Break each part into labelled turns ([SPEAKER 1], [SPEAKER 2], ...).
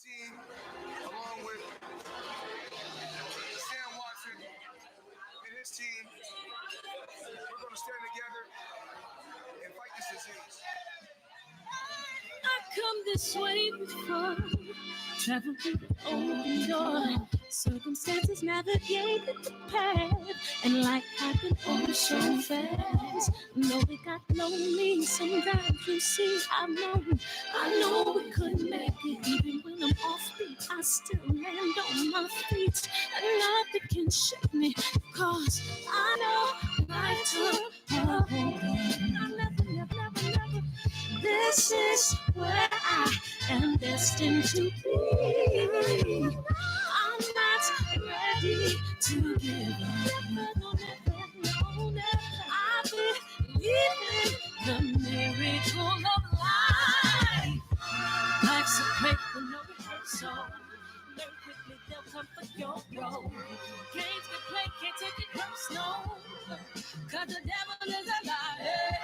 [SPEAKER 1] team, along with Sam Watson and his team, we're going to stand together and fight this disease.
[SPEAKER 2] I come this way before, travel through the open door. Circumstances navigated the path, and life happened oh so fast. No, it got lonely sometimes. You see, I know we couldn't make it. Even when I'm offbeat, I still land on my feet, and nothing can shake me, cause I know I took a hold on. I never. This is where I am destined to be. I'm not ready to give up. No. I believe in the miracle of life. Life's a break with no rehearsal. Learn quickly, they'll come for your role. Games we play can't take it personal, cause the devil is a liar.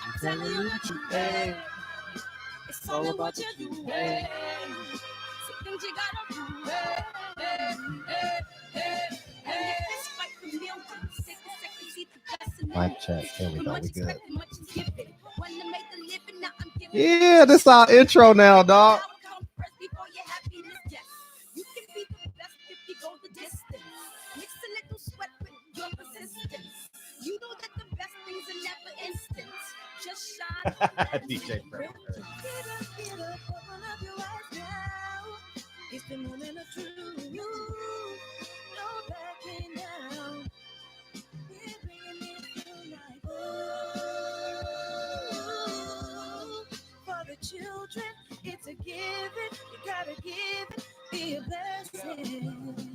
[SPEAKER 2] I'm telling you what you hey. It's all about what you do. Hey. Some things you gotta do. Hey.
[SPEAKER 3] Mic check. There we go. We good. Yeah, this is our intro now, dog.
[SPEAKER 2] You can be the best if you go the distance. Mix a little sweat with your persistence. You know that the best things are never instant. Just shine.
[SPEAKER 3] DJ
[SPEAKER 2] Get up, open up your eyes now. It's the moment of truth. No backing down. We're bringing it to life. Oh, for the children, it's a given. You gotta give it. Be a blessing.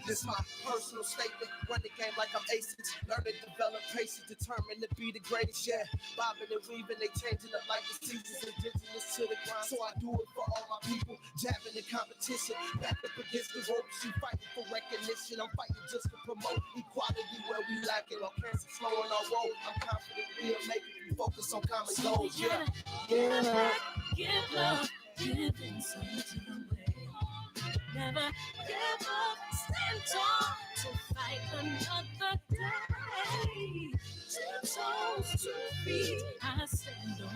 [SPEAKER 4] This my personal statement. Run the game like I'm acing. Learn to develop patience, determined to be the greatest. Yeah, bobbing and weaving, they changing up like the seasons. Indigenous to the grind, so I do it for all my people. Jabbing the competition, back up against the ropes. You fighting for recognition. I'm fighting just to promote equality where we lacking. Our cancer slowing our road. I'm confident we'll make it. We focus on common goals. Yeah,
[SPEAKER 2] give love, giving something away. Never give up, stand tall to fight another day. 2 toes, 2 feet, I stand on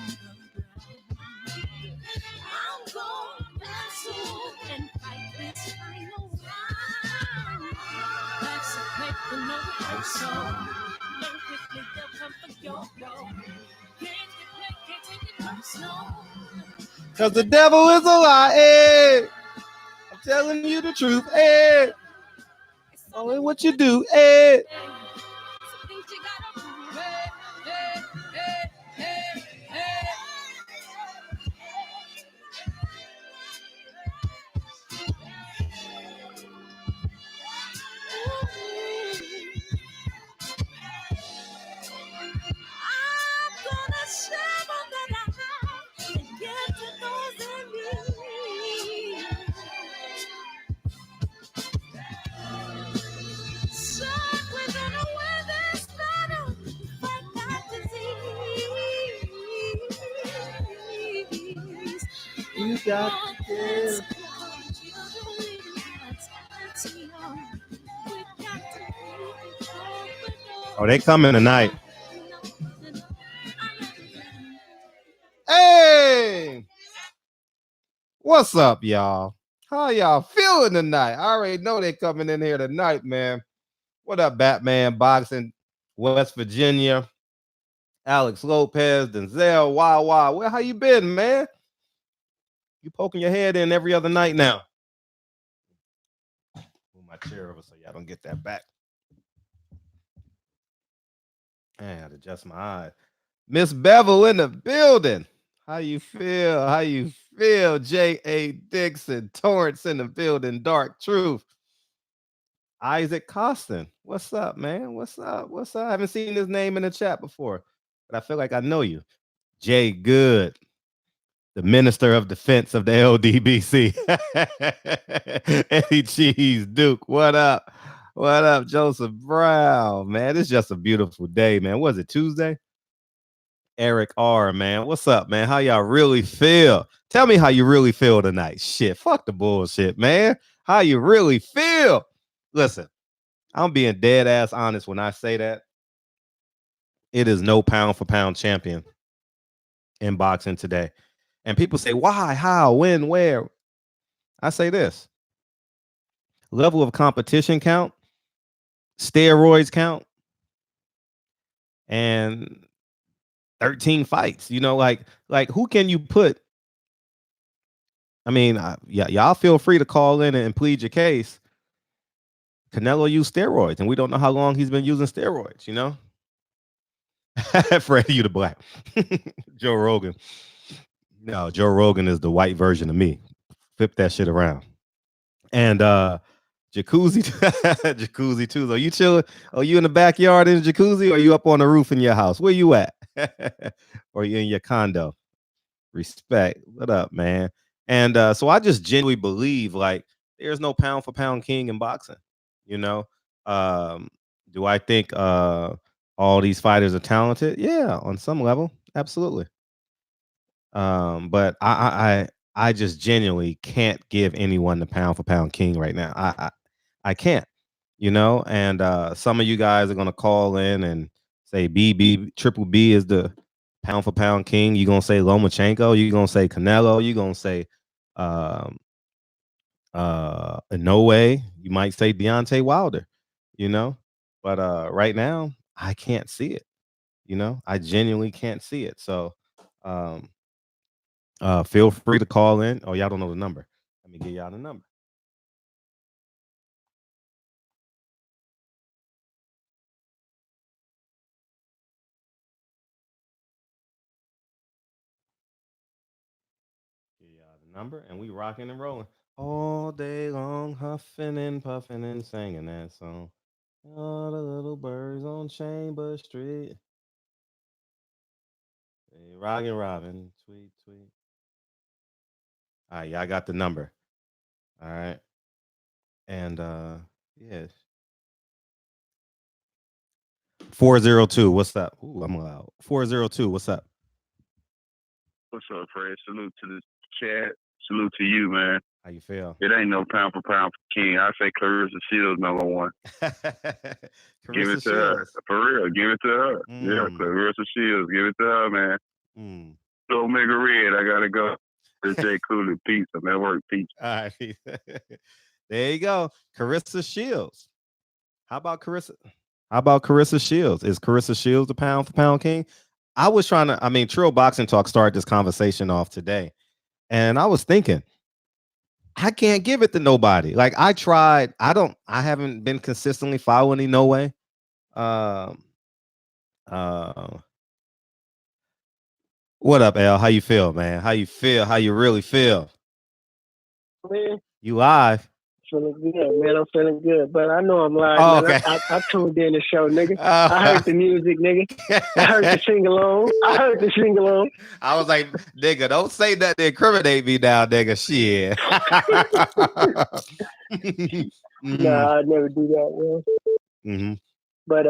[SPEAKER 2] the ground. I'm going wrestle and fight this final round. Life's a break for no rehearsal. Learn quickly, they'll come for your role. Games we play can't take it personal.
[SPEAKER 3] Cause the devil is a lie. Hey. I'm telling you the truth. Hey. Only what you do. Hey. You got to Oh, they coming tonight. Hey, what's up, y'all? How y'all feeling tonight? I already know they coming in here tonight, man. What up, Batman Boxing, West Virginia, Alex Lopez, Denzel, Wawa. Well, how you been, man? You poking your head in every other night now. Move my chair over so y'all don't get that back. I had to adjust my eyes. Miss Bevel in the building. How you feel? How you feel? J.A. Dixon, Torrance in the building, Dark Truth. Isaac Costin. What's up, man? What's up? What's up? I haven't seen this name in the chat before, but I feel like I know you. Jay Good, the Minister of Defense of the LDBC. Eddie Cheese Duke. What up? What up, Joseph Brown? Man, it's just a beautiful day, man. Was it Tuesday? Eric R, man. What's up, man? How y'all really feel? Tell me how you really feel tonight. Shit, fuck the bullshit, man. How you really feel? Listen, I'm being dead ass honest when I say that. It is no pound for pound champion in boxing today. And people say, why, how, when, where? I say this. Level of competition count, steroids count, and 13 fights. You know, like who can you put? I mean, y'all feel free to call in and plead your case. Canelo used steroids, and we don't know how long he's been using steroids, you know? Freddie, you the black. Joe Rogan. No, Joe Rogan is the white version of me. Flip that shit around. And jacuzzi, jacuzzi too. Are you chilling? Are you in the backyard in the jacuzzi, or are you up on the roof in your house? Where you at? Or you in your condo? Respect. What up, man? And so I just genuinely believe like there's no pound for pound king in boxing. You know, do I think all these fighters are talented? Yeah, on some level, absolutely. But I just genuinely can't give anyone the pound for pound king right now. I can't, you know. And some of you guys are gonna call in and say Triple B is the pound for pound king. You're gonna say Lomachenko, you're gonna say Canelo, you're gonna say in no way, you might say Deontay Wilder, you know. But right now, I can't see it. You know, I genuinely can't see it. So feel free to call in. Oh, y'all don't know the number. Let me give y'all the number. Give y'all the number, and we rocking and rolling all day long, huffing and puffing and singing that song. All the little birds on Chamber Street. Hey, rockin' Robin, tweet, tweet. All right, y'all got the number. All right. And yes. 402, what's up? Ooh, I'm loud. 402, what's up?
[SPEAKER 5] What's up, Fred? Salute to the chat. Salute to you, man.
[SPEAKER 3] How you feel?
[SPEAKER 5] It ain't no pound for pound for king. I say Clarissa Shields number one. Give it to her. For real, give it to her. Yeah, Clarissa Shields. Give it to her, man. So Omega Red, I gotta go. It's Jay Cooley. Peace. I'm at work. Peace.
[SPEAKER 3] All right. There you go. Clarissa Shields. How about Clarissa Shields? Is Clarissa Shields the pound for pound king? I was trying to, Trill Boxing Talk started this conversation off today. And I was thinking, I can't give it to nobody. Like I tried. I haven't been consistently following No Way. What up, Al? How you feel, man? How you feel? How you really feel?
[SPEAKER 6] Man,
[SPEAKER 3] you live?
[SPEAKER 6] Feeling good, man. I'm feeling good, but I know I'm live.
[SPEAKER 3] Oh,
[SPEAKER 6] man.
[SPEAKER 3] okay.
[SPEAKER 6] I tuned in the show, nigga. I heard the music, nigga. I heard the sing along.
[SPEAKER 3] I was like, nigga, don't say that to incriminate me now, nigga. Shit.
[SPEAKER 6] Nah, I'd never do that, man.
[SPEAKER 3] Mm-hmm.
[SPEAKER 6] But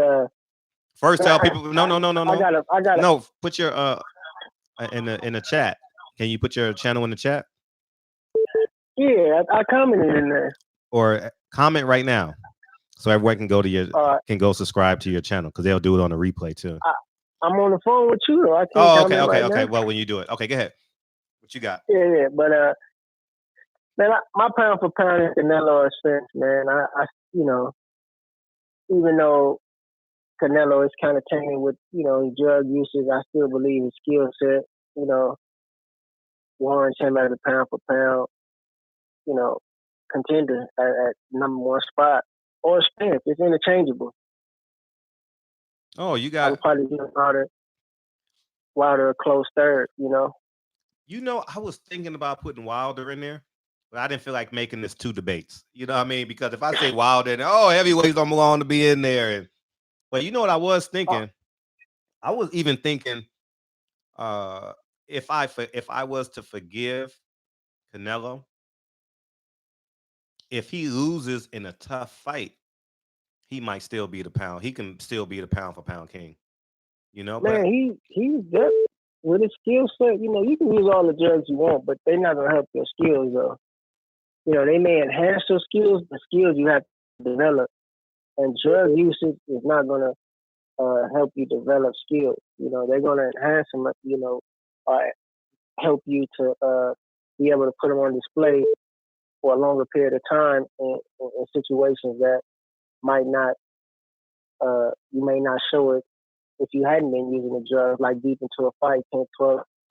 [SPEAKER 3] first tell people no.
[SPEAKER 6] I got
[SPEAKER 3] no. Put your in the chat. Can you put your channel in the chat?
[SPEAKER 6] Yeah, I commented in there.
[SPEAKER 3] Or comment right now, so everyone can go to can go subscribe to your channel because they'll do it on the replay too.
[SPEAKER 6] I'm on the phone with you though. I can't comment right now.
[SPEAKER 3] Well, when you do it, okay, go ahead. What you got?
[SPEAKER 6] Yeah, but man, my pound for pound is Canelo offense, man. I you know, even though Canelo is kind of tainted with his drug usage, I still believe his skill set, warrants him as a pound for pound, contender at number one spot. Or Spence, it's interchangeable.
[SPEAKER 3] Oh, you got.
[SPEAKER 6] I would probably give Wilder a close third.
[SPEAKER 3] I was thinking about putting Wilder in there, but I didn't feel like making this two debates. You know what I mean? Because if I say Wilder, heavyweights don't belong to be in there. But you know what I was thinking? I was even thinking, if I was to forgive Canelo, if he loses in a tough fight, he might still be the pound. He can still be the pound for pound king.
[SPEAKER 6] Man, he's with a skill set, you know, you can use all the drugs you want, but they're not gonna help your skills though. You know, they may enhance your skills, but skills you have to develop. And drug usage is not gonna help you develop skills. You know, they're gonna enhance them, you know, or help you to be able to put them on display for a longer period of time in situations that might not, you may not show it if you hadn't been using the drugs, like deep into a fight, 10th,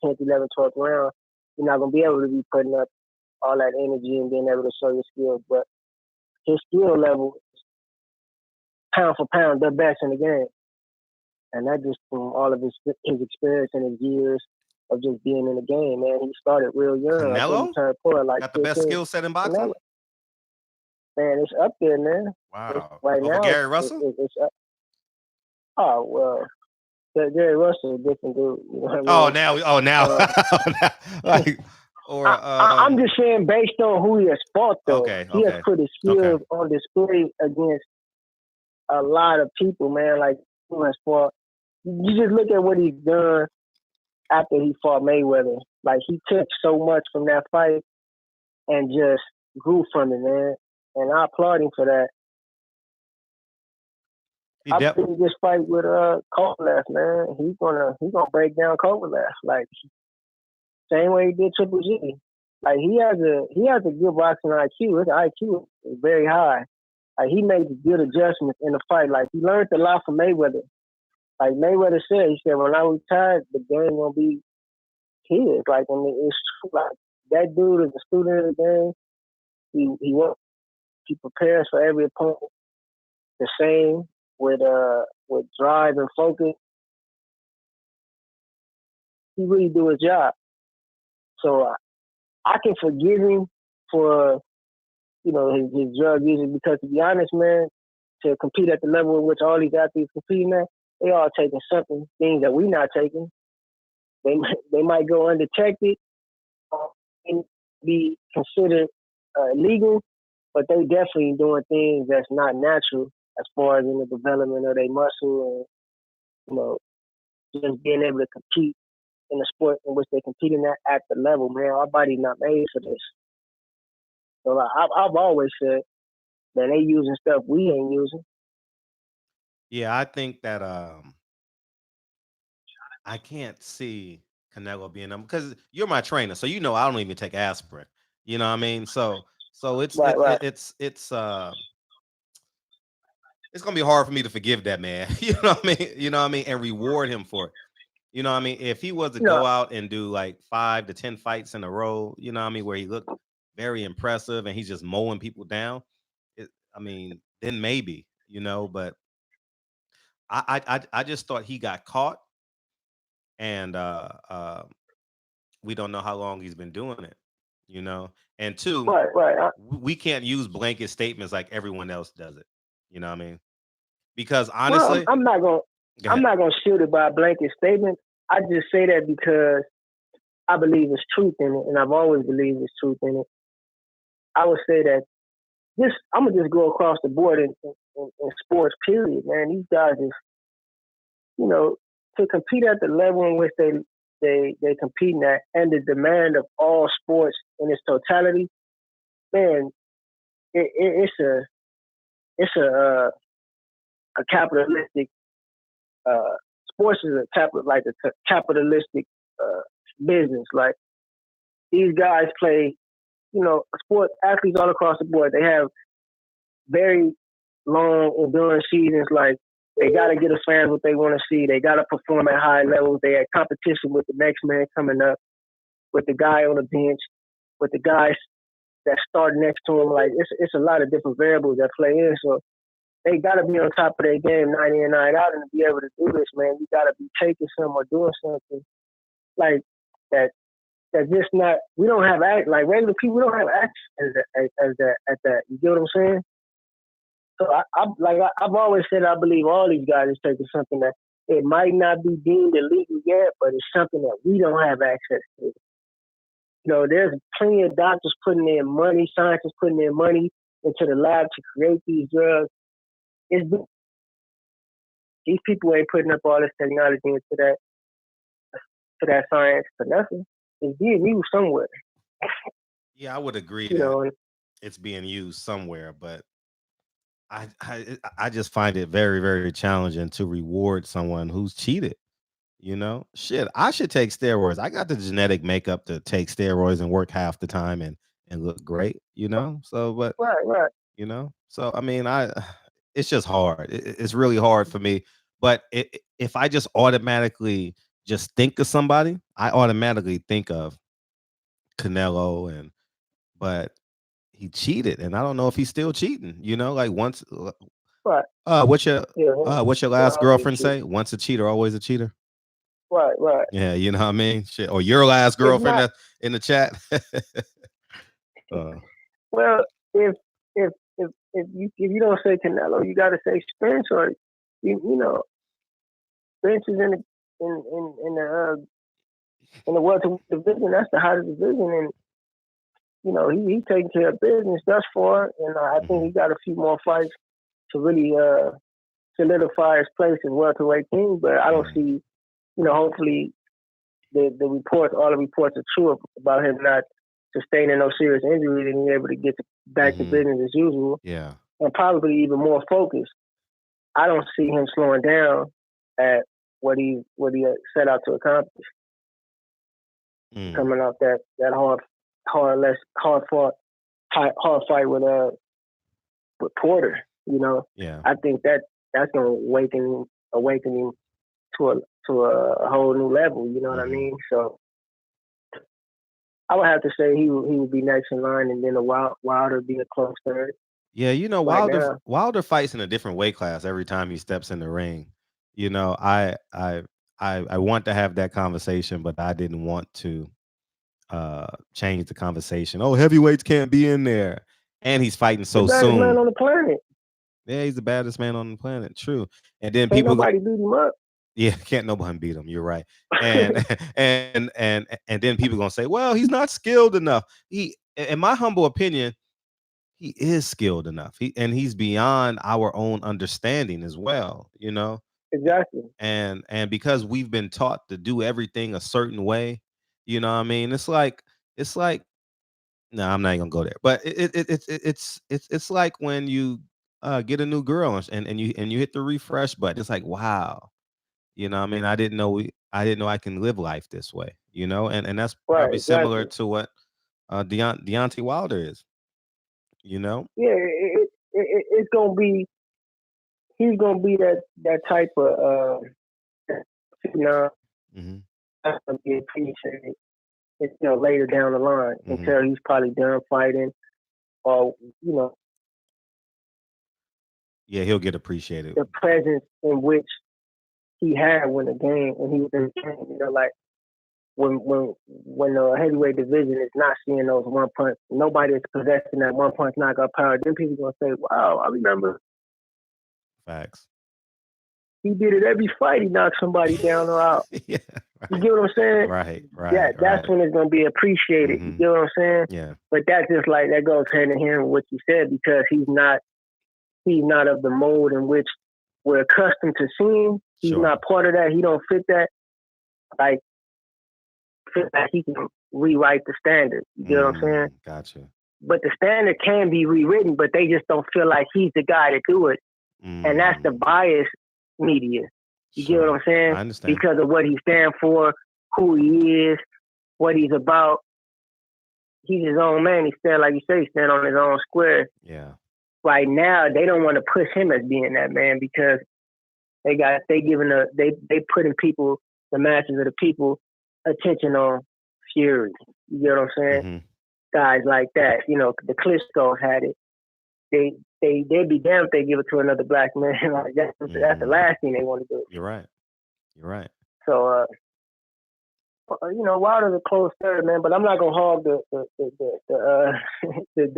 [SPEAKER 6] 11th, 12th round. You're not going to be able to be putting up all that energy and being able to show your skills. But his skill level, pound for pound, the best in the game. And that just from all of his experience and his years of just being in the game, man. He started real young.
[SPEAKER 3] Canelo?
[SPEAKER 6] He turned pro like
[SPEAKER 3] got the best skill set in boxing?
[SPEAKER 6] Canelo. Man, it's up there, man.
[SPEAKER 3] Wow.
[SPEAKER 6] Right
[SPEAKER 3] Over
[SPEAKER 6] now,
[SPEAKER 3] Gary Russell?
[SPEAKER 6] It's up. Oh, well, Gary Russell is a different dude. You know what I mean?
[SPEAKER 3] Now. Like, or
[SPEAKER 6] I'm just saying based on who he has fought, though.
[SPEAKER 3] Okay.
[SPEAKER 6] He has put his skills on display against a lot of people, man. Like, who has fought. You just look at what he's done after he fought Mayweather. Like, he took so much from that fight and just grew from it, man. And I applaud him for that. I think this fight with Kovalev, man, he's gonna break down Kovalev, like same way he did Triple G. Like he has a good boxing IQ. His IQ is very high. Like he made good adjustments in the fight. Like he learned a lot from Mayweather. Like Mayweather said, he said, when I retire, the game gonna be his. Like, I mean, it's true. Like that dude is a student of the game. He prepares for every opponent the same with drive and focus. He really do his job. So I can forgive him for, you know, his drug using, because to be honest, man, to compete at the level in which all these athletes competing at, they all taking something, things that we not taking. They might go undetected and be considered legal, but they definitely doing things that's not natural as far as in the development of their muscle and, you know, just being able to compete in the sport in which they're competing at the level, man. Our body's not made for this. So like, I've always said that they using stuff we ain't using.
[SPEAKER 3] Yeah, I think that I can't see Canelo being them, because you're my trainer, so you know I don't even take aspirin. You know what I mean? So it's
[SPEAKER 6] right.
[SPEAKER 3] It's gonna be hard for me to forgive that man. You know what I mean? You know what I mean? And reward him for it. You know what I mean? If he was to go out and do like 5 to 10 fights in a row, you know what I mean, where he looked very impressive and he's just mowing people down, then maybe, you know, but I just thought he got caught, and we don't know how long he's been doing it, you know. And two,
[SPEAKER 6] right.
[SPEAKER 3] We can't use blanket statements like everyone else does it. You know what I mean? Because honestly,
[SPEAKER 6] I'm not gonna shoot it by a blanket statement. I just say that because I believe there's truth in it, and I've always believed there's truth in it. I would say that I'm gonna just go across the board in sports, period, man. These guys is, you know, to compete at the level in which they competing at, and the demand of all sports in its totality, man, it's a capitalistic. Sports is a capitalistic business. Like these guys play, you know, sport athletes all across the board. They have very long endurance seasons. Like they got to get the fans what they want to see. They got to perform at high levels. They had competition with the next man coming up, with the guy on the bench, with the guys that start next to him. Like it's a lot of different variables that play in. So they got to be on top of their game night in, night out, and to be able to do this, man, you got to be taking something or doing something like that. That's just not. We don't have like regular people. We don't have access as that. You get what I'm saying? So I've always said I believe all these guys is taking something that it might not be deemed illegal yet, but it's something that we don't have access to. You know, there's plenty of doctors putting in money, scientists putting in money into the lab to create these drugs. These people ain't putting up all this technology into that. for that science for nothing. It's being used somewhere.
[SPEAKER 3] Yeah, I would agree
[SPEAKER 6] You
[SPEAKER 3] that
[SPEAKER 6] know,
[SPEAKER 3] it's being used somewhere, but I just find it very, very challenging to reward someone who's cheated. You know, shit, I should take steroids. I got the genetic makeup to take steroids and work half the time and look great. You know, so but
[SPEAKER 6] right.
[SPEAKER 3] you know, so I mean, it's just hard. It's really hard for me. But if I just automatically just think of somebody, I automatically think of Canelo, but he cheated, and I don't know if he's still cheating. You know, like once.
[SPEAKER 6] Right.
[SPEAKER 3] What's your
[SPEAKER 6] Yeah,
[SPEAKER 3] what's your last girlfriend say? Once a cheater, always a cheater.
[SPEAKER 6] Right.
[SPEAKER 3] Yeah, you know what I mean. Shit, or your last girlfriend in the chat.
[SPEAKER 6] Well, if you don't say Canelo, you got to say Spence, or you know, Spence is in the welterweight division. That's the hottest division, and you know he taking care of business thus far, and I think he got a few more fights to really solidify his place as welterweight king. But I don't see, you know, hopefully the reports, all the reports are true about him not sustaining no serious injuries and being able to get back to business as usual.
[SPEAKER 3] Yeah,
[SPEAKER 6] and probably even more focused. I don't see him slowing down at what he set out to accomplish. Coming off that hard fight with Porter, you know.
[SPEAKER 3] Yeah.
[SPEAKER 6] I think that's gonna awaken him to a whole new level. You know what I mean? So I would have to say he would be next in line, and then Wilder be a close third.
[SPEAKER 3] Yeah, you know, Wilder fights in a different weight class every time he steps in the ring. You know, I want to have that conversation, but I didn't want to change the conversation. Oh, heavyweights can't be in there, and he's fighting so soon.
[SPEAKER 6] The baddest man on the planet.
[SPEAKER 3] Yeah, he's the baddest man on the planet. True, and then
[SPEAKER 6] can't nobody beat him up.
[SPEAKER 3] Yeah, can't nobody beat him. You're right, and and then people gonna say, well, he's not skilled enough. He, in my humble opinion, he is skilled enough. He's beyond our own understanding as well, you know.
[SPEAKER 6] Exactly.
[SPEAKER 3] And because we've been taught to do everything a certain way, you know what I mean? It's like no, I'm not even gonna go there. But it's like when you get a new girl and you hit the refresh button. It's like, wow. You know what I mean? I didn't know I can live life this way, you know? And that's probably similar to what Deontay Wilder is. You know?
[SPEAKER 6] Yeah, it's gonna be. He's gonna be that type of you know. That's gonna be appreciated. It's, you know, later down the line until he's probably done fighting, or you know.
[SPEAKER 3] Yeah, he'll get appreciated.
[SPEAKER 6] The presence in which he had when the game, when he was in the game, you know, like. When the heavyweight division is not seeing those one punch, nobody is possessing that one punch knockout power, then people gonna say, "Wow, I remember."
[SPEAKER 3] Facts.
[SPEAKER 6] He did it every fight. He knocked somebody down or out.
[SPEAKER 3] Yeah, right.
[SPEAKER 6] You get what I'm saying?
[SPEAKER 3] Right.
[SPEAKER 6] Yeah, that's when it's gonna be appreciated. You get what I'm saying?
[SPEAKER 3] Yeah.
[SPEAKER 6] But that's just like that goes hand in hand with what you said, because he's not of the mold in which we're accustomed to seeing. He's not part of that. He don't fit that. Like. That he can rewrite the standard. You get what I'm saying?
[SPEAKER 3] Gotcha.
[SPEAKER 6] But the standard can be rewritten, but they just don't feel like he's the guy to do it. And that's the biased media. You get what I'm saying?
[SPEAKER 3] I understand.
[SPEAKER 6] Because of what he stands for, who he is, what he's about. He's his own man. He stand, like you say, he stand on his own square.
[SPEAKER 3] Yeah.
[SPEAKER 6] Right now, they don't want to push him as being that man, because they putting people, the masses of the people, attention on Fury. You get what I'm saying? Guys like that, you know, the Klitschko's had it. They'd be damned if they give it to another black man. Like that's the last thing they want to do.
[SPEAKER 3] You're right.
[SPEAKER 6] So, you know, Wilder's a close third, man. But I'm not gonna hog the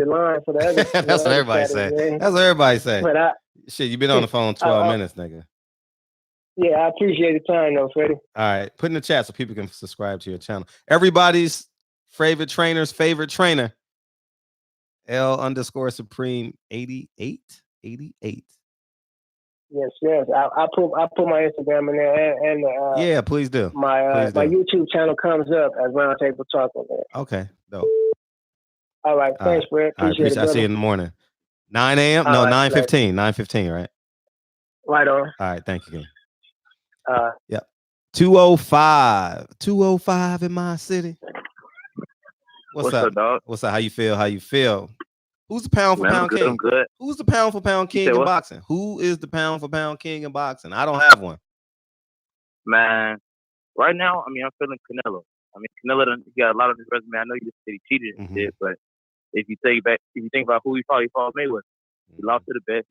[SPEAKER 6] line for the other.
[SPEAKER 3] That's what everybody say. Man. That's what everybody say. But shit, you been on the phone 12 minutes, nigga.
[SPEAKER 6] Yeah, I appreciate the time, though, Freddie.
[SPEAKER 3] All right, put in the chat so people can subscribe to your channel. Everybody's favorite trainer's favorite trainer, L_Supreme 88.
[SPEAKER 6] Yes. I put my Instagram in there and
[SPEAKER 3] yeah, please do.
[SPEAKER 6] My YouTube channel comes up as Roundtable Talk on there.
[SPEAKER 3] Okay, dope.
[SPEAKER 6] All right, thanks, Fred. Appreciate it,
[SPEAKER 3] I'll see you in the morning. 9 a.m. No, 9:15. 9:15, right?
[SPEAKER 6] Right on.
[SPEAKER 3] All right, thank you, King. Yep. 205 in my city. What's up, dog? What's up? How you feel? Who's the pound for pound king?
[SPEAKER 7] I'm good.
[SPEAKER 3] Who's the pound for pound king in boxing? Who is the pound for pound king in boxing? I don't have one.
[SPEAKER 7] Man, right now, I'm feeling Canelo. Canelo, he got a lot on his resume. I know you just said he cheated and shit, but if you think about who he fought Mayweather. He lost to the best,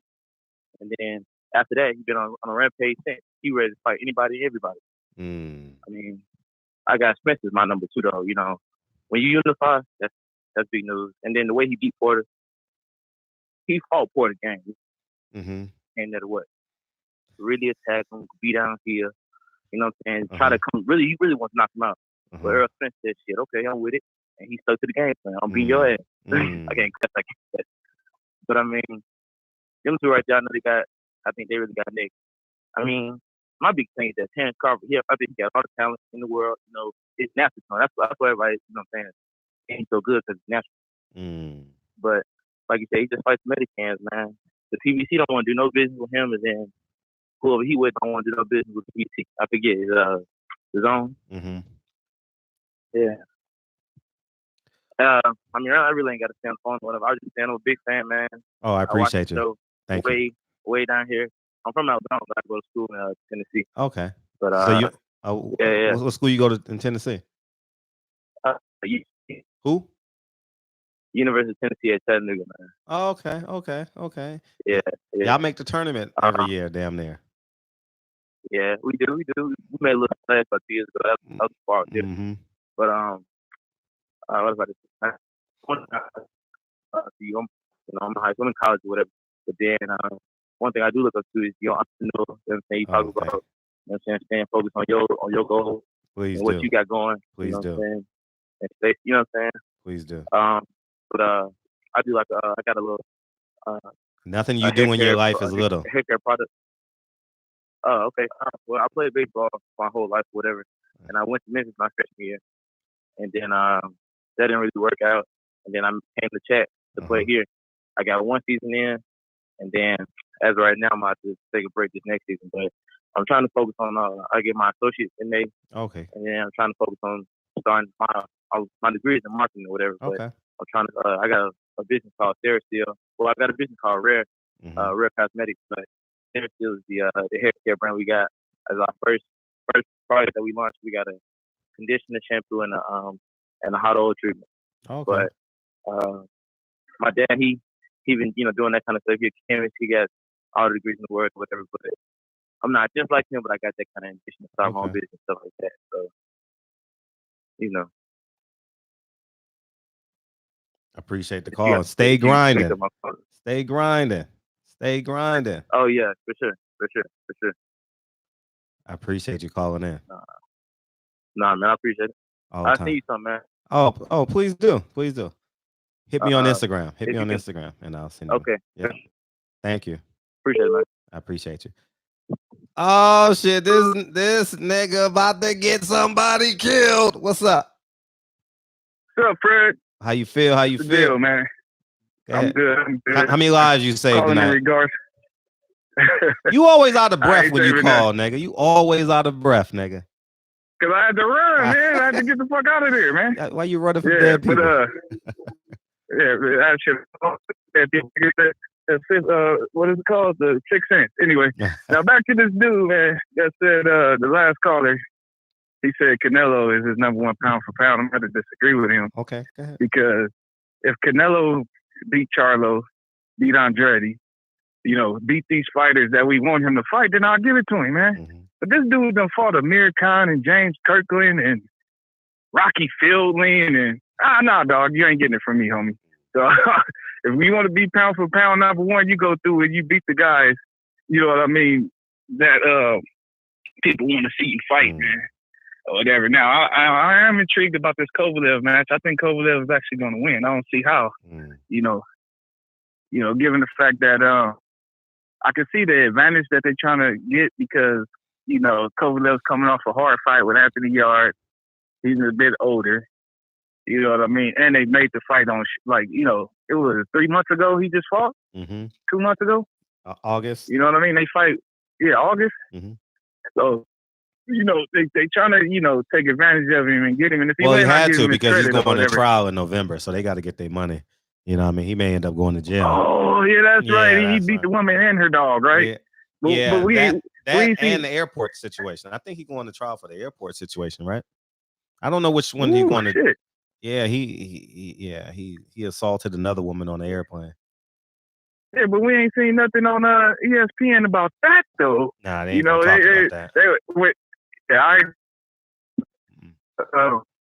[SPEAKER 7] and then after that, he's been on a rampage since. He ready to fight anybody and everybody. I got Spence as my number 2 though. You know, when you unify, that's big news. And then the way he beat Porter, he fought Porter game. And that what? Really attack him, beat down here. You know what I'm saying? Try to come. He really wants to knock him out. But Earl Spence said, "Shit, okay, I'm with it," and he stuck to the game plan. I'm beating your ass. I can't cut. But them two right there, I think they really got next. My big thing is that Terrence Crawford, I think he got all the talent in the world. You know, it's natural. That's why everybody, you know what I'm saying, ain't so good because it's natural. But like you say, he just fights Medicans, man. The PBC don't want to do no business with him, and then whoever he with don't want to do no business with the PBC. I forget his own. Yeah. I really ain't got to stand on whatever. I was just saying I'm a big fan, man.
[SPEAKER 3] Oh, I appreciate you. Thank you.
[SPEAKER 7] Way down here. I'm from Alabama, but I go to school in Tennessee.
[SPEAKER 3] Okay.
[SPEAKER 7] But
[SPEAKER 3] what school you go to in Tennessee? Who?
[SPEAKER 7] University of Tennessee at Chattanooga, man.
[SPEAKER 3] Oh, okay.
[SPEAKER 7] Yeah.
[SPEAKER 3] Y'all make the tournament every year, damn near.
[SPEAKER 7] Yeah, we do. We made a little splash about 2 years ago. That was far. But what about this? I'm in college or whatever. But then one thing I do look up to is your entrepreneur. You know what I'm saying? You talk about, you know what I'm saying, staying focused on your goals.
[SPEAKER 3] Please
[SPEAKER 7] and what you got going.
[SPEAKER 3] Please do.
[SPEAKER 7] What I'm saying? And stay, you know what I'm saying?
[SPEAKER 3] Please do.
[SPEAKER 7] But I do I got a little
[SPEAKER 3] nothing you do in your life is little.
[SPEAKER 7] Hair care product. Oh, okay. Well, I played baseball my whole life, whatever, and I went to Memphis my freshman year, and then that didn't really work out, and then I came to Chat to play here. I got 1 season in, and then as of right now, I'm about to take a break this next season, but I'm trying to focus on. I get my associates in May.
[SPEAKER 3] Okay.
[SPEAKER 7] And then I'm trying to focus on starting my degree is in marketing or whatever. But I'm trying to. I got a business called Steroids. Well, I got a business called Rare Cosmetics, but Steroids is the hair care brand we got as our first product that we launched. We got a conditioner, shampoo, and a hot oil treatment.
[SPEAKER 3] Okay.
[SPEAKER 7] But my dad, he been doing that kind of stuff. He's a chemist. He got all the degrees in the world, whatever. But I'm not just like him, but I got that kind of ambition to start my own business, stuff like that. So,
[SPEAKER 3] appreciate the call. Stay grinding. Stay grinding. Stay grinding.
[SPEAKER 7] Oh yeah, for sure.
[SPEAKER 3] I appreciate you calling in.
[SPEAKER 7] Nah, man, I appreciate it. I'll see you something, man.
[SPEAKER 3] Oh, please do. Hit me on Instagram. Hit me on Instagram, and I'll send you.
[SPEAKER 7] Okay.
[SPEAKER 3] Yeah. Thank you.
[SPEAKER 7] Appreciate it, man.
[SPEAKER 3] I appreciate you. Oh shit! This nigga about to get somebody killed. What's up?
[SPEAKER 5] What's up, Fred?
[SPEAKER 3] How you feel?
[SPEAKER 5] Deal, man. I'm good.
[SPEAKER 3] How many lives you saved
[SPEAKER 5] tonight?
[SPEAKER 3] In
[SPEAKER 5] regards.
[SPEAKER 3] You always out of breath when you call, nigga. You always out of breath, nigga.
[SPEAKER 5] Cause I had to run, man. I had to get the fuck out of there, man.
[SPEAKER 3] Why you running from dead people?
[SPEAKER 5] I should what is it called? The 6th Sense. Anyway, now back to this dude, man. That said the last caller. He said Canelo is his number 1 pound for pound. I'm going to disagree with him.
[SPEAKER 3] Okay, go ahead.
[SPEAKER 5] Because if Canelo beat Charlo, beat Andrade, beat these fighters that we want him to fight, then I'll give it to him, man. But this dude done fought Amir Khan and James Kirkland and Rocky Fielding and nah, dog, you ain't getting it from me, homie. So if you want to be pound for pound number 1, you go through it. You beat the guys, you know what I mean, that people want to see you fight, man. Or whatever. Now, I am intrigued about this Kovalev match. I think Kovalev is actually going to win. I don't see how. Given the fact that I can see the advantage that they're trying to get because, you know, Kovalev's coming off a hard fight with Anthony Yarde. He's a bit older. You know what I mean? And they made the fight on, like, you know, it was 3 months ago he just fought? 2 months ago?
[SPEAKER 3] August.
[SPEAKER 5] You know what I mean? They fight, August. So, you know, they trying to, you know, take advantage of him and get him. And if he
[SPEAKER 3] had to because he's going to trial in November, so they got to get their money. You know what I mean? He may end up going to jail.
[SPEAKER 5] Oh, yeah, that's right. He beat the woman and her dog, right?
[SPEAKER 3] But we and the airport situation. I think he's going to trial for the airport situation, right? I don't know which one he's going to.
[SPEAKER 5] Shit.
[SPEAKER 3] Yeah, he assaulted another woman on the airplane.
[SPEAKER 5] Yeah, but we ain't seen nothing on ESPN about that though.
[SPEAKER 3] Nah, they ain't talk about that.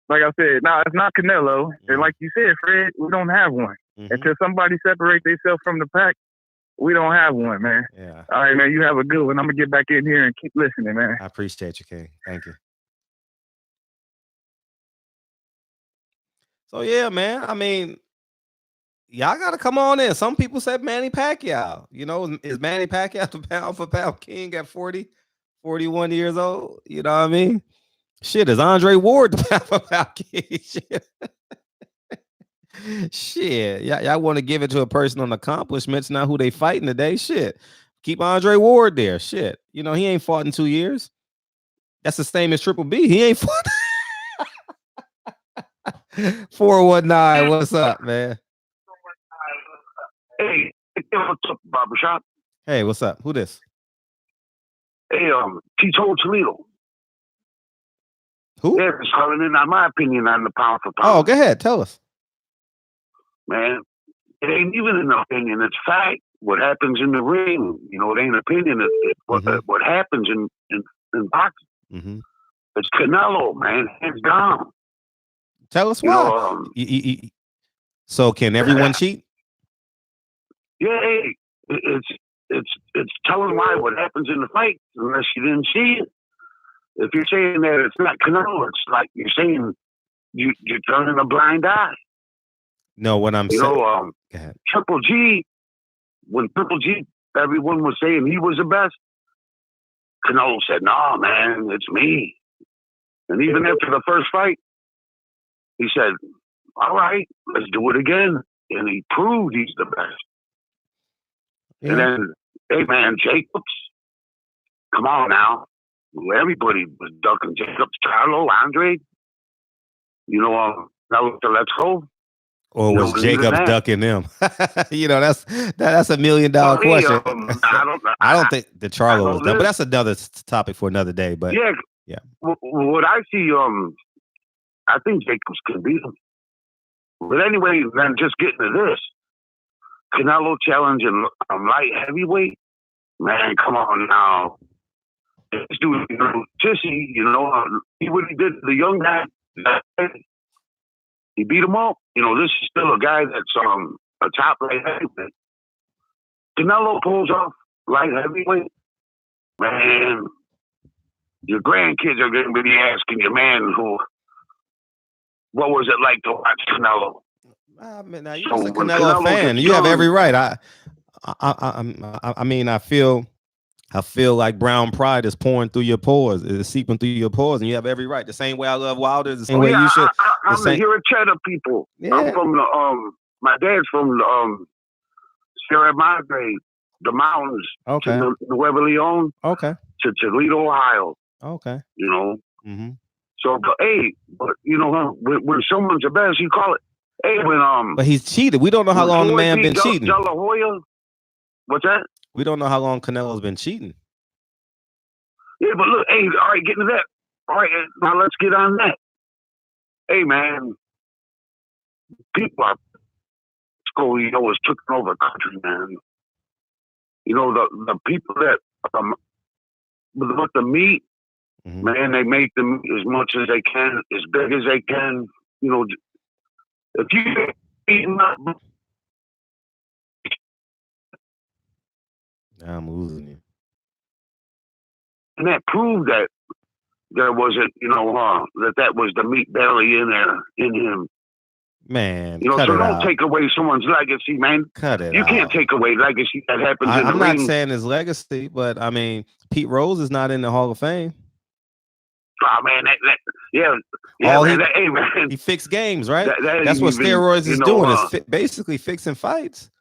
[SPEAKER 5] Like I said, it's not Canelo. And like you said, Fred, we don't have one. Until somebody separate themselves from the pack, we don't have one, man.
[SPEAKER 3] Yeah.
[SPEAKER 5] All right, man, you have a good one. I'm going to get back in here and keep listening, man.
[SPEAKER 3] I appreciate you, King. Thank you. So, yeah, man, I mean, y'all got to come on in. Some people said Manny Pacquiao. You know, is Manny Pacquiao the pound-for-pound king at 40, 41 years old? You know what I mean? Shit, is Andre Ward the pound-for-pound king? Shit. Y'all want to give it to a person on accomplishments, not who they fighting today? Shit. Keep Andre Ward there. Shit. You know, he ain't fought in 2 years. That's the same as Triple B. He ain't fought. 419, what's up, man?
[SPEAKER 8] Hey, what's up, Barbershop?
[SPEAKER 3] Hey, what's up? Who this?
[SPEAKER 8] Hey, Tito Toledo.
[SPEAKER 3] Who?
[SPEAKER 8] Yeah, it's calling in on my opinion on the pound for pound.
[SPEAKER 3] Oh, go ahead. Tell us.
[SPEAKER 8] Man, it ain't even an opinion. It's fact. What happens in the ring, you know, it ain't opinion. It's what happens in boxing. It's Canelo, man, hands down.
[SPEAKER 3] Tell us why. So can everyone cheat?
[SPEAKER 8] Yeah, it's telling why what happens in the fight unless you didn't see it. If you're saying that it's not Canelo, it's like you're saying you're turning a blind eye.
[SPEAKER 3] No, what I'm saying.
[SPEAKER 8] Triple G, when Triple G, everyone was saying he was the best. Canelo said, "No, man, it's me." And even after the first fight, he said, "All right, let's do it again." And he proved he's the best. Yeah. And then, hey, man, Jacobs, come on now. Everybody was ducking Jacobs, Charlo, Andre. You know, now let's go.
[SPEAKER 3] Or was Jacobs ducking them? You know, that's $1 million question. I don't think the Charlo was done, but that's another topic for another day. But yeah.
[SPEAKER 8] What I see, I think Jacobs can beat him. But anyway, then just getting to this, Canelo challenging light heavyweight. Man, come on now. This dude, Tissy, you know, he what he did to the young guy. He beat him up. You know, this is still a guy that's a top light heavyweight. Canelo pulls off light heavyweight. Man, your grandkids are going to be asking you, man, what was it like to watch Canelo?
[SPEAKER 3] I mean, now you're just a Canelo fan. You have every right. I mean, I feel like brown pride is pouring through your pores, is seeping through your pores, and you have every right. The same way I love Wilder, the same way you should.
[SPEAKER 8] I'm the Hero Cheddar people. Yeah. I'm from the my dad's from the Sierra Madre, the mountains.
[SPEAKER 3] Okay.
[SPEAKER 8] To Nuevo Leon.
[SPEAKER 3] Okay.
[SPEAKER 8] To Toledo, Ohio.
[SPEAKER 3] Okay.
[SPEAKER 8] You know. So, but you know, when someone's the best, you call it. Hey,
[SPEAKER 3] but he's cheated. We don't know how long the man been cheating.
[SPEAKER 8] De La Hoya. What's that?
[SPEAKER 3] We don't know how long Canelo's been cheating.
[SPEAKER 8] Yeah, but look, hey, all right, getting to that. All right, now let's get on that. Hey, man, people are, you know, is taking over the country, man. You know, the people that, with the meat, man, they make them as much as they can, as big as they can. You know, if you eating up.
[SPEAKER 3] I'm losing you.
[SPEAKER 8] And that proved that there wasn't, you know, that was the meat belly in him.
[SPEAKER 3] Man,
[SPEAKER 8] you know, so don't take away someone's legacy, man.
[SPEAKER 3] Cut it
[SPEAKER 8] You
[SPEAKER 3] out.
[SPEAKER 8] can't take away legacy that happens in the ring.
[SPEAKER 3] I'm not saying his legacy, but I mean, Pete Rose is not in the Hall of Fame.
[SPEAKER 8] Oh man, hey man,
[SPEAKER 3] he fixed games, right? That's what steroids is doing. Is basically fixing fights.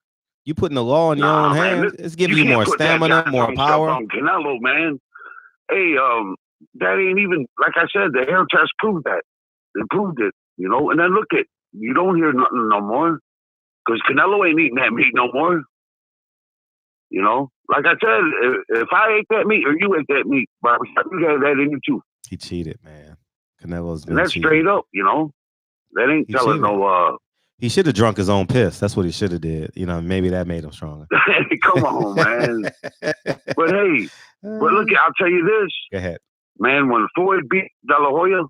[SPEAKER 3] You putting the law in your own hands. It's giving you more stamina, more power.
[SPEAKER 8] On Canelo, man. Hey, that ain't even, like I said, the hair test proved that. They proved it, you know. And then look at, you don't hear nothing no more, because Canelo ain't eating that meat no more. You know, like I said, if I ate that meat or you ate that meat, Bobby, you have that in you too.
[SPEAKER 3] He cheated, man. Canelo's been
[SPEAKER 8] and that's
[SPEAKER 3] cheating.
[SPEAKER 8] Straight up, you know. That ain't telling no.
[SPEAKER 3] He should have drunk his own piss. That's what he should have did. You know, maybe that made him stronger.
[SPEAKER 8] Come on, man. But hey, but look, I'll tell you this.
[SPEAKER 3] Go ahead,
[SPEAKER 8] man. When Floyd beat De La Hoya,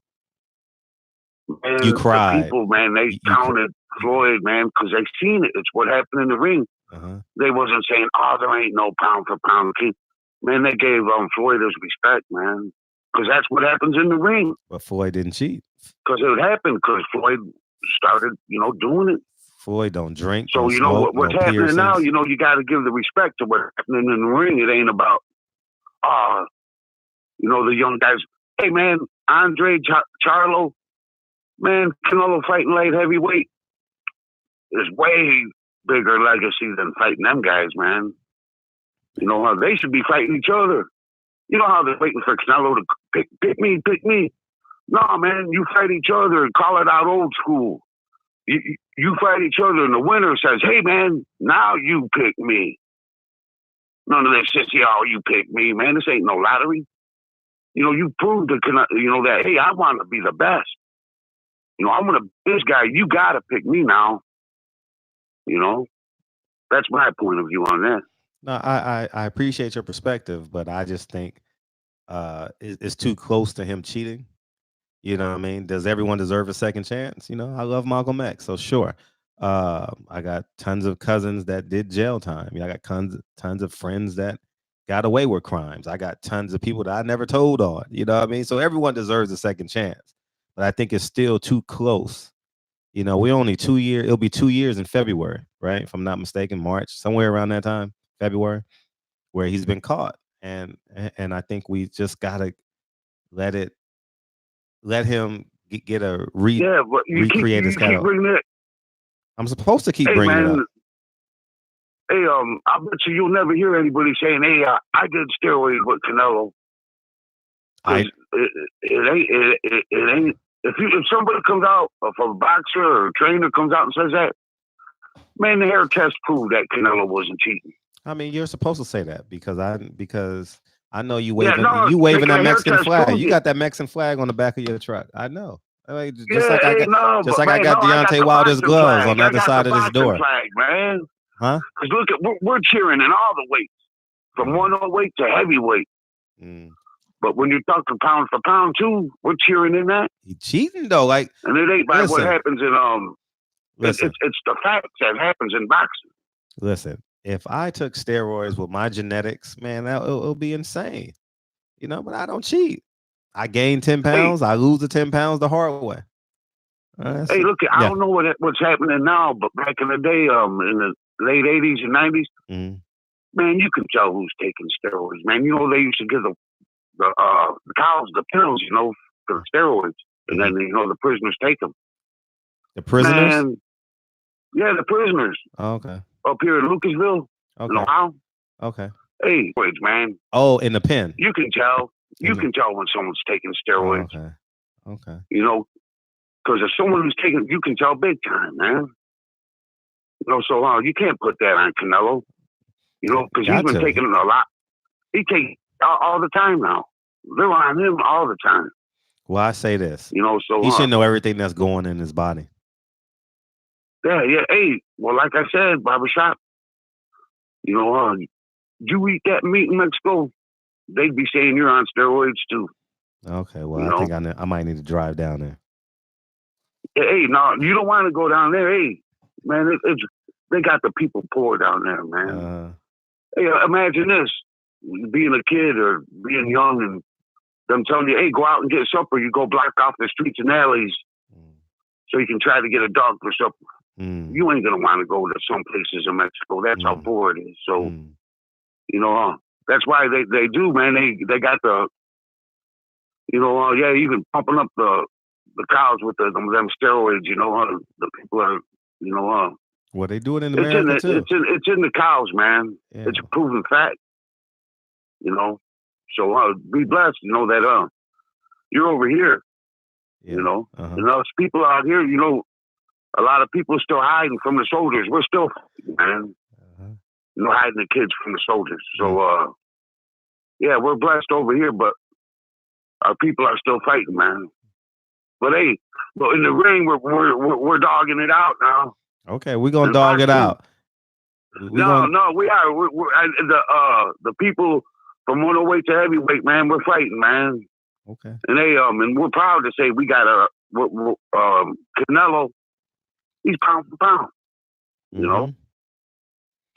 [SPEAKER 8] man,
[SPEAKER 3] you cried.
[SPEAKER 8] The people, man, they counted Floyd, man, because they seen it. It's what happened in the ring. They wasn't saying, "Oh, there ain't no pound for pound king." Man, they gave Floyd his respect, man, because that's what happens in the ring.
[SPEAKER 3] But Floyd didn't cheat.
[SPEAKER 8] Because it happened. Because Floyd started, you know, doing it.
[SPEAKER 3] Floyd don't drink.
[SPEAKER 8] So, you know, what's happening now, you know, you got to give the respect to what's happening in the ring. It ain't about, you know, the young guys. Hey, man, Andre Charlo, man, Canelo fighting light heavyweight is way bigger legacy than fighting them guys, man. You know how they should be fighting each other. You know how they're waiting for Canelo to pick me. No, man, you fight each other and call it out old school. You fight each other, and the winner says, "Hey, man, now you pick me." None of that shit. Oh, you pick me, man. This ain't no lottery. You know, you proved to you know that. Hey, I want to be the best. You know, I want to be this guy. You got to pick me now. You know, that's my point of view on that.
[SPEAKER 3] No, I appreciate your perspective, but I just think it's too close to him cheating. You know what I mean? Does everyone deserve a second chance? You know, I love Malcolm X, so sure. I got tons of cousins that did jail time. I got tons of friends that got away with crimes. I got tons of people that I never told on. You know what I mean? So everyone deserves a second chance. But I think it's still too close. You know, we're only 2 years. It'll be 2 years in February, right? If I'm not mistaken, March, somewhere around that time, February, where he's been caught. And I think we just gotta let him get a recreate his catalog. I'm supposed to keep bringing it up.
[SPEAKER 8] Hey, I bet you'll never hear anybody saying, "Hey, I did steroids with Canelo." It ain't. If somebody comes out, if a boxer or a trainer comes out and says that, man, the hair test proved that Canelo wasn't cheating.
[SPEAKER 3] I mean, you're supposed to say that because I know you waving that Mexican flag. You got that Mexican flag on the back of your truck. I know. I mean, I got Deontay Wilder's gloves on the other side of this door.
[SPEAKER 8] Flag, man.
[SPEAKER 3] Huh?
[SPEAKER 8] Because look, we're cheering in all the weights, from 108 to heavyweight. But when you're talking pound for pound too, we're cheering in that.
[SPEAKER 3] He cheating though, like,
[SPEAKER 8] and it ain't by what happens in it's the facts that happens in boxing.
[SPEAKER 3] Listen, if I took steroids with my genetics, man, it'll be insane. You know, but I don't cheat. I gain 10 pounds. I lose the 10 pounds the hard way.
[SPEAKER 8] Hey, look, I don't know what's happening now, but back in the day, in the late 80s and 90s, man, you can tell who's taking steroids, man. You know, they used to give the cows the pills, you know, for steroids, and then, you know, the prisoners take them.
[SPEAKER 3] The prisoners?
[SPEAKER 8] Man, yeah, the prisoners.
[SPEAKER 3] Oh, okay.
[SPEAKER 8] Up here in Lucasville, in Ohio.
[SPEAKER 3] Okay.
[SPEAKER 8] Hey, man.
[SPEAKER 3] Oh, in the pen.
[SPEAKER 8] You can tell. You can tell when someone's taking steroids.
[SPEAKER 3] Okay.
[SPEAKER 8] You know, because if someone who's taking, you can tell big time, man. You know, so you can't put that on Canelo. You know, because he's been taking a lot. He takes all the time now. They're on him all the time.
[SPEAKER 3] Well, I say this.
[SPEAKER 8] You know, so
[SPEAKER 3] he should know everything that's going in his body.
[SPEAKER 8] Yeah. Hey, well, like I said, barbershop. You know, you eat that meat in Mexico, they'd be saying you're on steroids too.
[SPEAKER 3] Okay, well, I think I might need to drive down there.
[SPEAKER 8] Hey, no, you don't want to go down there. Hey, man, they got the people poor down there, man. Hey, imagine this: being a kid or being young, and them telling you, "Hey, go out and get supper." You go block off the streets and alleys. so you can try to get a dog push up. You ain't gonna want to go to some places in Mexico. That's how poor it is. So, you know, that's why they do, man. They got the, you know, even pumping up the cows with them steroids. You know, the people are, you know,
[SPEAKER 3] well, they do it in America too.
[SPEAKER 8] It's in the cows, man. Yeah. It's a proven fact. You know, so be blessed. You know that you're over here. Yeah. You know, and us people out here. You know, a lot of people are still hiding from the soldiers. We're still, man. You know, hiding the kids from the soldiers. So, yeah, we're blessed over here, but our people are still fighting, man. But hey, but in the ring, we're dogging it out now.
[SPEAKER 3] Okay, we're gonna dog it out.
[SPEAKER 8] We are. The people from 108 to heavyweight, man, we're fighting, man.
[SPEAKER 3] Okay.
[SPEAKER 8] And and we're proud to say we got Canelo. He's pound for pound. You know,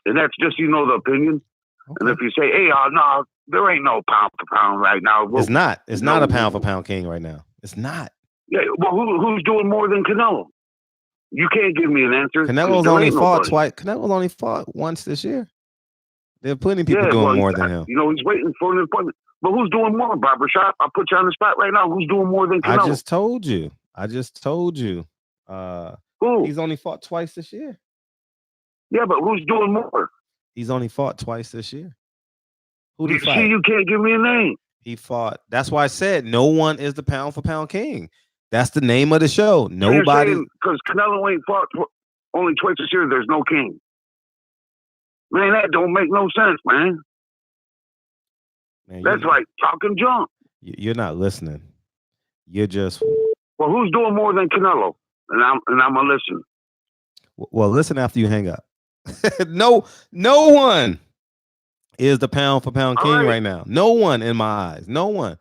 [SPEAKER 8] and that's just the opinion. Okay. And if you say, hey, no, there ain't no pound for pound right now. Well,
[SPEAKER 3] it's not. It's not a pound for pound king right now. It's not.
[SPEAKER 8] Yeah. Well, who's doing more than Canelo? You can't give me an answer.
[SPEAKER 3] Canelo's only fought twice. Canelo's only fought once this year. There are plenty of people doing more than him.
[SPEAKER 8] You know, he's waiting for an appointment. But who's doing more, Barbershop? I'll put you on the spot right now. Who's doing more than Canelo?
[SPEAKER 3] I just told you.
[SPEAKER 8] Who?
[SPEAKER 3] He's only fought twice this year.
[SPEAKER 8] Yeah, but who's doing more?
[SPEAKER 3] He's only fought twice this year.
[SPEAKER 8] Who did he fight? You can't give me a name.
[SPEAKER 3] He fought. That's why I said no one is the pound for pound king. That's the name of the show. Nobody.
[SPEAKER 8] Because Canelo ain't fought only twice this year. There's no king. Man, that don't make no sense, man. That's like talking junk.
[SPEAKER 3] You're not listening. You're just.
[SPEAKER 8] Well, who's doing more than Canelo? And I'm gonna listen.
[SPEAKER 3] Well, listen after you hang up. No one is the pound for pound king right now. No one in my eyes. No one.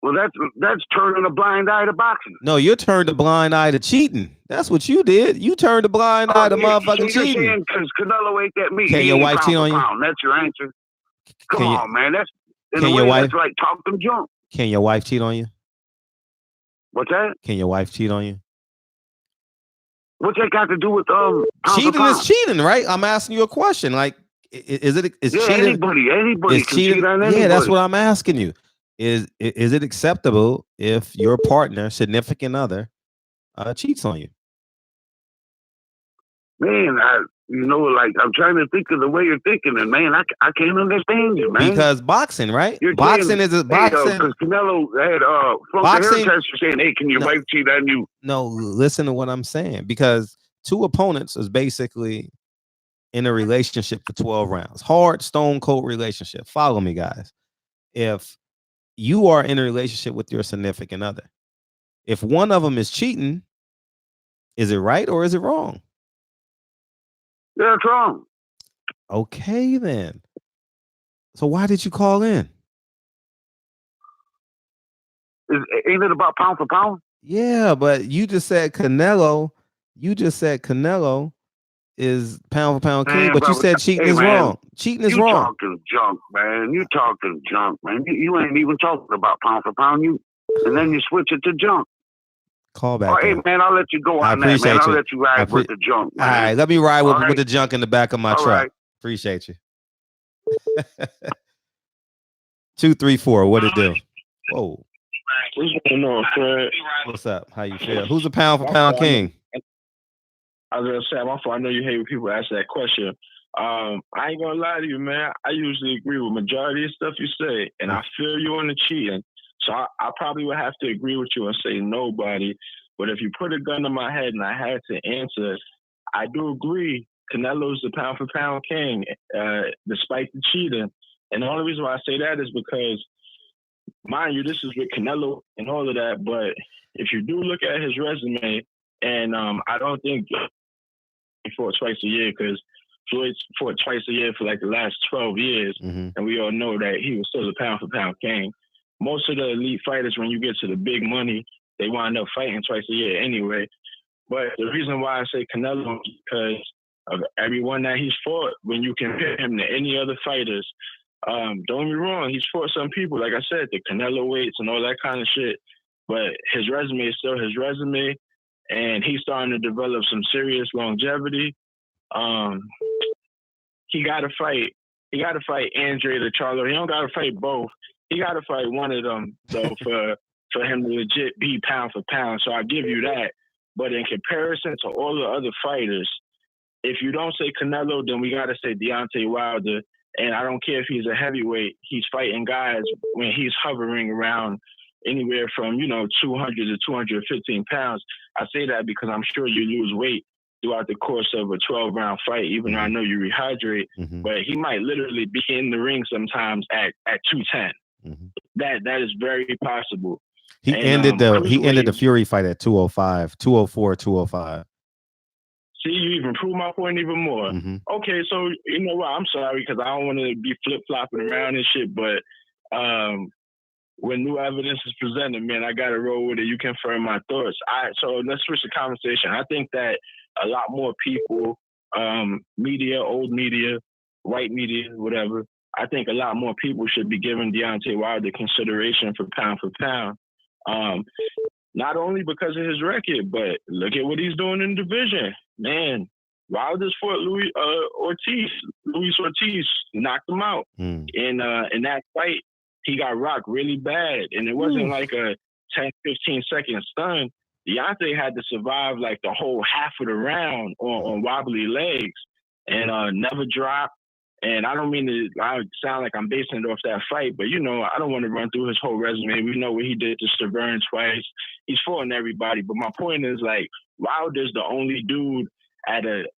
[SPEAKER 8] Well, that's turning a blind eye to boxing.
[SPEAKER 3] No, you turned a blind eye to cheating. That's what you did. You turned a blind eye to motherfucking cheating.
[SPEAKER 8] Because Canelo ate that meat.
[SPEAKER 3] Can your wife cheat on you?
[SPEAKER 8] That's your answer. Come on, man. That's like talking junk.
[SPEAKER 3] Can your wife cheat on you?
[SPEAKER 8] What's that?
[SPEAKER 3] Can your wife cheat on you?
[SPEAKER 8] What's that got to do with
[SPEAKER 3] cheating is cheating, right? I'm asking you a question. Like, is cheating?
[SPEAKER 8] Anybody can cheat on anybody.
[SPEAKER 3] Yeah, that's what I'm asking you. Is it acceptable if your partner, significant other, cheats on you?
[SPEAKER 8] Man, I'm trying to think of the way you're thinking, and man, I can't understand you, man.
[SPEAKER 3] Because boxing, right? Boxing is boxing.
[SPEAKER 8] Because Canelo had boxing hair test saying, "Hey, can your wife cheat on you?"
[SPEAKER 3] No, listen to what I'm saying. Because two opponents is basically in a relationship for 12 rounds. Hard, stone cold relationship. Follow me, guys. If you are in a relationship with your significant other, if one of them is cheating, is it right or is it wrong?
[SPEAKER 8] Yeah, it's wrong.
[SPEAKER 3] Okay, then. So why did you call in?
[SPEAKER 8] Ain't it about pound for pound?
[SPEAKER 3] Yeah, but you just said Canelo. Is pound for pound king, but you said cheating is wrong. Cheating is wrong.
[SPEAKER 8] You talking junk, man. You talking junk, man. You ain't even talking about pound for pound. And then you switch it to junk.
[SPEAKER 3] Call back.
[SPEAKER 8] Hey, man, I'll let you go on that, man. I'll let you ride with the junk, man.
[SPEAKER 3] All right, let me ride with the junk in the back of my truck. Right. Appreciate you. 234, what it do? Whoa.
[SPEAKER 9] What's going on, Fred?
[SPEAKER 3] What's up? How you feel? Who's the pound for pound king?
[SPEAKER 9] I was gonna say, my fault. I know you hate when people ask that question. I ain't gonna lie to you, man. I usually agree with majority of stuff you say, and I feel you on the cheating. So I probably would have to agree with you and say nobody. But if you put a gun to my head and I had to answer, I do agree. Canelo's the pound for pound king, despite the cheating. And the only reason why I say that is because, mind you, this is with Canelo and all of that. But if you do look at his resume, and I don't think he fought twice a year, because Floyd fought twice a year for like the last 12 years.
[SPEAKER 3] Mm-hmm.
[SPEAKER 9] And we all know that he was still a pound for pound king. Most of the elite fighters, when you get to the big money, they wind up fighting twice a year anyway. But the reason why I say Canelo is because of everyone that he's fought. When you compare him to any other fighters, don't get me wrong, he's fought some people, like I said, the Canelo weights and all that kind of shit. But his resume is still his resume. and he's starting to develop some serious longevity. He got to fight. He got to fight Andre the Charlo. He don't got to fight both. He got to fight one of them though for him to legit be pound for pound. So I give you that. But in comparison to all the other fighters, if you don't say Canelo, then we got to say Deontay Wilder. And I don't care if he's a heavyweight. He's fighting guys when he's hovering around anywhere from 200 to 215 pounds. I say that because I'm sure you lose weight throughout the course of a 12-round fight, even though I know you rehydrate. But he might literally be in the ring sometimes at 210. That is very possible.
[SPEAKER 3] He ended the Fury fight at 205, 204, 205.
[SPEAKER 9] See, you even prove my point even more. Okay, so you know what? I'm sorry because I don't want to be flip-flopping around and shit, but when new evidence is presented, man, I got to roll with it. You confirm my thoughts. So let's switch the conversation. I think that a lot more people, media, old media, white media, whatever, I think a lot more people should be giving Deontay Wilder consideration for pound. Not only because of his record, but look at what he's doing in the division. Man, Wilder's fought Luis Ortiz knocked him out. In that fight, he got rocked really bad. And it wasn't like a 10, 15 second stun. Deontay had to survive like the whole half of the round on wobbly legs and never dropped. And I don't mean to sound like I'm basing it off that fight, but I don't want to run through his whole resume. We know what he did to Stavern twice. He's fought everybody. But my point is, like, Wilder's the only dude at the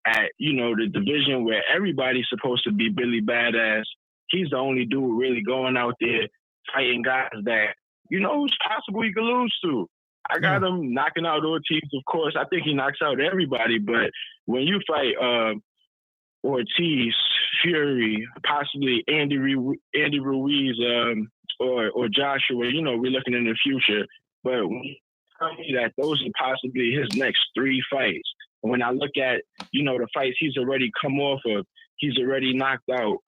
[SPEAKER 9] division where everybody's supposed to be Billy Badass. He's the only dude really going out there fighting guys that, it's possible he could lose to. I got him knocking out Ortiz, of course. I think he knocks out everybody. But when you fight Ortiz, Fury, possibly Andy Ruiz, or Joshua, we're looking in the future. But when you tell me that those are possibly his next 3 fights, when I look at, the fights he's already come off of, he's already knocked out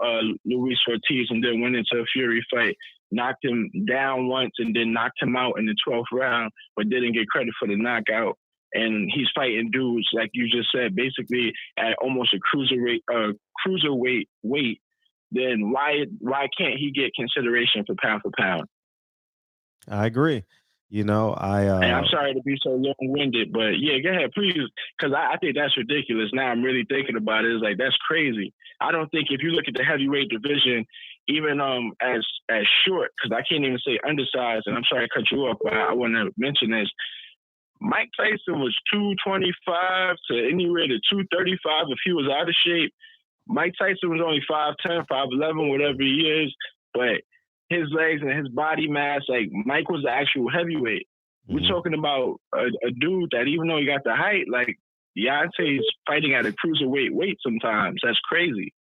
[SPEAKER 9] Luis Ortiz and then went into a Fury fight, knocked him down once and then knocked him out in the 12th round, but didn't get credit for the knockout. And he's fighting dudes, like you just said, basically at almost a cruiserweight weight. Then why can't he get consideration for pound?
[SPEAKER 3] I agree. And
[SPEAKER 9] I'm sorry to be so long-winded, but yeah, go ahead, please, because I think that's ridiculous. Now I'm really thinking about it. It's like, that's crazy. I don't think if you look at the heavyweight division, even as short, because I can't even say undersized, and I'm sorry to cut you off, but I want to mention this. Mike Tyson was 225 to anywhere to 235 if he was out of shape. Mike Tyson was only 5'10", 5'11", whatever he is, but his legs and his body mass, like Mike was the actual heavyweight. We're talking about a dude that even though he got the height, like Deontay's fighting at a cruiserweight weight sometimes. That's crazy.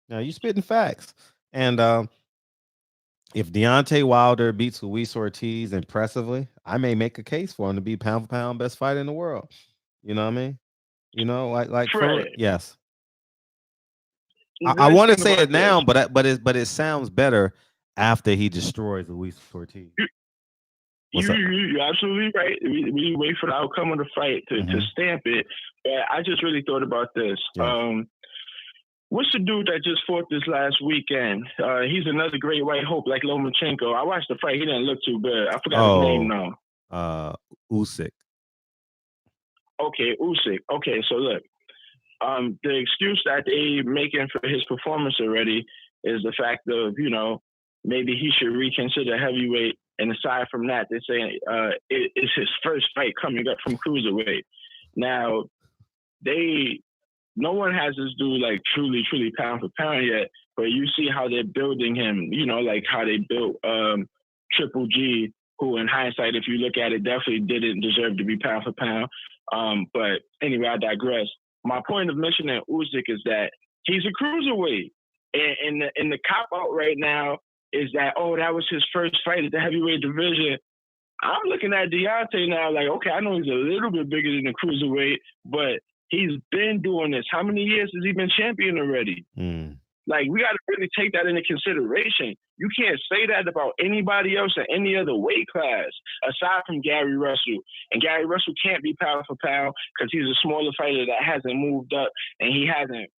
[SPEAKER 3] Now you spitting facts. And if Deontay Wilder beats Luis Ortiz impressively, I may make a case for him to be pound for pound best fighter in the world. You know what I mean? Yes. I want to say it now, but it sounds better after he destroys Luis Ortiz.
[SPEAKER 9] You're absolutely right. We wait for the outcome of the fight to stamp it. But I just really thought about this. Yeah. What's the dude that just fought this last weekend? He's another great white hope like Lomachenko. I watched the fight. He didn't look too good. I forgot his name now.
[SPEAKER 3] Usyk.
[SPEAKER 9] Okay, Usyk. Okay, so look. The excuse that they making for his performance already is the fact of, maybe he should reconsider heavyweight. And aside from that, they're saying it's his first fight coming up from cruiserweight. Now, no one has this dude like truly pound for pound yet, but you see how they're building him, like how they built Triple G, who in hindsight, if you look at it, definitely didn't deserve to be pound for pound. But anyway, I digress. My point of mentioning Usyk is that he's a cruiserweight. And the cop-out right now is that, that was his first fight at the heavyweight division. I'm looking at Deontay now like, okay, I know he's a little bit bigger than the cruiserweight, but he's been doing this. How many years has he been champion already? Like, we got to really take that into consideration. You can't say that about anybody else in any other weight class aside from Gary Russell. And Gary Russell can't be pound for pound because he's a smaller fighter that hasn't moved up, and he hasn't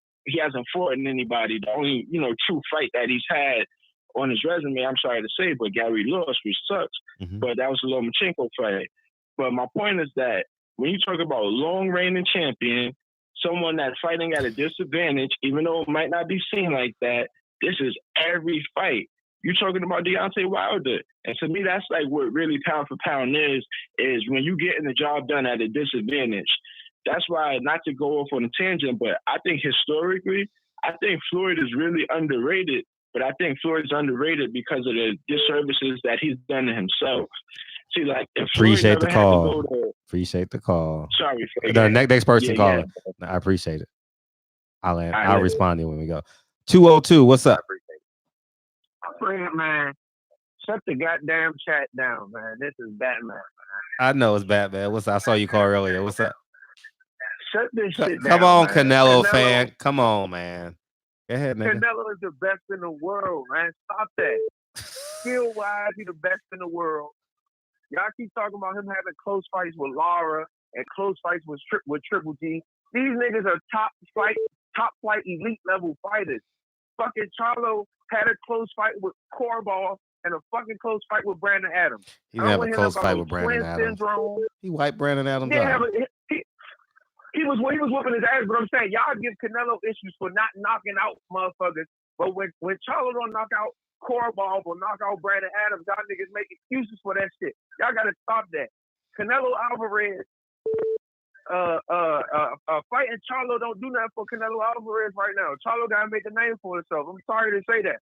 [SPEAKER 9] fought in anybody. The only, true fight that he's had on his resume, I'm sorry to say, but Gary lost, which sucks.
[SPEAKER 3] Mm-hmm.
[SPEAKER 9] But that was a Lomachenko fight. But my point is that when you talk about a long reigning champion, someone that's fighting at a disadvantage, even though it might not be seen like that, this is every fight. You're talking about Deontay Wilder. And to me, that's like what really pound for pound is when you getting the job done at a disadvantage. That's why, not to go off on a tangent, but I think historically, I think Floyd is really underrated. But I think Floyd's underrated because of the disservices that he's done to himself. See, like, if
[SPEAKER 3] appreciate
[SPEAKER 9] Floyd
[SPEAKER 3] the
[SPEAKER 9] never had to
[SPEAKER 3] call.
[SPEAKER 9] go to,
[SPEAKER 3] Appreciate the call.
[SPEAKER 9] sorry,
[SPEAKER 3] The next person calling. I appreciate it. I'll respond to you when we go. 202, what's up?
[SPEAKER 10] Friend, man, shut the goddamn chat down, man. This is Batman, man.
[SPEAKER 3] I know it's Batman. What's up? I saw you call earlier. What's up?
[SPEAKER 10] Shut this shit down.
[SPEAKER 3] Come on,
[SPEAKER 10] man.
[SPEAKER 3] Canelo fan. Come on, man. Go ahead, nigga.
[SPEAKER 10] Canelo is the best in the world, man. Stop that. Skill-wise, he's the best in the world. Y'all keep talking about him having close fights with Lara and close fights with Triple G. These niggas are top flight elite level fighters. Fucking Charlo had a close fight with Corval and a fucking close fight with Brandon Adams.
[SPEAKER 3] He didn't have a close fight with Brandon Adams.
[SPEAKER 10] Syndrome.
[SPEAKER 3] He wiped Brandon Adams
[SPEAKER 10] out.
[SPEAKER 3] out.
[SPEAKER 10] He was whooping his ass, but I'm saying y'all give Canelo issues for not knocking out motherfuckers. But when Charlo don't knock out Corval or knock out Brandon Adams, y'all niggas make excuses for that shit. Y'all gotta stop that. Canelo Alvarez fighting Charlo don't do nothing for Canelo Alvarez right now. Charlo gotta make a name for himself. I'm sorry to say that.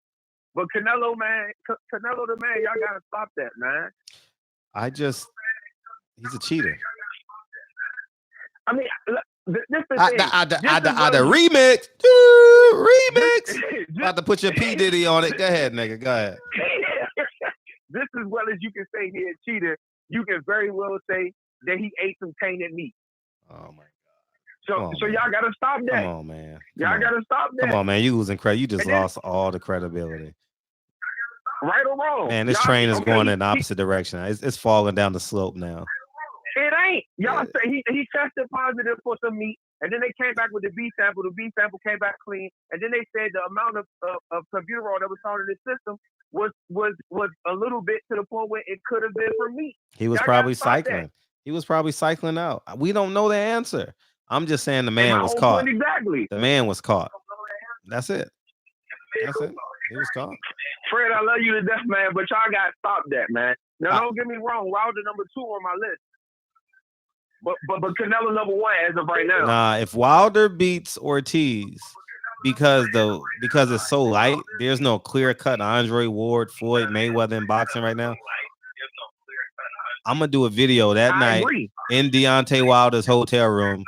[SPEAKER 10] But Canelo, man, Canelo the man, y'all gotta stop that, man.
[SPEAKER 3] He's a cheater.
[SPEAKER 10] I mean, this is the
[SPEAKER 3] remix. About to put your P Diddy on it. Go ahead, nigga. Go ahead.
[SPEAKER 10] Just as well as you can say he's a cheater, you can very well say that he ate some tainted meat.
[SPEAKER 3] Oh my God.
[SPEAKER 10] So y'all gotta stop that.
[SPEAKER 3] Come on, man.
[SPEAKER 10] Y'all gotta stop that.
[SPEAKER 3] Come on, man. You losing credit. You just lost all the credibility.
[SPEAKER 10] Right or wrong.
[SPEAKER 3] Man, this train is going in the opposite direction. It's falling down the slope now.
[SPEAKER 10] It ain't. Y'all say he tested positive for some meat, and then they came back with the B sample. The B sample came back clean, and then they said the amount of clenbuterol that was found in his system was a little bit to the point where it could have been for meat.
[SPEAKER 3] He was probably cycling. He was probably cycling out. We don't know the answer. I'm just saying the man was caught.
[SPEAKER 10] Exactly.
[SPEAKER 3] The man was caught. That's it. That's it. He was caught.
[SPEAKER 10] Fred, I love you to death, man, but y'all got to stop that, man. Now, don't get me wrong. Wilder number 2 on my list. But Canelo number 1 as of right now.
[SPEAKER 3] Nah, if Wilder beats Ortiz because it's so light, there's no clear cut Andre Ward, Floyd Mayweather in boxing right now. I'm gonna do a video that night in Deontay Wilder's hotel room,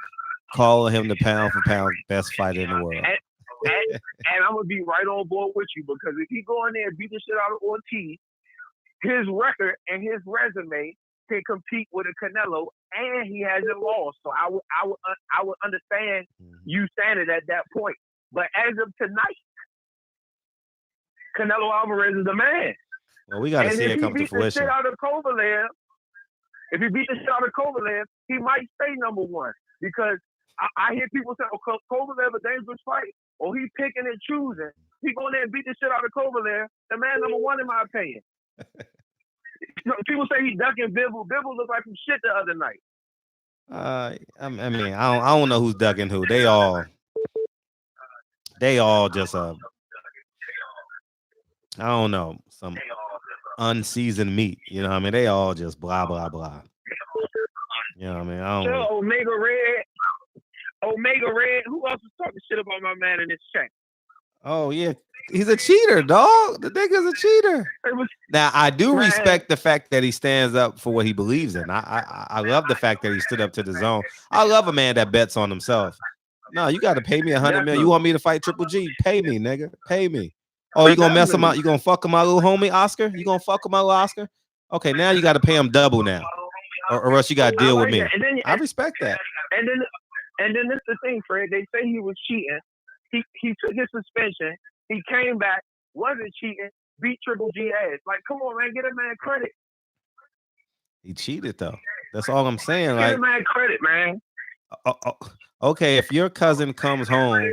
[SPEAKER 3] calling him the pound for pound best fighter in the world.
[SPEAKER 10] And I'm gonna be right on board with you, because if he go in there and beat the shit out of Ortiz, his record and his resume can compete with a Canelo, and he hasn't lost. So I would understand you standing at that point. But as of tonight, Canelo Alvarez is the man.
[SPEAKER 3] Well, we got to see it come to fruition.
[SPEAKER 10] If he beat the shit out of Kovalev, he might stay number 1, because I hear people say, "Oh, Kovalev a dangerous fight," or he picking and choosing. He go in there and beat the shit out of Kovalev, the man number 1 in my opinion. People say he ducking Bivol. Bivol looked like some shit the other night.
[SPEAKER 3] I mean, I don't know who's ducking who. They all just I don't know, some unseasoned meat. You know what I mean? They all just blah blah blah. You know what I mean? I don't know.
[SPEAKER 10] Omega Red. Who else is talking shit about my man in this chat?
[SPEAKER 3] Oh yeah, he's a cheater, dog. The nigga's a cheater. Now I do respect the fact that he stands up for what he believes in. I love the fact that he stood up to the zone. I love a man that bets on himself. No, you got to pay me $100 million. You want me to fight Triple G? Pay me, nigga. Pay me. Oh, you gonna mess him out? You gonna fuck with my little homie Oscar? You gonna fuck with my little Oscar? Okay, now you got to pay him double now, or else you got to deal with me. I respect that.
[SPEAKER 10] And then this is the thing, Fred. They say he was cheating. He took his suspension. He came back, wasn't cheating, beat Triple G ass. Like, come on, man, get a man credit.
[SPEAKER 3] He cheated though. That's all I'm saying.
[SPEAKER 10] Get
[SPEAKER 3] Like,
[SPEAKER 10] a man credit, man.
[SPEAKER 3] Okay, if your cousin comes home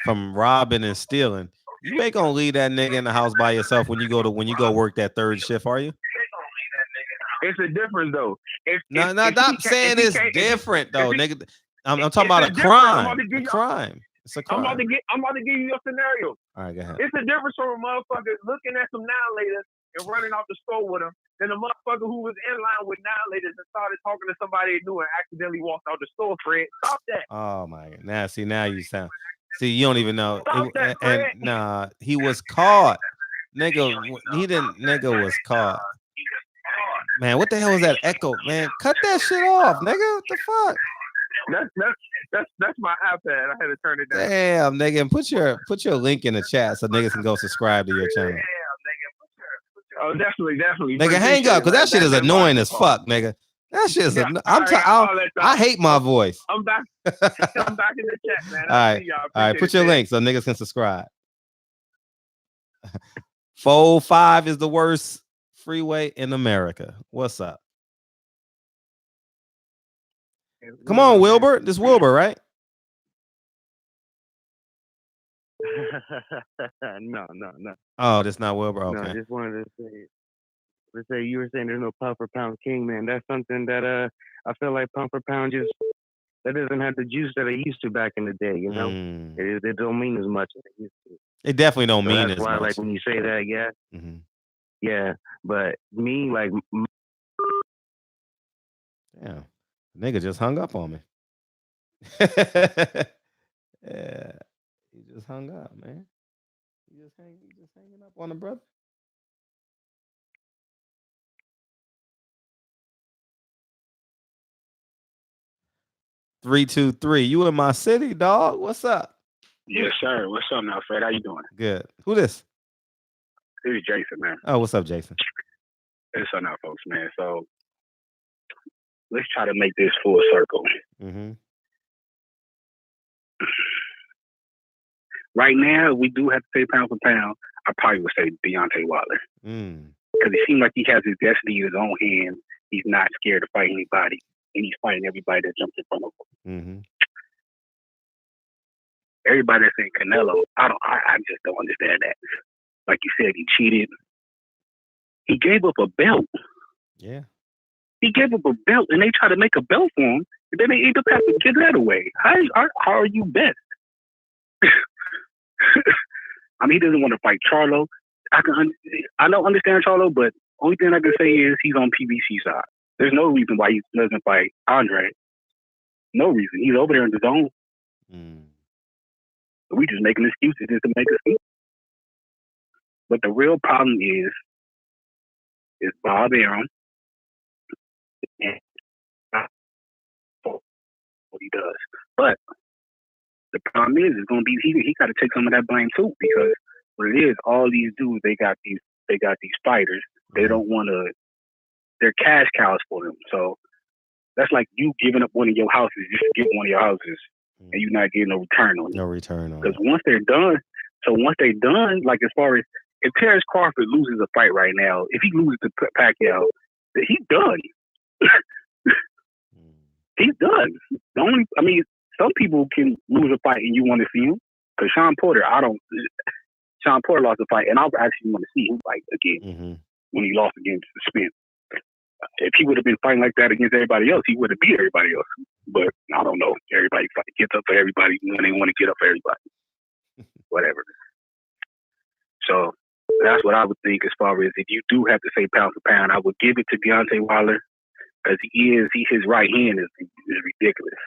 [SPEAKER 3] from robbing and stealing, you ain't gonna leave that nigga in the house by yourself when you go work that third shift, are you?
[SPEAKER 10] It's a difference though.
[SPEAKER 3] Stop saying it's different though, nigga. I'm talking about a crime. A crime. It's a crime.
[SPEAKER 10] I'm about to give you a scenario.
[SPEAKER 3] All right, go ahead.
[SPEAKER 10] It's a difference from a motherfucker looking at some Annihilators and running out the store with them than a motherfucker who was in line with Annihilators and started talking to somebody new and accidentally walked out the store, Fred. Stop that.
[SPEAKER 3] Oh my god. Now you sound. See, you don't even know.
[SPEAKER 10] Stop that, Fred.
[SPEAKER 3] Nah, he was caught. Nigga was caught. Man, what the hell was that echo? Man, cut that shit off, nigga. What the fuck?
[SPEAKER 10] That's my iPad. I had to turn it down.
[SPEAKER 3] Damn, nigga, and put your link in the chat so niggas can go subscribe to your channel.
[SPEAKER 10] Oh, definitely.
[SPEAKER 3] Nigga, hang up, because that shit is annoying as fuck, nigga. That shit is. I hate my voice.
[SPEAKER 10] I'm back. I'm back in the chat, man.
[SPEAKER 3] All right. Put your link so niggas can subscribe. 405 is the worst freeway in America. What's up? Come on, Wilbur. This Wilbur, right?
[SPEAKER 11] No.
[SPEAKER 3] Oh, that's not Wilbur. Okay.
[SPEAKER 11] No, I just wanted to say you were saying there's no pound for pound king, man. That's something that I feel like pound for pound that doesn't have the juice that it used to back in the day. You know, it don't mean as much as it used to.
[SPEAKER 3] It definitely don't mean as much.
[SPEAKER 11] That's why, like when you say that, yeah, yeah. But me, like,
[SPEAKER 3] yeah, nigga just hung up on me. Yeah, he just hung up, man. He just hanging up on the brother. Three, 2, 3. You in my city, dog? What's up?
[SPEAKER 12] Yes, sir. What's up now, Fred? How you doing?
[SPEAKER 3] Good. Who this?
[SPEAKER 12] This is Jason, man.
[SPEAKER 3] Oh, what's up, Jason?
[SPEAKER 12] What's up now, folks, man? So let's try to make this full circle. Right now, we do have to say pound for pound. I probably would say Deontay Wilder. Because it seems like he has his destiny in his own hands. He's not scared to fight anybody. And he's fighting everybody that jumps in front of him. Everybody that's saying Canelo, I just don't understand that. Like you said, he cheated. He gave up a belt.
[SPEAKER 3] Yeah.
[SPEAKER 12] He gave up a belt, and they try to make a belt for him, and then they end up having to give that away. How are you best? I mean, he doesn't want to fight Charlo. I don't understand Charlo, but only thing I can say is he's on PBC side. There's no reason why he doesn't fight Andre. No reason. He's over there in the zone. We just making excuses just to make excuses. But the real problem is Bob Arum and what he does. But the problem is it's gonna be he got to take some of that blame too, because what it is, all these dudes they got these fighters. They don't want to. They're cash cows for them. So that's like you giving up one of your houses just to get one of your houses, and you're not getting no return on it.
[SPEAKER 3] No return on it.
[SPEAKER 12] Because once they're done, like as far as if Terrence Crawford loses a fight right now, if he loses to Pacquiao, he's done. He's done. Some people can lose a fight and you want to see him. Because Sean Porter lost a fight, and I actually want to see him fight again when he lost against Spence. If he would have been fighting like that against everybody else, he would have beat everybody else. But I don't know. Everybody gets up for everybody when they want to get up for everybody. Whatever. So that's what I would think as far as if you do have to say pound for pound, I would give it to Deontay Wilder because his right hand is ridiculous.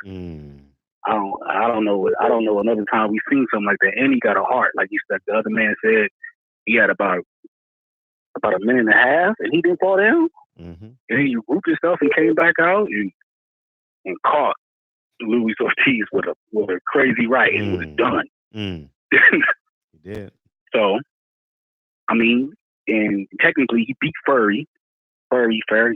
[SPEAKER 12] I don't know another time we've seen something like that, and he got a heart. Like the other man said, he had about a minute and a half, and he didn't fall down. And then you grouped yourself and came back out and caught Luis Ortiz with a crazy right, and it was done.
[SPEAKER 3] He did.
[SPEAKER 12] So, I mean, and technically he beat Ferry, whatever,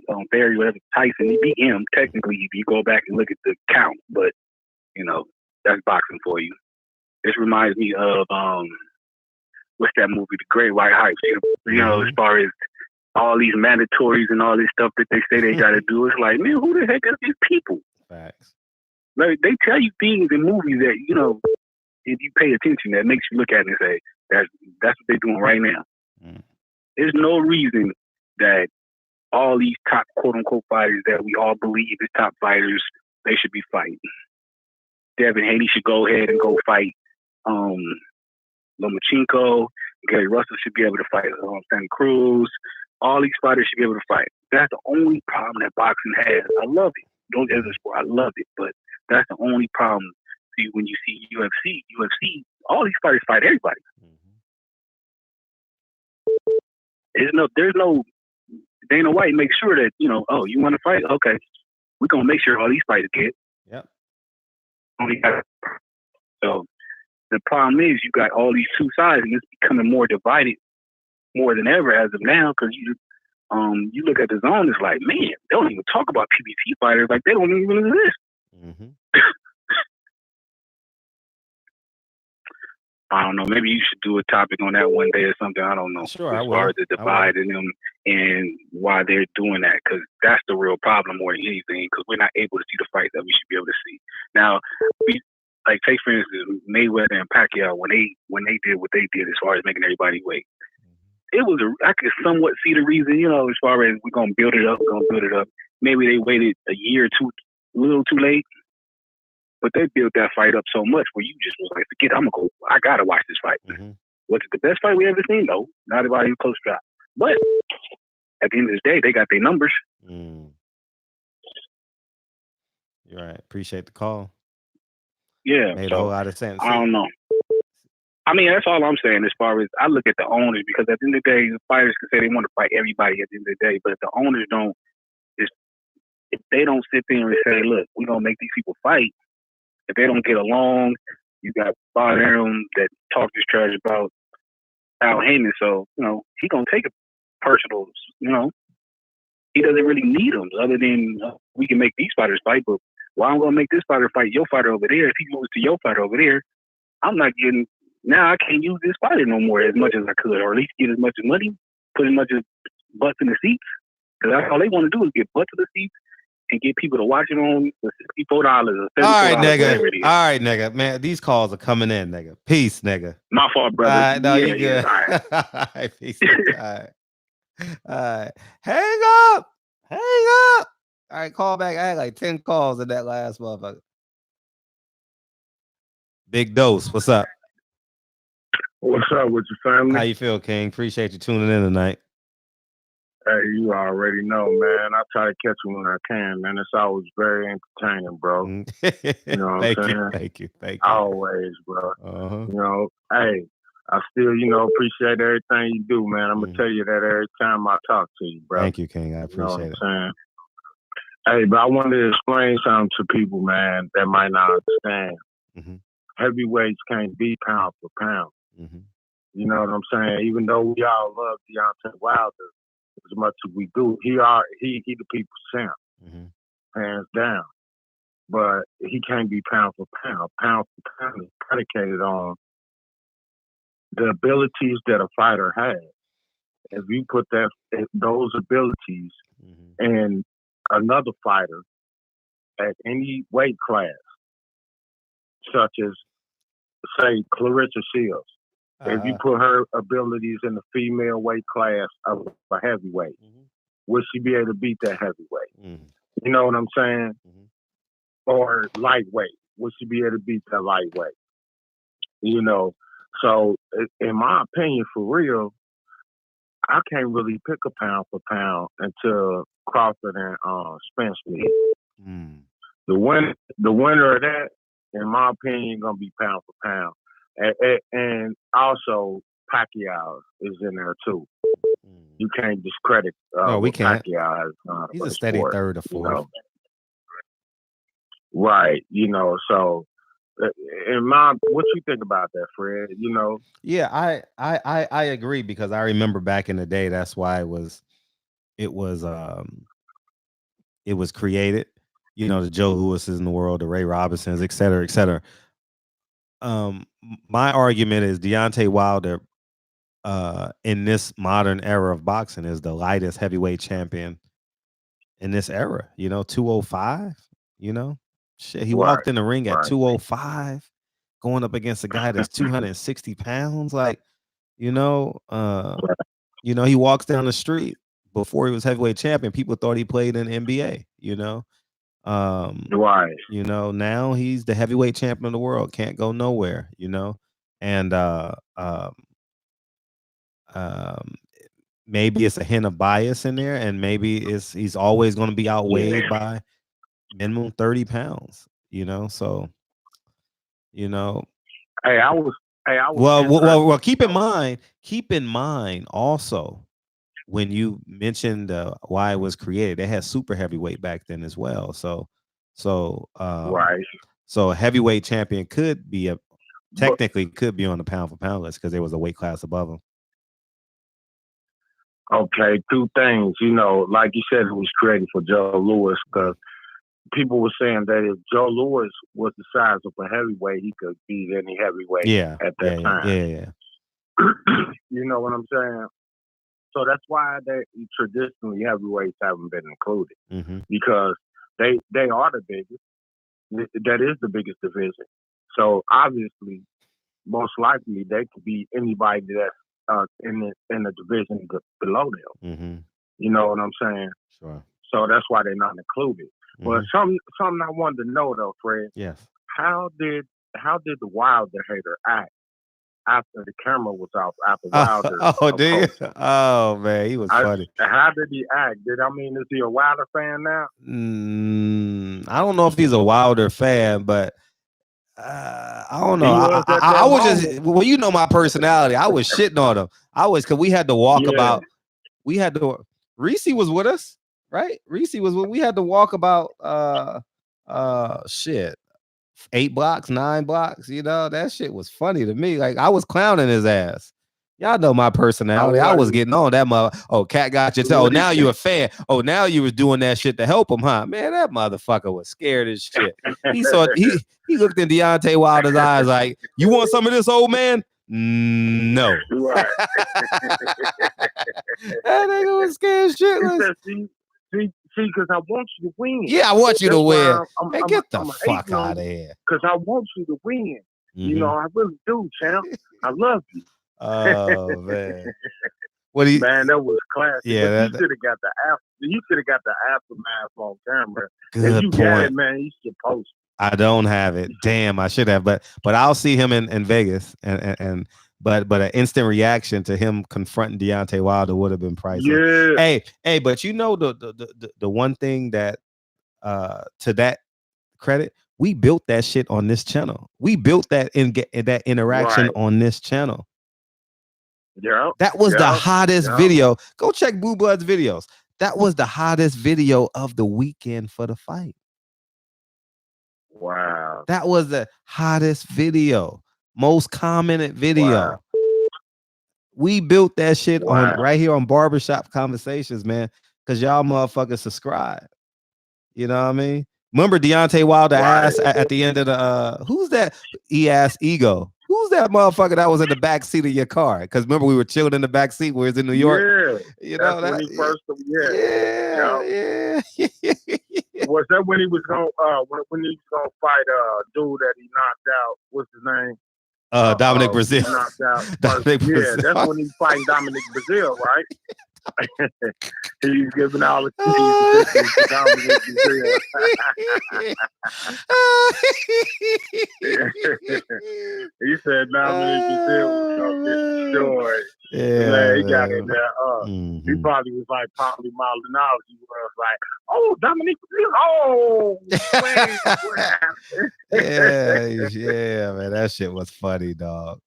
[SPEAKER 12] Tyson. He beat him technically if you go back and look at the count, but that's boxing for you. This reminds me of what's that movie, The Great White Hype? You know, as far as all these mandatories and all this stuff that they say they got to do, it's like, man, who the heck are these people?
[SPEAKER 3] Facts.
[SPEAKER 12] Like, they tell you things in movies that, you know, if you pay attention, that makes you look at it and say, that's what they're doing right now. There's no reason that all these top quote-unquote fighters that we all believe is top fighters, they should be fighting. Devin Haney should go ahead and go fight Lomachenko. Gary Russell should be able to fight Santa Cruz. All these fighters should be able to fight. That's the only problem that boxing has. I love it. Don't get this sport. I love it, but that's the only problem. See, when you see UFC, all these fighters fight everybody. There's no Dana White makes sure that, you know, oh, you want to fight? Okay, we're gonna make sure all these fighters get.
[SPEAKER 3] Yep.
[SPEAKER 12] So the problem is you got all these two sides, and it's becoming more divided more than ever as of now. Because you look at the zone, it's like, man, they don't even talk about PBC fighters like they don't even exist. I don't know. Maybe you should do a topic on that one day or something. I don't know.
[SPEAKER 3] Sure,
[SPEAKER 12] as far as the divide in them and why they're doing that, because that's the real problem more than anything. Because we're not able to see the fights that we should be able to see. Now, like take for instance Mayweather and Pacquiao when they did what they did as far as making everybody wait. It was I could somewhat see the reason, you know, as far as we're gonna build it up. Maybe they waited a year or two, a little too late. But they built that fight up so much where you just was like, forget, I gotta watch this fight. Was it the best fight we ever seen? No, not about even close drop. But at the end of the day, they got their numbers.
[SPEAKER 3] You're right. Appreciate the call.
[SPEAKER 12] Yeah.
[SPEAKER 3] Made a whole lot of sense.
[SPEAKER 12] I don't know. I mean, that's all I'm saying as far as I look at the owners, because at the end of the day, the fighters can say they want to fight everybody at the end of the day, but if the owners don't, if they don't sit there and say, look, we're going to make these people fight, if they don't get along, you got Bob Arum that talked this trash about Al Heyman. So, you know, he going to take it personal. You know, he doesn't really need them other than we can make these fighters fight. But why I'm going to make this fighter fight your fighter over there? If he goes to your fighter over there, I'm not getting, now I can't use this fighter no more as much as I could, or at least get as much money, put as much as butts in the seats. Because that's all they want to do is get butts in the seats and get people to watch it on for $64 or $74.
[SPEAKER 3] All right, nigga. Man, these calls are coming in, nigga. Peace, nigga.
[SPEAKER 12] My fault, brother.
[SPEAKER 3] All right, no, you good.
[SPEAKER 12] Yeah,
[SPEAKER 3] all right, peace. All right. Hang up. All right, call back. I had like 10 calls in that last motherfucker. Big Dose, what's up?
[SPEAKER 13] What's up with your family?
[SPEAKER 3] How you feel, King? Appreciate you tuning in tonight.
[SPEAKER 13] Hey, you already know, man. I try to catch you when I can, man. It's always very entertaining, bro. You know what I'm saying?
[SPEAKER 3] Thank you.
[SPEAKER 13] Always, bro. You know, hey, I still, you know, appreciate everything you do, man. I'm going to tell you that every time I talk to you, bro.
[SPEAKER 3] Thank you, King. I appreciate it.
[SPEAKER 13] Saying? Hey, but I wanted to explain something to people, man, that might not understand. Heavyweights can't be pound for pound. You know what I'm saying? Even though we all love Deontay Wilder as much as we do, he the people's champ, hands down. But he can't be pound for pound. Pound for pound is predicated on the abilities that a fighter has. If you put those abilities in another fighter at any weight class, such as, say, Clarissa Shields, if you put her abilities in the female weight class of a heavyweight, would she be able to beat that heavyweight? You know what I'm saying? Or lightweight, would she be able to beat that lightweight? You know, so in my opinion, for real, I can't really pick a pound for pound until Crawford and Spence meet. The winner of that, in my opinion, gonna be pound for pound. And also Pacquiao is in there too. You can't discredit.
[SPEAKER 3] No, we can't.
[SPEAKER 13] Pacquiao
[SPEAKER 3] He's a steady
[SPEAKER 13] sport,
[SPEAKER 3] third or fourth.
[SPEAKER 13] You know? Right. You know. So, what you think about that, Fred? You know.
[SPEAKER 3] Yeah, I agree, because I remember back in the day, that's why it was created. You know, the Joe Lewis's in the world, the Ray Robinsons, et cetera, et cetera. My argument is Deontay Wilder in this modern era of boxing is the lightest heavyweight champion in this era. 205. Shit, he walked in the ring at 205, going up against a guy that's 260 pounds. Like, he walks down the street before he was heavyweight champion. People thought he played in the NBA. Now he's the heavyweight champion of the world. Can't go nowhere. And maybe it's a hint of bias in there, and maybe he's always going to be outweighed by minimum 30 pounds. So well, keep in mind also, when you mentioned why it was created, they had super heavyweight back then as well. So a heavyweight champion could be on the pound for pound list because there was a weight class above him.
[SPEAKER 13] Okay, two things. Like you said, it was created for Joe Louis because people were saying that if Joe Louis was the size of a heavyweight, he could beat any heavyweight at that time.
[SPEAKER 3] Yeah.
[SPEAKER 13] You know what I'm saying? So that's why traditionally heavyweights haven't been included because they are the biggest. That is the biggest division. So obviously, most likely they could be anybody that's in the division below them. You know what I'm saying?
[SPEAKER 3] Sure.
[SPEAKER 13] So that's why they're not included. But something I wanted to know though, Fred.
[SPEAKER 3] Yes.
[SPEAKER 13] How did the Wilder hater act after the camera was off? After Wilder.
[SPEAKER 3] Oh man, he was funny.
[SPEAKER 13] How did he act? Is he a Wilder fan now?
[SPEAKER 3] I don't know if he's a Wilder fan, but I don't know. I was just, well, my personality. I was shitting on him. Because we had to walk about. Reese was with us, right? We had to walk about 8 blocks, 9 blocks. That shit was funny to me. Like, I was clowning his ass. Y'all know my personality. I was getting on that mother. Oh, Cat got your toe. Now you a fan. Oh, now you was doing that shit to help him, huh? Man, that motherfucker was scared as shit. He looked in Deontay Wilder's eyes like, you want some of this, old man? No.
[SPEAKER 13] Right.
[SPEAKER 3] That nigga was scared shitless.
[SPEAKER 13] See, because I want you to win.
[SPEAKER 3] Yeah, I want you to win. Man, get the fuck out of here.
[SPEAKER 13] Because I want you to win. I really do, champ. I love you.
[SPEAKER 3] Oh man.
[SPEAKER 13] Man, that was classic.
[SPEAKER 3] Yeah,
[SPEAKER 13] you should have got the aftermath on camera.
[SPEAKER 3] Good
[SPEAKER 13] if you
[SPEAKER 3] point.
[SPEAKER 13] got it, man, you should post it.
[SPEAKER 3] I don't have it. Damn, I should have, but I'll see him in Vegas, but an instant reaction to him confronting Deontay Wilder would have been priceless.
[SPEAKER 13] Yeah.
[SPEAKER 3] Hey, but the one thing that to that credit, we built that shit on this channel. We built that that interaction on this channel.
[SPEAKER 13] Yeah.
[SPEAKER 3] That was the hottest video. Go check Blue Blood's videos. That was the hottest video of the weekend for the fight.
[SPEAKER 13] Wow.
[SPEAKER 3] That was the hottest video. Most commented video.
[SPEAKER 13] Wow.
[SPEAKER 3] We built that shit on right here on Barbershop Conversations, man. Because y'all motherfuckers subscribe. You know what I mean? Remember Deontay Wilder asked at the end of the who's that? He asked Ego. Who's that motherfucker that was in the back seat of your car? Because remember, we were chilling in the back seat where it's in New York.
[SPEAKER 13] Yeah,
[SPEAKER 3] you know
[SPEAKER 13] that. When he first,
[SPEAKER 3] yeah.
[SPEAKER 13] Was that when he was going? When he was going to fight dude that he knocked out? What's his name?
[SPEAKER 3] Dominic Brazil.
[SPEAKER 13] Knocked out.
[SPEAKER 3] Dominic Brazil.
[SPEAKER 13] That's when he's fighting Dominic Brazil, right? He's giving all the keys to Dominic Brazil. He said Dominic Brazil was going to get destroyed.
[SPEAKER 3] Yeah,
[SPEAKER 13] he got in there. He probably was like polymyelinology was like, oh, Dominic Brazil.
[SPEAKER 3] yeah, man, that shit was funny, dog.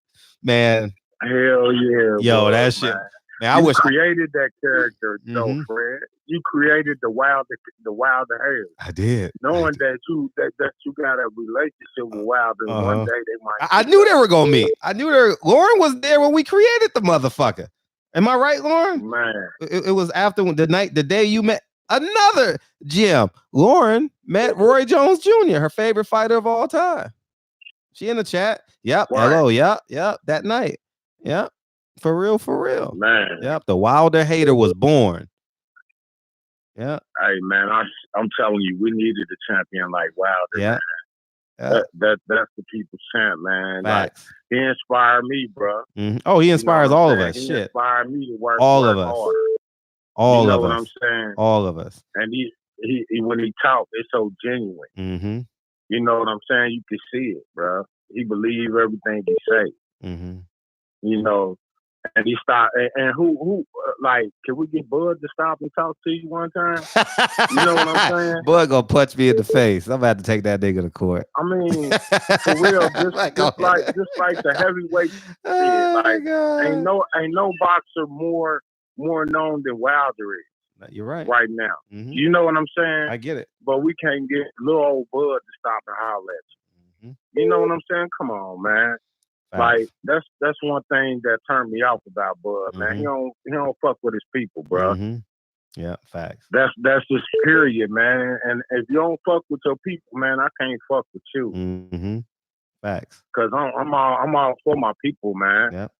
[SPEAKER 3] Man,
[SPEAKER 13] hell yeah,
[SPEAKER 3] yo,
[SPEAKER 13] bro,
[SPEAKER 3] that shit. Man,
[SPEAKER 13] you created that character, though, Fred. You created the Wilder Harris.
[SPEAKER 3] I did.
[SPEAKER 13] Knowing that you got a relationship with Wilder, one day they might.
[SPEAKER 3] I knew they were gonna meet. I knew Lauren was there when we created the motherfucker. Am I right, Lauren?
[SPEAKER 13] Man,
[SPEAKER 3] it was after the day you met another Jim. Lauren met Roy Jones Jr., her favorite fighter of all time. She in the chat. Yep. Hello. Yep. That night. Yep. For real.
[SPEAKER 13] Man.
[SPEAKER 3] Yep. The Wilder hater was born. Yeah.
[SPEAKER 13] Hey man, I'm telling you, we needed a champion like Wilder,
[SPEAKER 3] Yeah.
[SPEAKER 13] man. That's the people's champ, man.
[SPEAKER 3] Facts.
[SPEAKER 13] Like he inspired me, bro.
[SPEAKER 3] Mm-hmm. Oh, he inspires all of us.
[SPEAKER 13] He
[SPEAKER 3] Shit.
[SPEAKER 13] inspired me to work
[SPEAKER 3] all of us.
[SPEAKER 13] harder.
[SPEAKER 3] All
[SPEAKER 13] you know
[SPEAKER 3] of
[SPEAKER 13] what
[SPEAKER 3] us.
[SPEAKER 13] I'm saying?
[SPEAKER 3] All of us.
[SPEAKER 13] And he when he talk, it's so genuine.
[SPEAKER 3] Mm-hmm.
[SPEAKER 13] You know what I'm saying? You can see it, bro. He believe everything he say.
[SPEAKER 3] Mm-hmm.
[SPEAKER 13] You know, and he stopped. And who like, can we get Bud to stop and talk to you one time? You know what I'm saying?
[SPEAKER 3] Bud gonna punch me in the face. I'm about to take that nigga to court.
[SPEAKER 13] I mean, for real, just like the heavyweight shit. Ain't no boxer more known than Wilder is.
[SPEAKER 3] You're right.
[SPEAKER 13] Right now.
[SPEAKER 3] Mm-hmm.
[SPEAKER 13] You know what I'm saying?
[SPEAKER 3] I get it.
[SPEAKER 13] But we can't get little old Bud to stop and holler at you. Mm-hmm. You know what I'm saying? Come on, man. Facts. Like that's one thing that turned me off about Bud, man. He don't fuck with his people, bro.
[SPEAKER 3] Mm-hmm. Yeah, facts.
[SPEAKER 13] That's just period, man. And if you don't fuck with your people, man, I can't fuck with you.
[SPEAKER 3] Mm-hmm. Facts.
[SPEAKER 13] Cause I'm all for my people, man.
[SPEAKER 3] Yep.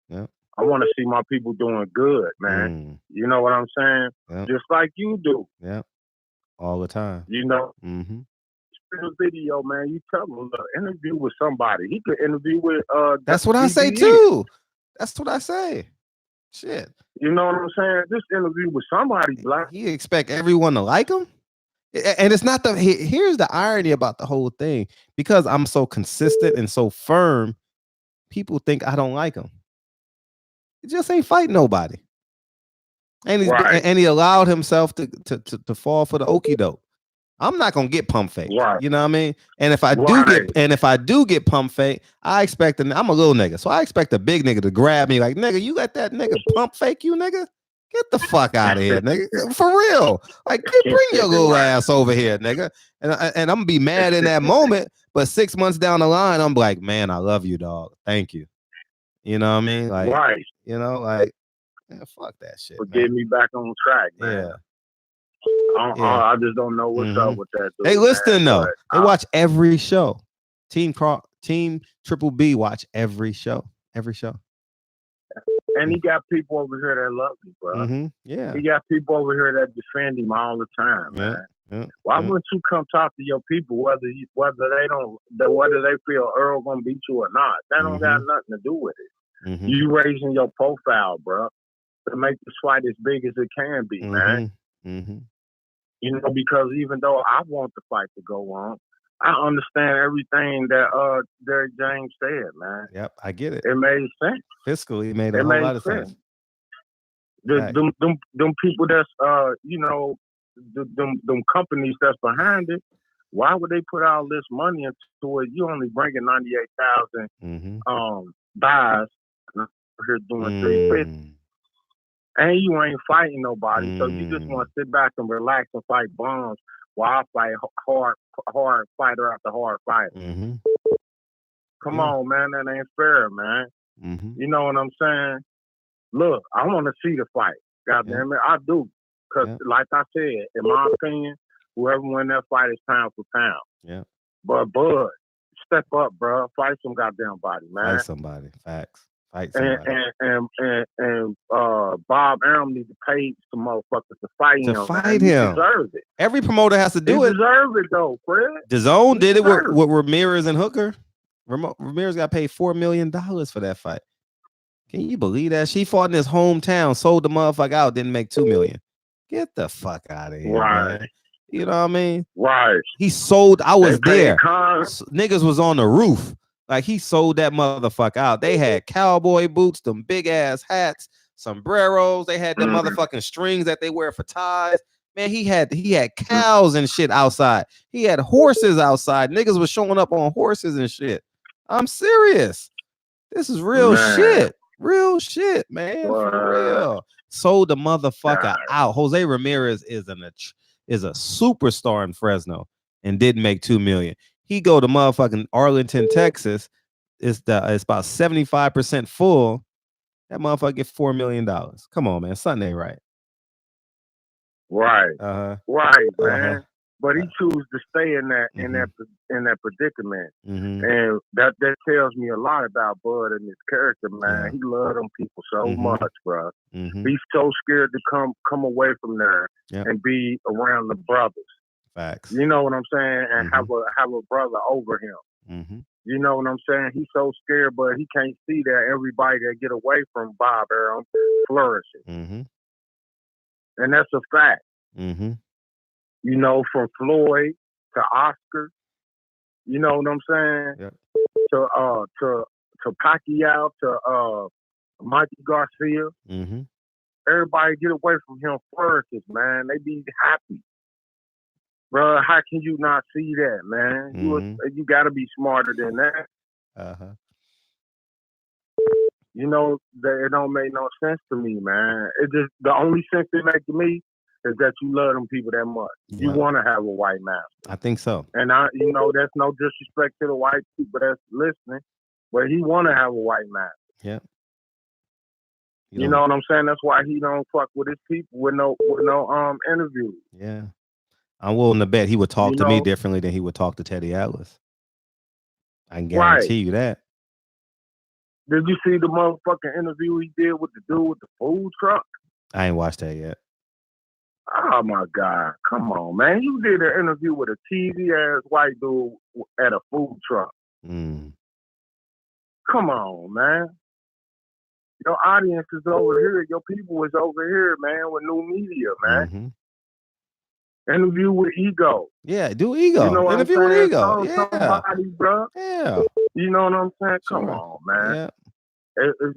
[SPEAKER 3] Yep.
[SPEAKER 13] I want to see my people doing good, man. You know what I'm saying?
[SPEAKER 3] Yep.
[SPEAKER 13] Just like you do.
[SPEAKER 3] Yep. All the time.
[SPEAKER 13] You know?
[SPEAKER 3] Mm-hmm.
[SPEAKER 13] The video, man, you tell him, look, interview with somebody. He could interview with
[SPEAKER 3] That's what I say too. That's what I say. Shit.
[SPEAKER 13] You know what I'm saying? Just interview with somebody, black.
[SPEAKER 3] You expect everyone to like him? And it's not here's the irony about the whole thing. Because I'm so consistent and so firm, people think I don't like him. He just ain't fighting nobody. And he allowed himself to fall for the okie doke. I'm not gonna get pump fake. Right. You know what I mean? And if I do get pump fake, I expect I'm a little nigga. So I expect a big nigga to grab me like, nigga, you let that nigga pump fake you, nigga? Get the fuck out of here, nigga. For real. Like, bring your little ass over here, nigga. And I'm gonna be mad in that moment, but 6 months down the line, I'm like, man, I love you, dog. Thank you. You know what I mean? Like, you know, like, man, fuck that shit.
[SPEAKER 13] But get me back on track, man.
[SPEAKER 3] Yeah.
[SPEAKER 13] I just don't know what's up with that. Dude,
[SPEAKER 3] they listen though. They watch every show. Team Triple B watch every show. Every show.
[SPEAKER 13] And he got people over here that love him, bro.
[SPEAKER 3] Mm-hmm. Yeah.
[SPEAKER 13] He got people over here that defend him all the time, man.
[SPEAKER 3] Yeah.
[SPEAKER 13] Why wouldn't you come talk to your people whether they feel Earl gonna beat you or not? That don't got nothing to do with it.
[SPEAKER 3] Mm-hmm.
[SPEAKER 13] You raising your profile, bro, to make this fight as big as it can be, man.
[SPEAKER 3] Mm-hmm.
[SPEAKER 13] You know, because even though I want the fight to go on, I understand everything that Derek James said, man.
[SPEAKER 3] Yep, I get it.
[SPEAKER 13] It made sense.
[SPEAKER 3] Fiscally, it made a whole lot of sense.
[SPEAKER 13] Them people that's you know, them companies that's behind it, why would they put all this money into it? You only bringing 98,000 buys here doing 350. And you ain't fighting nobody, so you just want to sit back and relax and fight bombs while I fight hard fighter after hard fighter. Come on, man, that ain't fair, man. You know what I'm saying? Look, I want to see the fight. God damn it, I do. Because like I said, in my opinion, whoever win that fight is pound for pound.
[SPEAKER 3] Yeah.
[SPEAKER 13] But Bud, step up, bro. Fight some goddamn body, man.
[SPEAKER 3] Fight somebody. Facts. Fight somebody.
[SPEAKER 13] And Bob Arum needs to pay some motherfuckers to fight him.
[SPEAKER 3] Fight him.
[SPEAKER 13] He deserves it.
[SPEAKER 3] Every promoter has to do it.
[SPEAKER 13] He deserves it though, Fred.
[SPEAKER 3] DAZN did it with Ramirez and Hooker. Ramirez got paid $4 million for that fight. Can you believe that? She fought in his hometown, sold the motherfucker out, didn't make $2 million. Get the fuck out of here, man. You know what I mean?
[SPEAKER 13] Right.
[SPEAKER 3] He sold. I was there. Niggas was on the roof. Like, he sold that motherfucker out. They had cowboy boots, them big ass hats, sombreros. They had the motherfucking strings that they wear for ties. Man, he had cows and shit outside. He had horses outside. Niggas was showing up on horses and shit. I'm serious. This is real shit. Real shit, man. For real. Sold the motherfucker out. Jose Ramirez is a superstar in Fresno and didn't make $2 million. He go to motherfucking Arlington, Texas. It's about 75% full. That motherfucker get $4 million. Come on, man. Something ain't right.
[SPEAKER 13] Right. Right, man. But he chooses to stay in that in that predicament.
[SPEAKER 3] Mm-hmm.
[SPEAKER 13] And that tells me a lot about Bud and his character, man.
[SPEAKER 3] Yeah.
[SPEAKER 13] He loved them people so
[SPEAKER 3] Mm-hmm.
[SPEAKER 13] much, bro.
[SPEAKER 3] Mm-hmm.
[SPEAKER 13] He's so scared to come away from there
[SPEAKER 3] Yep.
[SPEAKER 13] and be around the brothers.
[SPEAKER 3] Facts.
[SPEAKER 13] You know what I'm saying? And
[SPEAKER 3] Mm-hmm.
[SPEAKER 13] have a brother over him.
[SPEAKER 3] Mm-hmm.
[SPEAKER 13] You know what I'm saying? He's so scared, but he can't see that everybody that get away from Bob Arum flourishing.
[SPEAKER 3] Mm-hmm.
[SPEAKER 13] And that's a fact.
[SPEAKER 3] Mm-hmm.
[SPEAKER 13] You know, from Floyd to Oscar, you know what I'm saying?
[SPEAKER 3] Yep.
[SPEAKER 13] To Pacquiao, to Mikey Garcia.
[SPEAKER 3] Mm-hmm.
[SPEAKER 13] Everybody get away from him flourishes, man. They be happy. Bro, how can you not see that, man?
[SPEAKER 3] Mm-hmm.
[SPEAKER 13] You got to be smarter than that.
[SPEAKER 3] Uh-huh.
[SPEAKER 13] You know, it don't make no sense to me, man. It just, the only sense it makes to me is that you love them people that much.
[SPEAKER 3] Yeah.
[SPEAKER 13] You want to have a white master.
[SPEAKER 3] I think so.
[SPEAKER 13] And that's no disrespect to the white people that's listening, but he want to have a white master.
[SPEAKER 3] Yeah.
[SPEAKER 13] You know what I'm saying? That's why he don't fuck with his people with no interviews.
[SPEAKER 3] Yeah. I'm willing to bet he would talk to me differently than he would talk to Teddy Atlas. I can guarantee you that.
[SPEAKER 13] Did you see the motherfucking interview he did with the dude with the food truck?
[SPEAKER 3] I ain't watched that yet.
[SPEAKER 13] Oh my God. Come on, man. You did an interview with a cheesy ass white dude at a food truck.
[SPEAKER 3] Mm.
[SPEAKER 13] Come on, man. Your audience is over here. Your people is over here, man, with new media, man.
[SPEAKER 3] Mm-hmm.
[SPEAKER 13] Interview with Ego.
[SPEAKER 3] Yeah, do Ego.
[SPEAKER 13] You know what
[SPEAKER 3] Interview
[SPEAKER 13] I'm saying?
[SPEAKER 3] with Ego. Yeah.
[SPEAKER 13] Somebody, bro.
[SPEAKER 3] Yeah.
[SPEAKER 13] You know what I'm saying?
[SPEAKER 3] Sure.
[SPEAKER 13] Come on, man.
[SPEAKER 3] Yeah.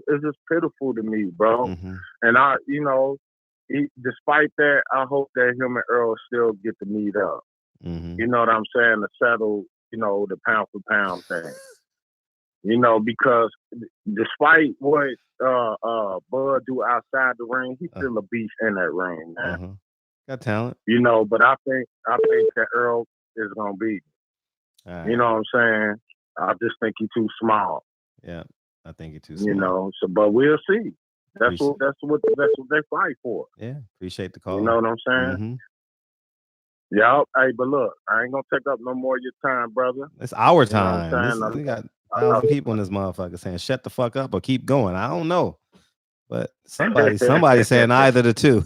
[SPEAKER 13] It's just pitiful to me, bro.
[SPEAKER 3] Mm-hmm.
[SPEAKER 13] And despite that, I hope that him and Earl still get to meet up.
[SPEAKER 3] Mm-hmm.
[SPEAKER 13] You know what I'm saying? To settle, the pound for pound thing. Because despite what Bud do outside the ring, he's still a beast in that ring, man.
[SPEAKER 3] Uh-huh. Got talent.
[SPEAKER 13] But I think that Earl is gonna beat him.
[SPEAKER 3] Right.
[SPEAKER 13] You know what I'm saying? I just think he's too small.
[SPEAKER 3] Yeah, I think he's too small.
[SPEAKER 13] But we'll see. That's what they fight for.
[SPEAKER 3] Yeah, appreciate the call.
[SPEAKER 13] You know what I'm saying?
[SPEAKER 3] Mm-hmm.
[SPEAKER 13] Yeah. Hey, but look, I ain't gonna take up no more of your time, brother.
[SPEAKER 3] It's our time. We got 1,000 people in this motherfucker saying shut the fuck up or keep going. I don't know. But somebody saying either the two.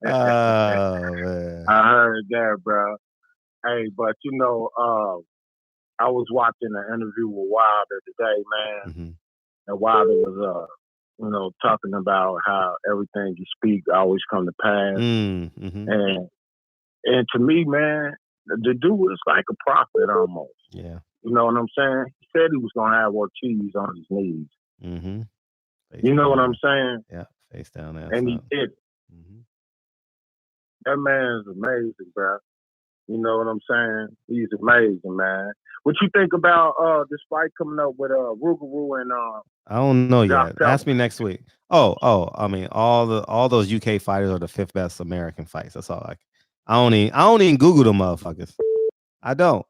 [SPEAKER 3] Oh man.
[SPEAKER 13] I heard that, bro. Hey, but I was watching an interview with Wilder today, man.
[SPEAKER 3] Mm-hmm.
[SPEAKER 13] And Wilder was talking about how everything you speak always come to pass.
[SPEAKER 3] Mm-hmm.
[SPEAKER 13] And to me, man, the dude is like a prophet almost.
[SPEAKER 3] Yeah.
[SPEAKER 13] You know what I'm saying? He said he was gonna have Ortiz on his knees.
[SPEAKER 3] Mm-hmm.
[SPEAKER 13] You know what I'm saying?
[SPEAKER 3] Yeah, face down there.
[SPEAKER 13] And he did.
[SPEAKER 3] Mm-hmm.
[SPEAKER 13] That man's amazing, bro. You know what I'm saying? He's amazing, man. What you think about this fight coming up with Rougarou and
[SPEAKER 3] I don't know yet.
[SPEAKER 13] Josh
[SPEAKER 3] Ask me next week. Oh, I mean, all those UK fighters are the 5th best American fights. That's all. I don't even Google them motherfuckers. I don't.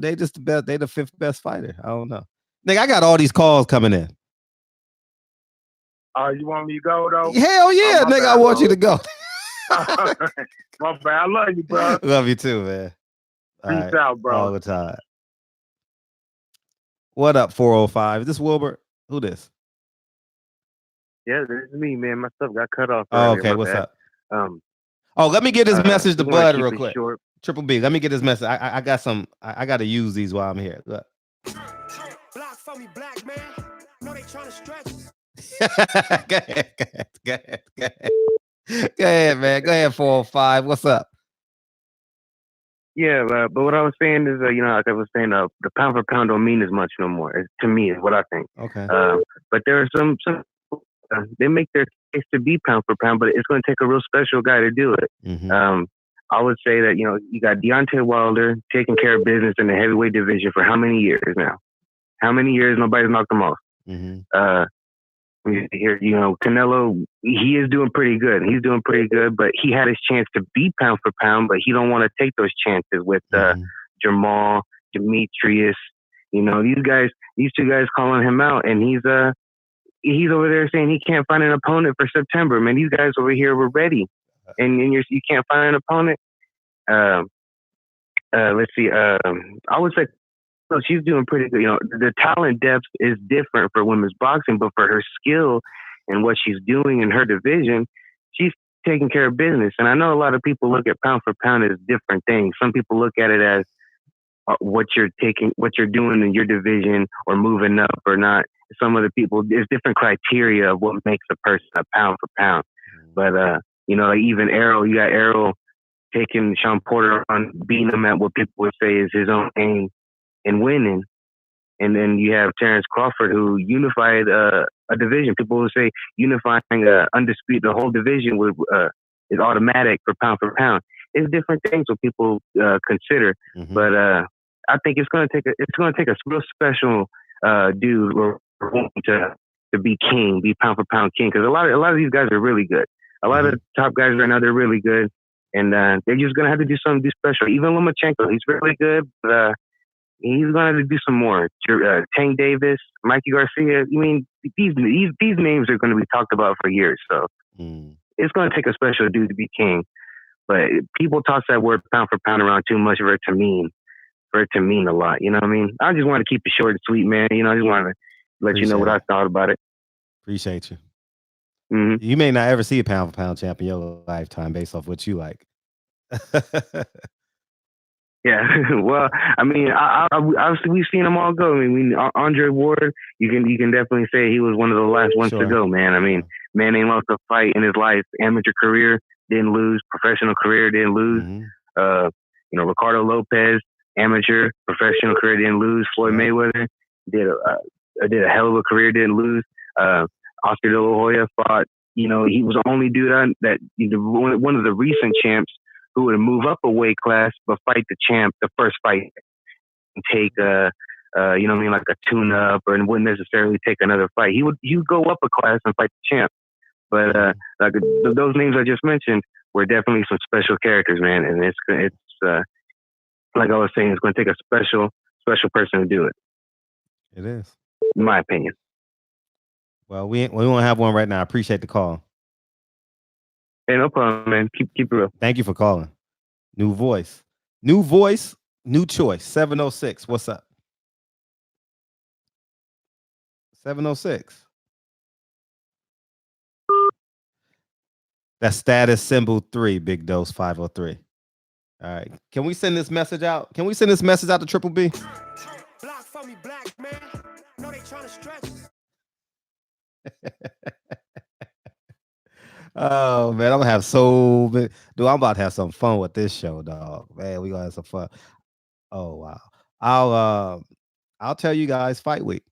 [SPEAKER 3] They just the best. They the 5th best fighter. I don't know. Nigga, I got all these calls coming in.
[SPEAKER 13] You want me to go though?
[SPEAKER 3] Hell yeah, nigga, bad, I want you to go.
[SPEAKER 13] My bad. I love you, bro.
[SPEAKER 3] Love you too, man.
[SPEAKER 13] Peace out, bro.
[SPEAKER 3] All the time. What up, 405? Is this Wilbert? Who this?
[SPEAKER 11] Yeah, this is me, man. My stuff got cut off.
[SPEAKER 3] Oh, okay, what's up? Let me get this message to Bud real quick.
[SPEAKER 11] Short.
[SPEAKER 3] Triple B, let me get this message. I got some. I got to use these while I'm here. Look.
[SPEAKER 14] Block for me, black man. No, they trying to stretch.
[SPEAKER 3] Go ahead, man. Go ahead, 405. What's up?
[SPEAKER 11] Yeah, but what I was saying is, like I was saying, the pound for pound don't mean as much no more. To me, is what I think.
[SPEAKER 3] Okay.
[SPEAKER 11] But there are some they make their case to be pound for pound, but it's going to take a real special guy to do it.
[SPEAKER 3] Mm-hmm.
[SPEAKER 11] I would say that you got Deontay Wilder taking care of business in the heavyweight division for how many years now? How many years nobody's knocked him off?
[SPEAKER 3] Mm-hmm.
[SPEAKER 11] Here, Canelo, he is doing pretty good. He's doing pretty good, but he had his chance to be pound for pound, but he don't want to take those chances with Jamal, Demetrius. These two guys calling him out, and he's over there saying he can't find an opponent for September. Man, these guys over here were ready, and you can't find an opponent. let's see. I would say so she's doing pretty good. You know, the talent depth is different for women's boxing, but for her skill and what she's doing in her division, she's taking care of business. And I know a lot of people look at pound for pound as different things. Some people look at it as what you're doing in your division or moving up or not. Some of the people, there's different criteria of what makes a person a pound for pound. But, you know, like even Errol, you got Errol taking Sean Porter on, beating him at what people would say is his own aim and winning. And then you have Terrence Crawford, who unified a division. People will say unifying undisputed, the whole division is automatic for pound. It's different things what people consider. Mm-hmm. But I think it's going to take a real special dude or to be king, be pound for pound king. Because a lot of these guys are really good. A lot of the top guys right now, they're really good, and they're just going to have to do something special. Even Lomachenko, he's really good, but he's going to have to do some more. Tank Davis, Mikey Garcia. I mean, these names are going to be talked about for years. So it's going to take a special dude to be king. But people toss that word pound for pound around too much for it to mean a lot. You know what I mean? I just want to keep it short and sweet, man. You know, I just want to let you know what I thought about it.
[SPEAKER 3] Appreciate you. Mm-hmm. You may not ever see a pound for pound champ in your lifetime based off what you like.
[SPEAKER 11] Yeah, well, I mean, we've seen them all go. I mean, Andre Ward, you can definitely say he was one of the last ones to go, man. I mean, man ain't lost a fight in his life. Amateur career, didn't lose. Professional career, didn't lose. Mm-hmm. You know, Ricardo Lopez, amateur, professional career, didn't lose. Floyd Mayweather did a hell of a career, didn't lose. Oscar De La Hoya fought. You know, he was the only dude one of the recent champs who would move up a weight class but fight the champ the first fight and take you know what I mean, like a tune-up, or wouldn't necessarily take another fight. He would go up a class and fight the champ. But like those names I just mentioned were definitely some special characters, man. And it's like I was saying, it's going to take a special person to do it.
[SPEAKER 3] It is,
[SPEAKER 11] in my opinion.
[SPEAKER 3] Well, we won't have one right now. I appreciate the call.
[SPEAKER 11] Hey, no problem, man. Keep it real.
[SPEAKER 3] Thank you for calling. New voice, new choice. 706. What's up? 706. That's status symbol 3. Big dose 503. All right. Can we send this message out? Can we send this message out to Triple B?
[SPEAKER 14] Block for me, black man. No, they trying to stretch.
[SPEAKER 3] Oh man, I'm gonna have so many. Dude, I'm about to have some fun with this show, dog. Man, we gonna have some fun. Oh wow. I'll tell you guys fight week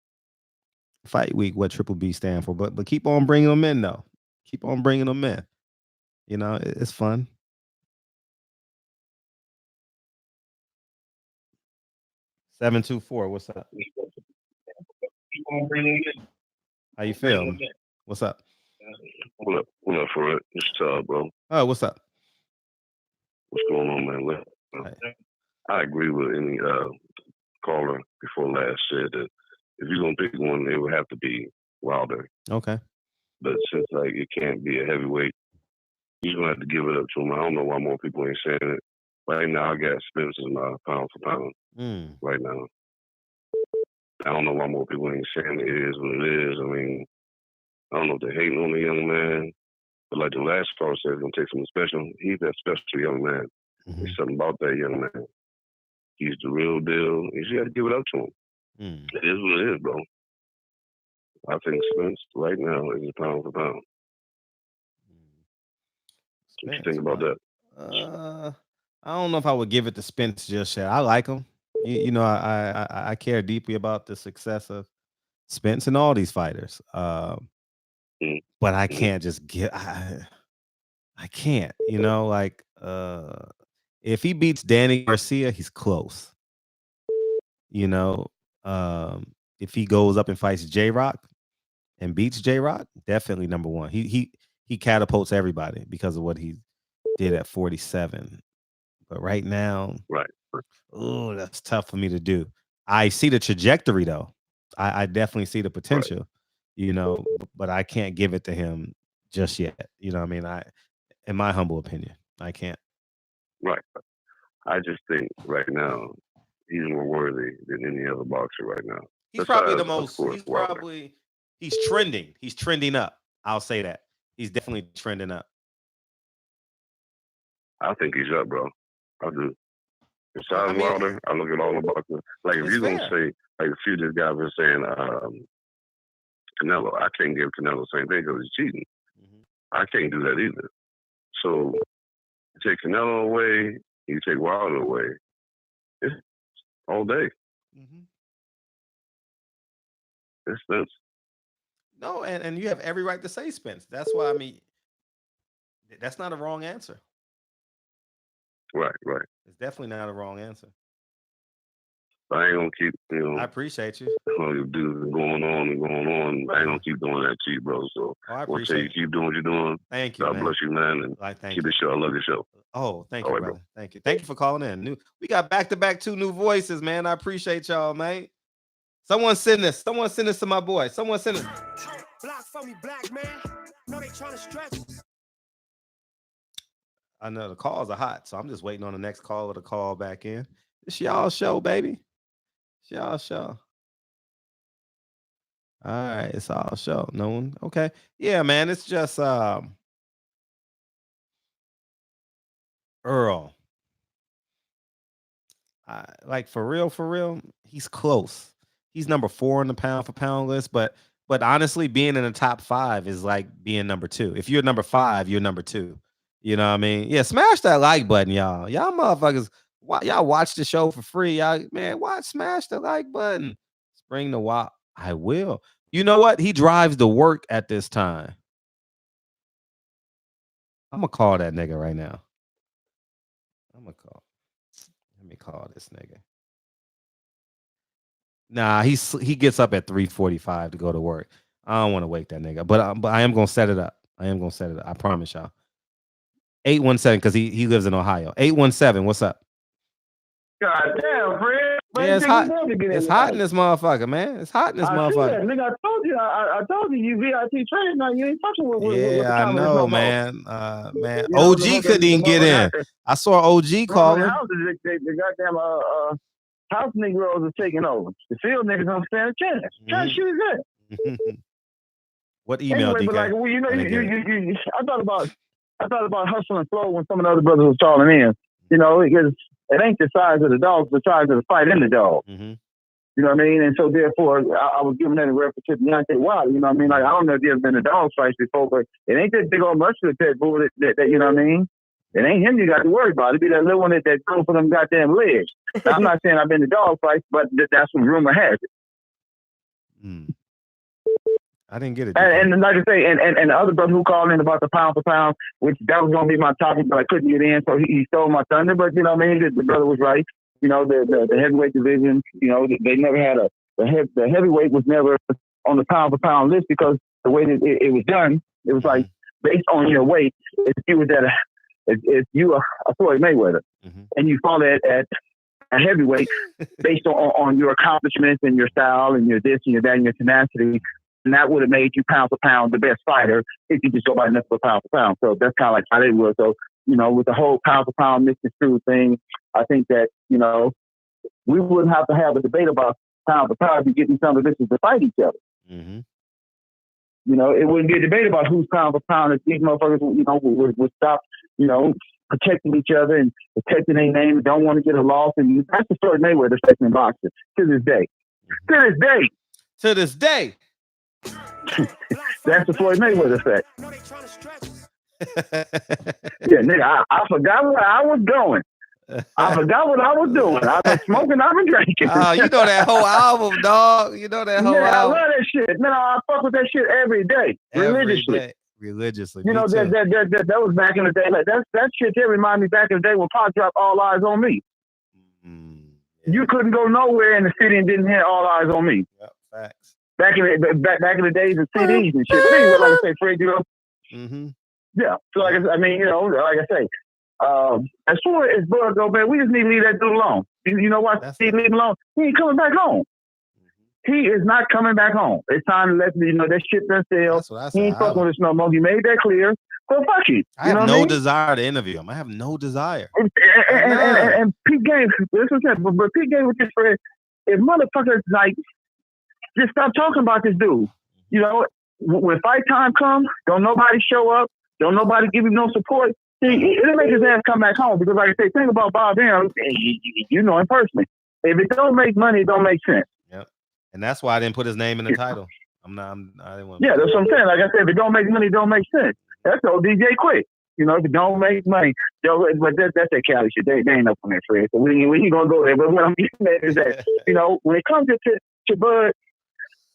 [SPEAKER 3] what Triple B stand for, but keep on bringing them in though. Keep on bringing them in. You know, it's fun. $724. What's up? How you feel? What's up?
[SPEAKER 8] What up for it? It's bro.
[SPEAKER 3] Oh, what's up?
[SPEAKER 8] What's going on, man? I agree with any caller before last said that if you're gonna pick one, it would have to be Wilder.
[SPEAKER 3] Okay.
[SPEAKER 8] But since like it can't be a heavyweight, you're gonna have to give it up to him. I don't know why more people ain't saying it. Right now, I got Spence as my pound for pound. Right now, I don't know why more people ain't saying it is what it is. I mean, I don't know if they're hating on the young man, but like the last caller said, it's gonna take something special. He's that special young man. Mm-hmm. There's something about that young man. He's the real deal. You just got to give it up to him. It is what it is, bro. I think Spence right now is a pound for pound. What you think about that?
[SPEAKER 3] I don't know if I would give it to Spence just yet. I like him. You know, I care deeply about the success of Spence and all these fighters. But I can't just get. I can't. You know, like if he beats Danny Garcia, he's close. You know, if he goes up and fights J-Rock and beats J-Rock, definitely number one. He catapults everybody because of what he did at 47. But right now, oh, that's tough for me to do. I see the trajectory though. I definitely see the potential, you know, but I can't give it to him just yet. You know what I mean? In my humble opinion, I can't.
[SPEAKER 8] Right. I just think right now he's more worthy than any other boxer right now.
[SPEAKER 3] He's probably the most. He's trending. He's trending up. I'll say that. He's definitely trending up.
[SPEAKER 8] I think he's up, bro. I do. Besides Wilder, I look at all the boxers. Like if you're gonna say, like a few of these guys were saying, Canelo, I can't give Canelo the same thing because he's cheating. I can't do that either. So you take Canelo away, you take Wilder away. It's all day. It's Spence.
[SPEAKER 3] No, and you have every right to say Spence. That's why, I mean, that's not a wrong answer.
[SPEAKER 8] Right.
[SPEAKER 3] It's definitely not a wrong answer.
[SPEAKER 8] I ain't gonna keep,
[SPEAKER 3] I appreciate you.
[SPEAKER 8] You do going on and going on. I ain't gonna keep doing that to you, bro. So
[SPEAKER 3] I
[SPEAKER 8] want to say you keep doing what you're doing.
[SPEAKER 3] Thank you.
[SPEAKER 8] God bless you, man. And keep the show. I love the show.
[SPEAKER 3] Oh, thank you, brother. Thank you. Thank you for calling in. We got back-to-back 2 new voices, man. I appreciate y'all, man. Someone send this. Someone send this to my boy. Someone send it.
[SPEAKER 14] Block for me, black man. No, they trying to stretch.
[SPEAKER 3] I know the calls are hot, so I'm just waiting on the next caller to call back in. It's y'all show, baby. It's y'all show. All right, it's all show. No one. Okay. Yeah, man. It's just Earl. Like for real, he's close. He's number 4 on the pound for pound list, but honestly, being in the top 5 is like being number 2. If you're number 5, you're number 2. You know what I mean? Yeah, smash that like button, y'all. Y'all motherfuckers, y'all watch the show for free. Y'all, man, smash the like button. Spring the wild. I will. You know what? He drives to work at this time. I'm gonna call that nigga right now. Let me call this nigga. Nah, he gets up at 3:45 to go to work. I don't want to wake that nigga, but I am gonna set it up. I promise y'all. 817, because he lives in Ohio. 817, what's up?
[SPEAKER 15] God damn, Fred.
[SPEAKER 3] Yeah, it's hot. It's hot in this motherfucker, man. It's hot in this motherfucker.
[SPEAKER 15] Nigga, I told you, you VIP trained now. You ain't touching with
[SPEAKER 3] yeah, I know, man. Man, OG couldn't even get in. I saw OG calling.
[SPEAKER 15] The goddamn house Negroes are taking over. The field niggas don't stand a chance. Try to shoot his head.
[SPEAKER 3] What email,
[SPEAKER 15] anyway,
[SPEAKER 3] DK?
[SPEAKER 15] But like, well, you know, I thought about hustle and flow when some of the other brothers was calling in. You know, because it ain't the size of the dog, it's the size of the fight in the dog. You know what I mean? And so therefore, I was giving that in reference to Deontay Wilder. You know what I mean? Like, I don't know if there's been a dog fight before, but it ain't that big old muscular pit bull that you know what I mean? It ain't him you got to worry about. It be that little one that goes for them goddamn legs. Now, I'm not saying I've been to dog fights, but that's what rumor has it.
[SPEAKER 3] I didn't get it.
[SPEAKER 15] And like I say, and the other brother who called in about the pound for pound, which that was going to be my topic, but I couldn't get in, so he stole my thunder. But, you know what I mean? The brother was right. You know, the heavyweight division, you know, they never had the heavyweight was never on the pound for pound list because the way that it was done, it was like based on your weight. If you were a Floyd Mayweather and you fall at a heavyweight based on your accomplishments and your style and your this and your that and your tenacity, and that would have made you pound for pound the best fighter if you just go by nothing but pound for pound. So that's kind of like how they were. So, you know, with the whole pound for pound misconstrued thing, I think that, you know, we wouldn't have to have a debate about pound for pound if you get some of this to fight each other. You know, it wouldn't be a debate about who's pound for pound if these motherfuckers, you know, would stop, you know, protecting each other and protecting their name and don't want to get a loss. And that's the Floyd Mayweather effect in boxing to this day. To this day.
[SPEAKER 3] To this day.
[SPEAKER 15] That's the Floyd Mayweather effect. Yeah, nigga, I forgot where I was going. I forgot what I was doing. I've been smoking, I've been drinking.
[SPEAKER 3] Oh, you know that whole album, dog. You know that whole album.
[SPEAKER 15] I love that shit. Man, I fuck with that shit every day, religiously.
[SPEAKER 3] Religiously.
[SPEAKER 15] You know, that was back in the day. Like that shit there remind me back in the day when Pop dropped All Eyes on Me. You couldn't go nowhere in the city and didn't hear All Eyes on Me.
[SPEAKER 3] Yep, facts.
[SPEAKER 15] Back in the days of CDs and shit. Anyway, like I say, Fred, you know. Yeah. So like I mean, you know, like I say, as far as Bud go, man, we just need to leave that dude alone. You know what? Leave him alone. He ain't coming back home. He is not coming back home. It's time to let you know that shit done sell. He ain't fucking with us no more. You made that clear. So fuck you.
[SPEAKER 3] I have no desire to interview him. I have no desire.
[SPEAKER 15] And Pete Game, this was that, but Pete Game with this friend, if motherfuckers like just stop talking about this dude. You know, when fight time comes, don't nobody show up, don't nobody give him no support. See, it'll make his ass come back home because, like I say, think about Bob Arum, you know him personally. If it don't make money, it don't make sense.
[SPEAKER 3] Yep, and that's why I didn't put his name in the title. I didn't want.
[SPEAKER 15] Yeah, that's what I'm saying. Like I said, if it don't make money, it don't make sense. That's old DJ Quick. You know, if it don't make money, but that's that Cali shit. They ain't up on that, Fred. So we ain't gonna go there. But what I'm getting at is that, you know, when it comes to Bud,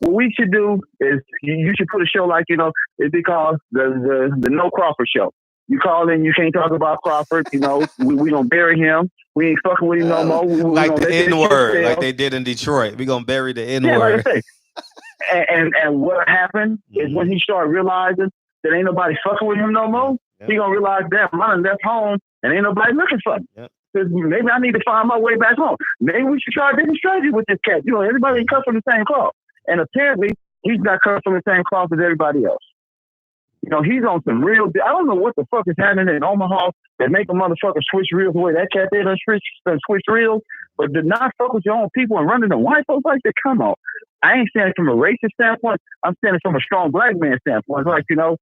[SPEAKER 15] what we should do is you should put a show like, you know, it's because the No Crawford show. You call in, you can't talk about Crawford. You know, we gonna bury him. We ain't fucking with him no more.
[SPEAKER 3] Like the N-word, like they did in Detroit. We gonna bury the N-word.
[SPEAKER 15] Yeah, like I say. And what happened is when he started realizing that ain't nobody fucking with him no more, he gonna realize that I done left home and ain't nobody looking for me. Because maybe I need to find my way back home. Maybe we should try a different strategy with this cat. You know, everybody ain't cut from the same cloth. And apparently, he's not cut from the same cloth as everybody else. You know, he's on some real... I don't know what the fuck is happening in Omaha that make a motherfucker switch reels the way that cat did switch reels. But to not fuck with your own people and running the white folks like that, come on. I ain't saying from a racist standpoint. I'm saying from a strong black man standpoint. Like, you know,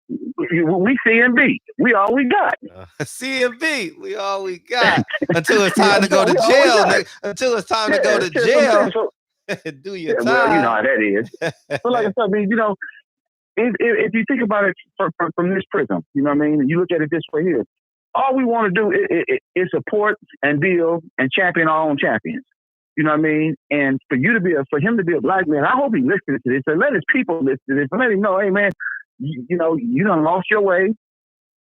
[SPEAKER 15] we CMB. We all we got.
[SPEAKER 3] CMB. We all we got. Until it's time to go to jail. Until it's time to go to jail. Do your time.
[SPEAKER 15] Well, you know how that is. But like I said, I mean, you know, if you think about it from this prism, you know what I mean? And you look at it this way here. All we want to do is support and build and champion our own champions. You know what I mean? And for him to be a black man, I hope he listens to this and let his people listen to this and let him know, hey man, you know, you done lost your way.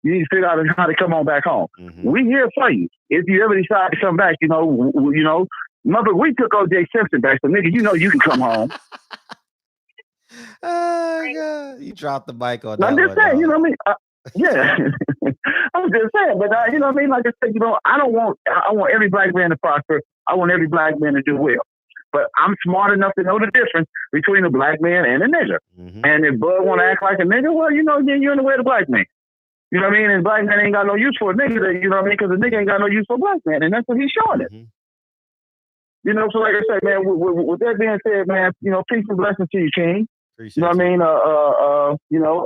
[SPEAKER 15] You need to figure out how to come on back home. We here for you. If you ever decide to come back, you know, remember we took O.J. Simpson back, so nigga, you know you can come home.
[SPEAKER 3] Oh God, you dropped the mic on that.
[SPEAKER 15] I'm just saying, you know what I mean? Yeah, I'm just saying, but you know what I mean? Like I said, you know, I want every black man to prosper. I want every black man to do well. But I'm smart enough to know the difference between a black man and a nigger. And if Bud want to act like a nigger, well, you know, then you're in the way of the black man. You know what I mean? And black man ain't got no use for a nigga, you know what I mean? Because a nigga ain't got no use for a black man, and that's what he's showing it. You know, so like I said, man, with that being said, man, you know, peace and blessings to you, King. You know what I mean? You know,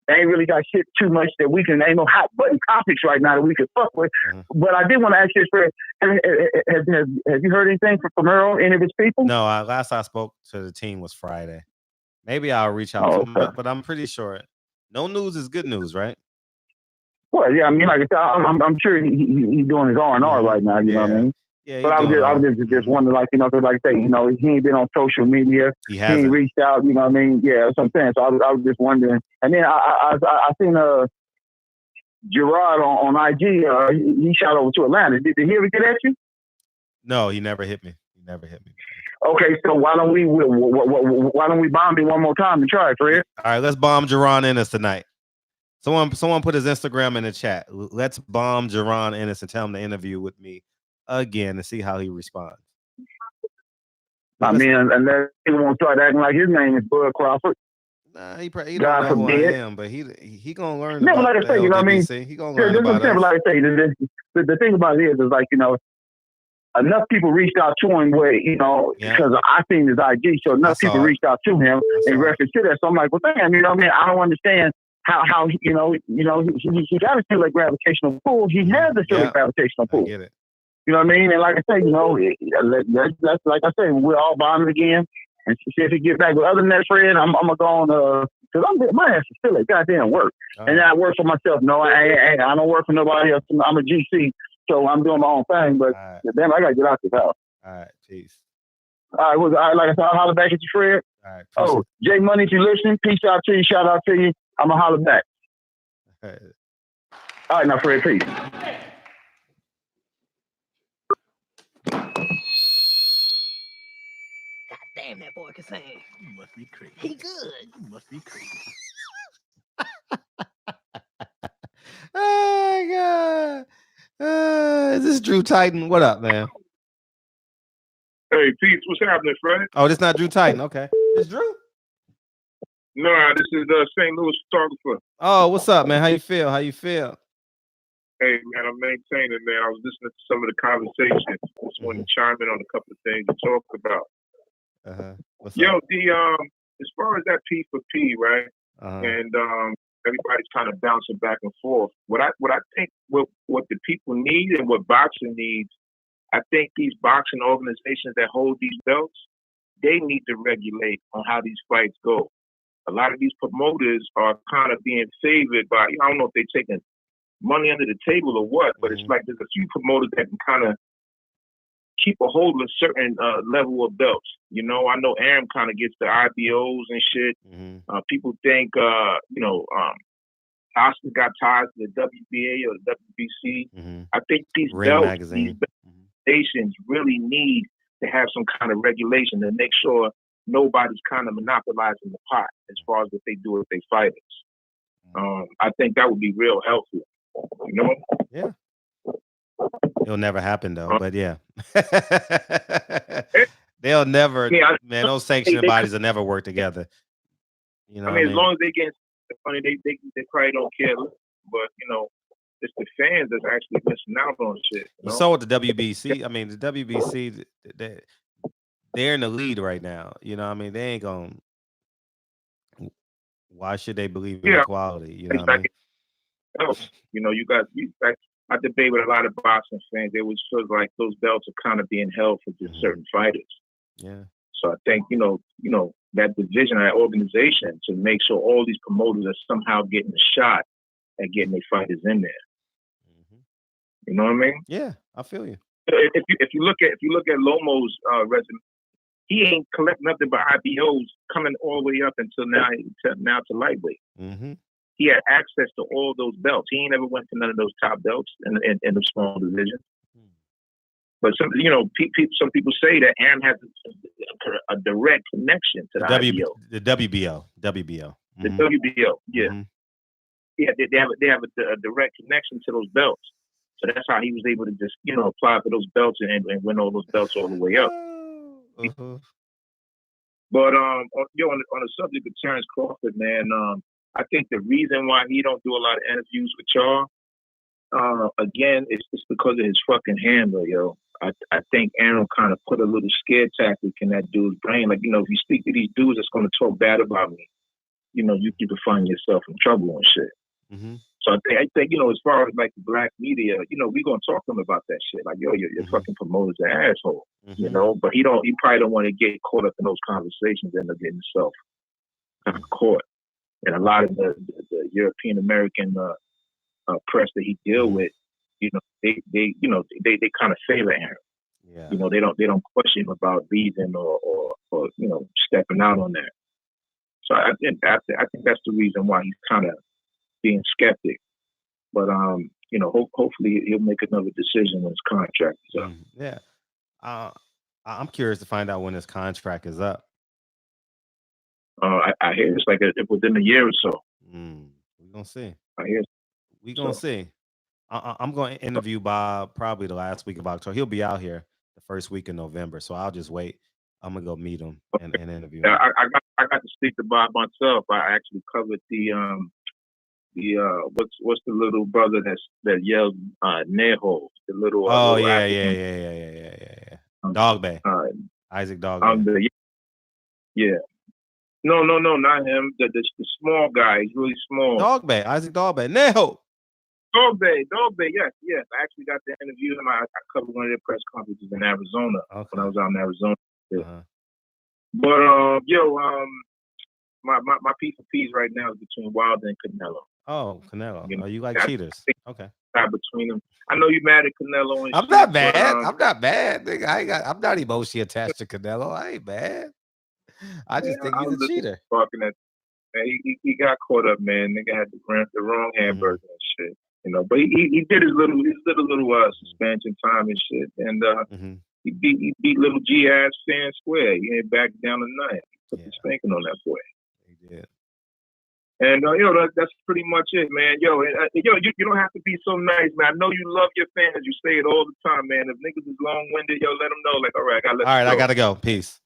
[SPEAKER 15] ain't really got shit too much that we can, ain't no hot button topics right now that we can fuck with. But I did want to ask you, Fred, have you heard anything from Earl, any of his people?
[SPEAKER 3] No, last I spoke to the team was Friday. Maybe I'll reach out to him, but I'm pretty sure no news is good news, right?
[SPEAKER 15] Well, yeah, I mean, like I said, I'm sure he's doing his R&R right now, you know what I mean?
[SPEAKER 3] Yeah,
[SPEAKER 15] but I was just wondering, like, you know, because like I say, you know, he ain't been on social media. He ain't reached out, you know what I mean? Yeah, that's what I'm saying. So I was just wondering. And then I seen Gerard on IG. He shot over to Atlanta. Did he ever get at you?
[SPEAKER 3] No, he never hit me.
[SPEAKER 15] Okay, so why don't we bomb him one more time and try it, Fred?
[SPEAKER 3] All right, let's bomb Jerron Ennis tonight. Someone put his Instagram in the chat. Let's bomb Jerron Ennis and tell him to interview with me again and see how he responds.
[SPEAKER 15] I mean, unless he won't start acting like his name is Bud Crawford.
[SPEAKER 3] Nah, he don't know who I am, but he gonna learn.
[SPEAKER 15] No, like I say, you know what I mean.
[SPEAKER 3] He gonna learn about us.
[SPEAKER 15] Like I say, the thing about it is like, you know, enough people reached out to him where, you know, because I seen his IG, so enough people reached out to him in reference to that. So I'm like, well, damn, you know what I mean? I don't understand how you know, he got to feel like gravitational pull. He has to feel like gravitational pull.
[SPEAKER 3] I get it.
[SPEAKER 15] You know what I mean? And like I say, you know, that's like I say, we're all bonding again and see if he get back. But other than that, Fred, I'm gonna go on because my ass is still at goddamn work, and I work for myself. No, I don't work for nobody else. I'm a GC, so I'm doing my own thing. But damn, I gotta get out this house.
[SPEAKER 3] All right, peace.
[SPEAKER 15] All right, like I said, I'll holler back at you, Fred.
[SPEAKER 3] All right.
[SPEAKER 15] Oh, Jay Money, if you listening, peace out to you, shout out to you. I'm gonna holler back. All right, now, Fred, peace.
[SPEAKER 16] Damn, that boy can sing. You must be crazy. He good. You must be crazy.
[SPEAKER 3] Oh, God. Is this Drew Titan? What up, man?
[SPEAKER 17] Hey, Pete, what's happening, Fred?
[SPEAKER 3] Oh, this not Drew Titan. Okay. It's Drew?
[SPEAKER 17] No, this is St. Louis photographer.
[SPEAKER 3] Oh, what's up, man? How you feel? How you feel?
[SPEAKER 17] Hey, man, I'm maintaining, man. I was listening to some of the conversations. Just wanted to chime in on a couple of things you talked about.
[SPEAKER 3] What's
[SPEAKER 17] Yo,
[SPEAKER 3] up?
[SPEAKER 17] as far as that P4P, right? And everybody's kind of bouncing back and forth. What I think what the people need and what boxing needs, I think these boxing organizations that hold these belts, they need to regulate on how these fights go. A lot of these promoters are kind of being favored by, I don't know if they're taking money under the table or what, but it's like there's a few promoters that can kind of keep a hold of a certain level of belts. You know, I know Aaron kind of gets the IBOs and shit. People think, Oscar got ties to the WBA or the WBC. I think these belts, these stations really need to have some kind of regulation to make sure nobody's kind of monopolizing the pot as far as what they do with their fighters. I think that would be real helpful. You know?
[SPEAKER 3] Yeah. It'll never happen though, but yeah. They'll never, man, those sanctioning bodies will never work together. You know,
[SPEAKER 17] I mean, as long as they get money, they probably don't care. But you know, it's the fans that's actually missing out on shit.
[SPEAKER 3] You saw with the WBC. I mean, the WBC, they're in the lead right now. You know, I mean, they ain't gonna. Why should they believe in equality? You know what I mean?
[SPEAKER 17] You know, I debate with a lot of boxing fans. They always feel like those belts are kind of being held for just certain fighters.
[SPEAKER 3] Yeah.
[SPEAKER 17] So I think, you know, that division, that organization to make sure all these promoters are somehow getting a shot at getting their fighters in there. You know what I mean?
[SPEAKER 3] Yeah, I feel you.
[SPEAKER 17] If you look at Lomo's resume, he ain't collect nothing but IBOs coming all the way up until now to lightweight. He had access to all those belts. He ain't ever went to none of those top belts in the small division. But some people say that Aaron has a direct connection to the IBO.
[SPEAKER 3] The WBO.
[SPEAKER 17] The WBO, yeah. Yeah, they have a direct connection to those belts. So that's how he was able to just, apply for those belts and win all those belts all the way up. But on the subject of Terrence Crawford, man, I think the reason why he don't do a lot of interviews with y'all, again, it's because of his fucking handler, yo. I think Aaron kind of put a little scare tactic in that dude's brain. Like, if you speak to these dudes that's going to talk bad about me, you can find yourself in trouble and shit. So I think, as far as like the black media, we gonna talk to him about that shit. Like, yo, your fucking promoter's an asshole, But he probably don't want to get caught up in those conversations and end up getting himself kind of caught. And a lot of the European American press that he deal with, they kind of favor Aaron.
[SPEAKER 3] Yeah.
[SPEAKER 17] They don't question him about leaving or stepping out on that. So I think that's the reason why he's kind of being skeptic, but hopefully he'll make another decision when his contract is up.
[SPEAKER 3] Yeah, I'm curious to find out when his contract is up.
[SPEAKER 17] I hear it's like within a year or so.
[SPEAKER 3] We're gonna see.
[SPEAKER 17] I hear
[SPEAKER 3] we're gonna see. I'm going to interview Bob probably the last week of October. He'll be out here the first week of November, so I'll just wait. I'm gonna go meet him and interview him.
[SPEAKER 17] Yeah, I got to speak to Bob myself. I actually covered the what's the little brother that yells Neho, the little
[SPEAKER 3] yeah. Dogbe. Isaac Dogbe.
[SPEAKER 17] Yeah. No, not him. The small guy. He's really small.
[SPEAKER 3] Dogbe. Isaac Dogbe. Neho.
[SPEAKER 17] Dogbe. Yes. I actually got to interview him. I covered one of their press conferences in Arizona when I was out in Arizona. But my P4Ps right now is between Wilder and Canelo.
[SPEAKER 3] Oh, Canelo. You like cheaters? Okay.
[SPEAKER 17] Between them, I know you're mad at Canelo. And
[SPEAKER 3] I'm not mad. I'm not mad. Nigga, I'm not emotionally attached to Canelo. I ain't mad. I just think he's a cheater.
[SPEAKER 17] He got caught up, man. Nigga had the wrong hamburger and shit. But he did his little suspension time and shit, and he beat little G ass fan square. He ain't back down to nothing. He put the spanking on that boy.
[SPEAKER 3] He did.
[SPEAKER 17] And that's pretty much it, man. You don't have to be so nice, man. I know you love your fans. You say it all the time, man. If niggas is long winded, let them know. Like, all right, I gotta go.
[SPEAKER 3] All right, I gotta go. Peace.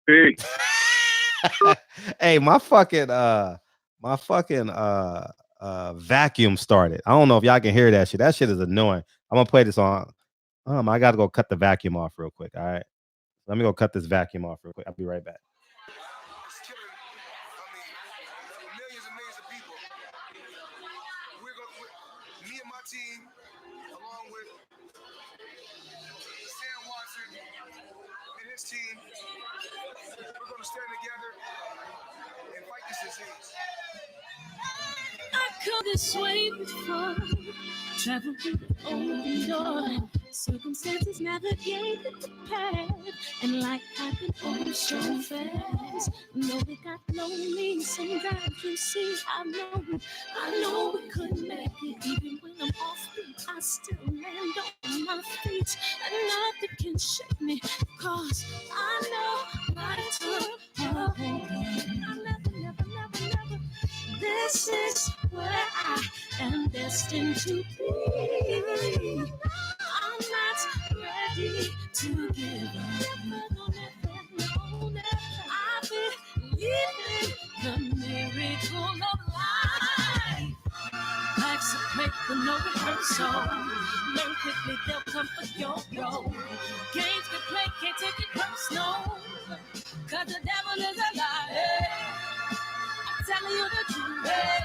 [SPEAKER 17] Peace.
[SPEAKER 3] Hey, my fucking vacuum started. I don't know if y'all can hear that shit. That shit is annoying. I'm gonna play this on. I gotta go cut the vacuum off real quick. All right. Let me go cut this vacuum off real quick. I'll be right back.
[SPEAKER 1] It's killing, millions and millions of people. Me and my team, along with Sam Watson and his team, we're going to stand together and fight this disease.
[SPEAKER 2] I come this way before, travel through the open door. Circumstances navigated the path, and life happened oh so fast. No, it got lonely. Sometimes you see, I know we couldn't make it. Even when I'm off beat, I still land on my feet, and nothing can shake me, cause I know my time. I never. This is where I am destined to be. I'm not ready to give up. I believe in the miracle of life. Life's a play for no rehearsal. Learn quickly, they'll come for your role. Games can play, can't take it personal. Cause the devil is a liar. I'm telling you the truth. Hey.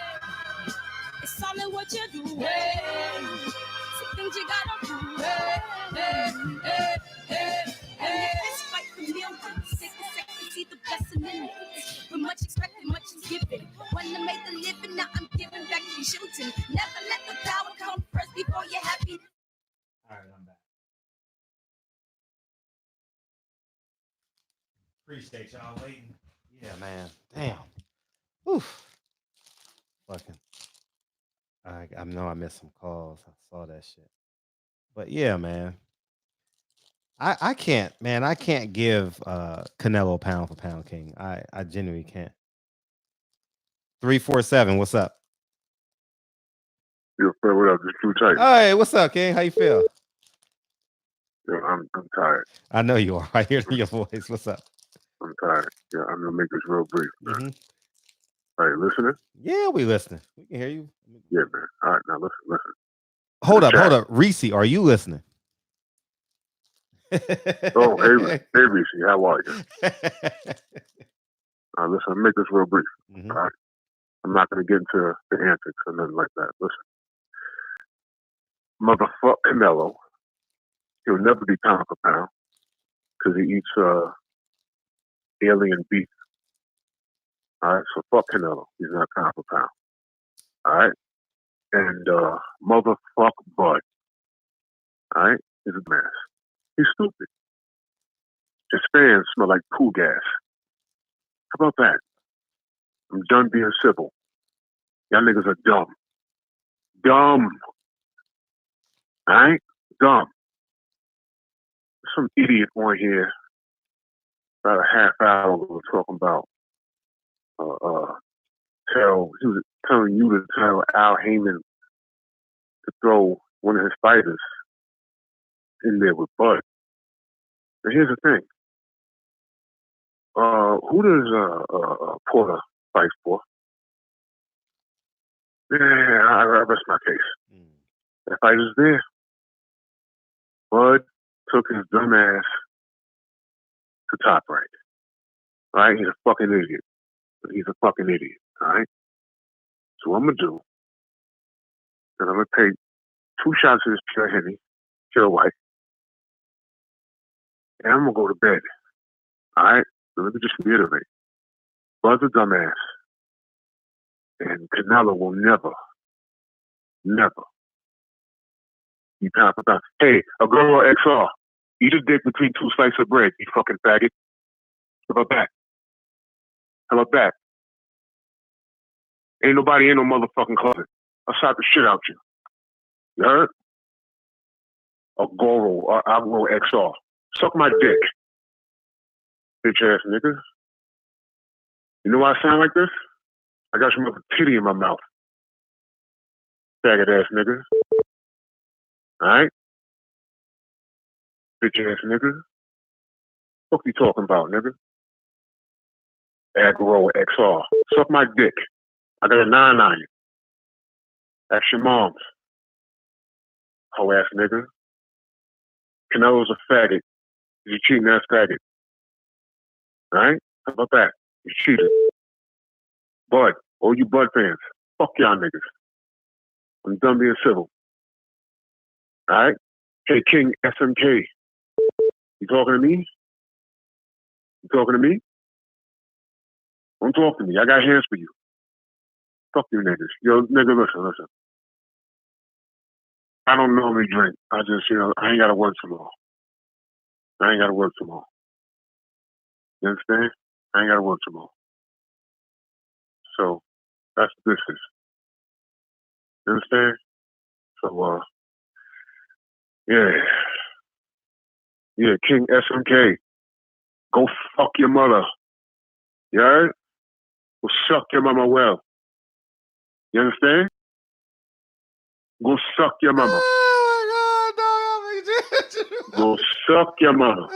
[SPEAKER 2] It's all in what you do. Hey. Some things you gotta do. Hey. It's fight for millions. Sick to see the blessing in it. But much expected, much is given. Wanna make the living, now I'm giving back to shooting. Never let the power come first before you're happy.
[SPEAKER 3] All right, I'm back. Appreciate y'all waiting. Yeah, man. Damn. Oof. Fucking. I know I missed some calls. I saw that shit. But yeah, man. I can't, man. I can't give Canelo pound for pound king. I genuinely can't. 347. What's up?
[SPEAKER 8] Yo, Fred, what up? Just too tight.
[SPEAKER 3] Hey, what's up, King? How you feel?
[SPEAKER 8] Yo, I'm tired.
[SPEAKER 3] I know you are. I hear your voice. What's up?
[SPEAKER 8] I'm tired. Yeah, I'm gonna make this real brief, man.
[SPEAKER 3] Mm-hmm.
[SPEAKER 8] All right, listening?
[SPEAKER 3] Yeah, we listening. We can hear you.
[SPEAKER 8] Yeah, man. All right, now listen.
[SPEAKER 3] Hold up. Reese, are you listening?
[SPEAKER 8] Oh, hey, Reese, how are you? Listen, make this real brief.
[SPEAKER 3] Mm-hmm.
[SPEAKER 8] All right? I'm not going to get into the antics or nothing like that. Listen. Motherfuck Canelo. He'll never be pound for pound because he eats alien beef. All right, so fuck Canelo. He's not pound for pound. All right? And motherfuck Bud. All right? He's a mess. He's stupid. His fans smell like poo gas. How about that? I'm done being civil. Y'all niggas are dumb. Dumb. Alright? Dumb. Some idiot on here about a half hour ago talking about he was telling you to tell Al Heyman to throw one of his fighters in there with Bud. And here's the thing. Who does Porter fight for? Yeah, I rest my case. That fight is there. Bud took his dumb ass to Top Rank. Right? He's a fucking idiot. He's a fucking idiot. Alright? So what I'm gonna do is I'm gonna take 2 shots of this pure Henny, pure white, and I'm gonna go to bed. Alright? So let me just reiterate. Bud's a dumbass. And Canelo will never be pound for pound. Hey, a girl or XR, eat a dick between 2 slices of bread, you fucking faggot. How about that? How about that? Ain't no motherfucking cousin. I'll slap the shit out you. You heard? A Goro or Agro XR. Suck my dick. Bitch ass nigga. You know why I sound like this? I got some other titty in my mouth. Faggot ass nigga. Alright? Bitch ass nigga. What you talking about, nigga? Agro XR. Suck my dick. I got a 9-9. That's your mom's. Hoe ass nigga. Canelo's a faggot. He's a cheating ass faggot. Alright? How about that? You cheated. Bud. All you Bud fans. Fuck y'all niggas. I'm done being civil. Alright? Hey, King SMK. You talking to me? You talking to me? Don't talk to me. I got hands for you. Fuck you niggas. Yo, nigga, listen. I don't normally drink. I just, I ain't got to work tomorrow. You understand? I ain't got to work tomorrow. So, that's the business. You understand? So, yeah, King SMK. Go fuck your mother. You heard? Go suck your mama well. You understand? Go suck your mama. Go suck your mama.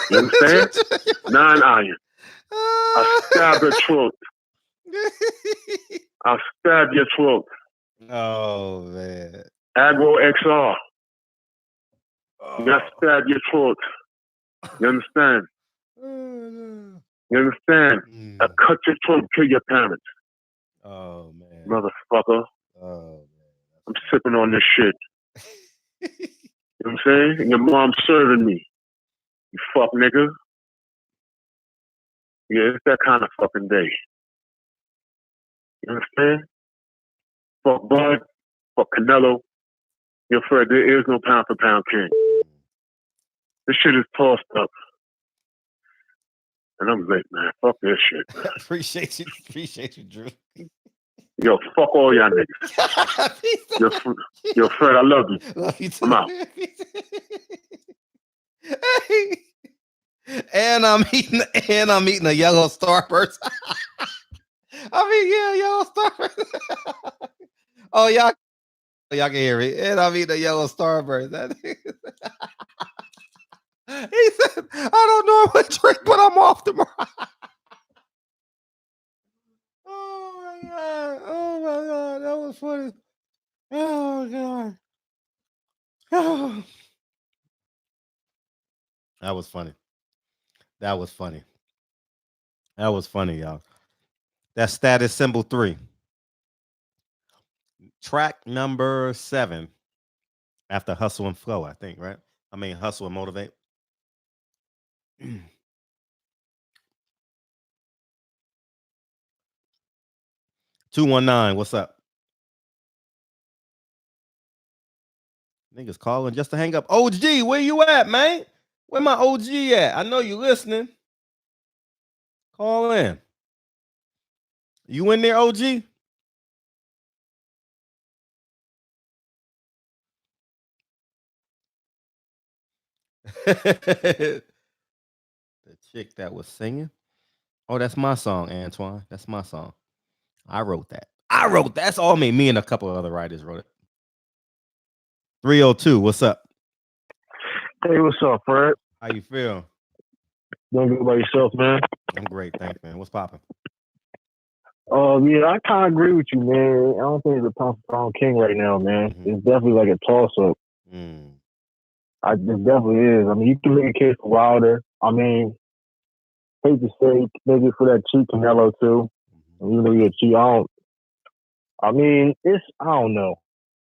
[SPEAKER 8] You understand? 9 iron. I stab your throat. I'll stab your throat.
[SPEAKER 3] Oh, man.
[SPEAKER 8] Agro XR. You gotta stab your throat. You understand? You understand? I cut your throat, kill your parents.
[SPEAKER 3] Oh, man.
[SPEAKER 8] Motherfucker.
[SPEAKER 3] Oh, man.
[SPEAKER 8] I'm sipping on this shit. You know what I'm saying? And your mom's serving me. You fuck nigga. Yeah, it's that kind of fucking day. You understand? Fuck Bud. Fuck Canelo. You're afraid there is no pound for pound king. This shit is tossed up. And I'm like, man, fuck this shit, man.
[SPEAKER 3] Appreciate you, Drew.
[SPEAKER 8] Yo, fuck all y'all niggas. Yo, Fred, I love you.
[SPEAKER 3] Love you too.
[SPEAKER 8] I'm out.
[SPEAKER 3] And I'm eating a yellow Starburst. Yellow Starburst. Oh, y'all can hear me. And I'm eating a yellow Starburst. He said, I don't normally drink, but I'm off tomorrow. Oh my God. That was funny. Oh God. Oh. That was funny, y'all. That's status symbol 3. Track number 7 after Hustle and Flow, I think, right? I mean, Hustle and Motivate. 219, what's up? Niggas calling just to hang up. OG, where you at, man? Where my OG at? I know you listening. Call in. You in there, OG? The chick that was singing. Oh, that's my song, Antoine. That's my song. I wrote that. That's all me. Me and a couple of other writers wrote it. 302, what's up?
[SPEAKER 9] Hey, what's up, Fred?
[SPEAKER 3] How you feel?
[SPEAKER 9] Doing good by yourself, man?
[SPEAKER 3] I'm great, thanks, man. What's popping?
[SPEAKER 9] Yeah, I kind of agree with you, man. I don't think it's a pound for pound king right now, man. Mm-hmm. It's definitely like a toss-up. It definitely is. I mean, you can make a case for Wilder. I mean, hate to say, maybe for that cheap Canelo, too. Even though you're cheap, I don't know.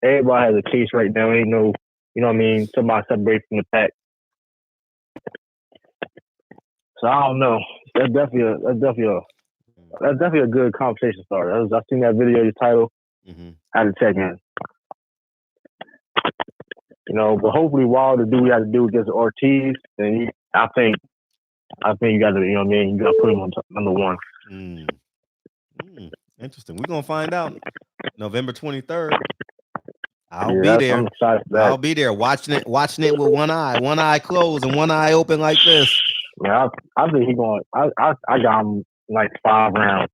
[SPEAKER 9] Everybody has a case right now. Ain't no, you know what I mean? Somebody separated from the pack. So I don't know. That's definitely a good conversation starter. I've seen that video, your title. Had to check in. But hopefully Wilder do what you have to do against Ortiz. And I think you got to, you know what I mean? You got to put him on number 1.
[SPEAKER 3] Interesting. We're gonna find out November 23rd. I'll be there.
[SPEAKER 9] I'm excited for that.
[SPEAKER 3] I'll be there watching it with one eye closed and one eye open like this.
[SPEAKER 9] Yeah, I think he's going. I got him like 5 rounds.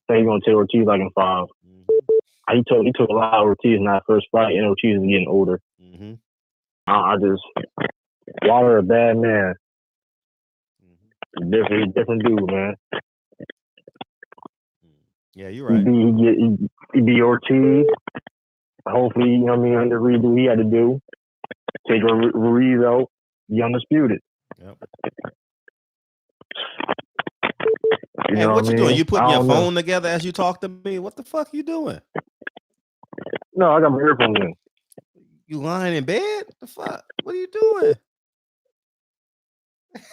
[SPEAKER 9] So he's gonna take Ortiz like in 5. He took a lot of Ortiz in that first fight, and Ortiz is getting older. Wilder a bad man.
[SPEAKER 13] Different dude, man.
[SPEAKER 3] Yeah, you're right.
[SPEAKER 13] He be Ortiz. Hopefully, you know what I mean, under redo he had to do. Take Ruiz out, be undisputed.
[SPEAKER 3] Yep.
[SPEAKER 13] Hey,
[SPEAKER 3] what you doing? You putting your phone together as you talk to me? What the fuck you doing?
[SPEAKER 13] No, I got my earphones in.
[SPEAKER 3] You lying in bed? What the fuck? What are you doing?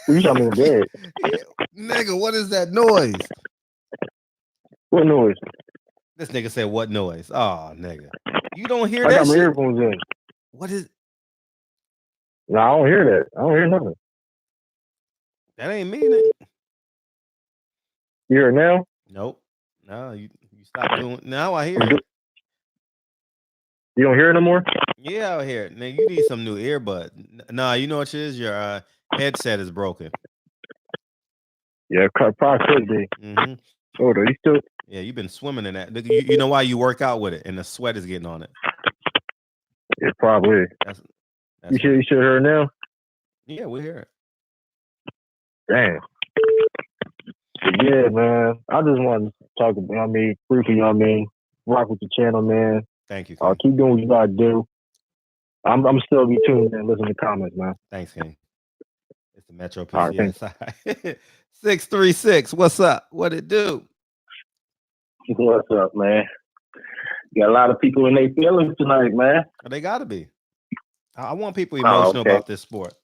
[SPEAKER 13] You got me in bed.
[SPEAKER 3] Nigga, what is that noise?
[SPEAKER 13] What noise?
[SPEAKER 3] This nigga said, what noise? Oh, nigga. You don't hear
[SPEAKER 13] I
[SPEAKER 3] that
[SPEAKER 13] got my
[SPEAKER 3] shit?
[SPEAKER 13] earphones in.
[SPEAKER 3] What is...
[SPEAKER 13] No, I don't hear that. I don't hear nothing.
[SPEAKER 3] That ain't me, nigga.
[SPEAKER 13] You hear it now?
[SPEAKER 3] Nope. No, you stop doing... Now I hear it.
[SPEAKER 13] You don't hear it no more?
[SPEAKER 3] Yeah, I hear it. Nigga, you need some new earbud. Nah, you know what it is? Your headset is broken.
[SPEAKER 13] Yeah, probably could be.
[SPEAKER 3] Mm-hmm.
[SPEAKER 13] Oh, you still...
[SPEAKER 3] Yeah, you've been swimming in that. You know why you work out with it, and the sweat is getting on it.
[SPEAKER 13] Yeah, probably.
[SPEAKER 3] That's
[SPEAKER 13] you should hear it now?
[SPEAKER 3] Yeah, we hear it.
[SPEAKER 13] Damn. Yeah, man. I just wanted to talk about, briefly, rock with the channel, man.
[SPEAKER 3] Thank you,
[SPEAKER 13] King. Keep doing what you gotta do. I'm still be tuned in and listen to comments, man.
[SPEAKER 3] Thanks, King. It's the Metro
[SPEAKER 13] All right,
[SPEAKER 3] PCSI. 636. What's up? What it do?
[SPEAKER 13] What's up, man? Got a lot of people in their feelings tonight, man.
[SPEAKER 3] They gotta be. I want people emotional about this sport.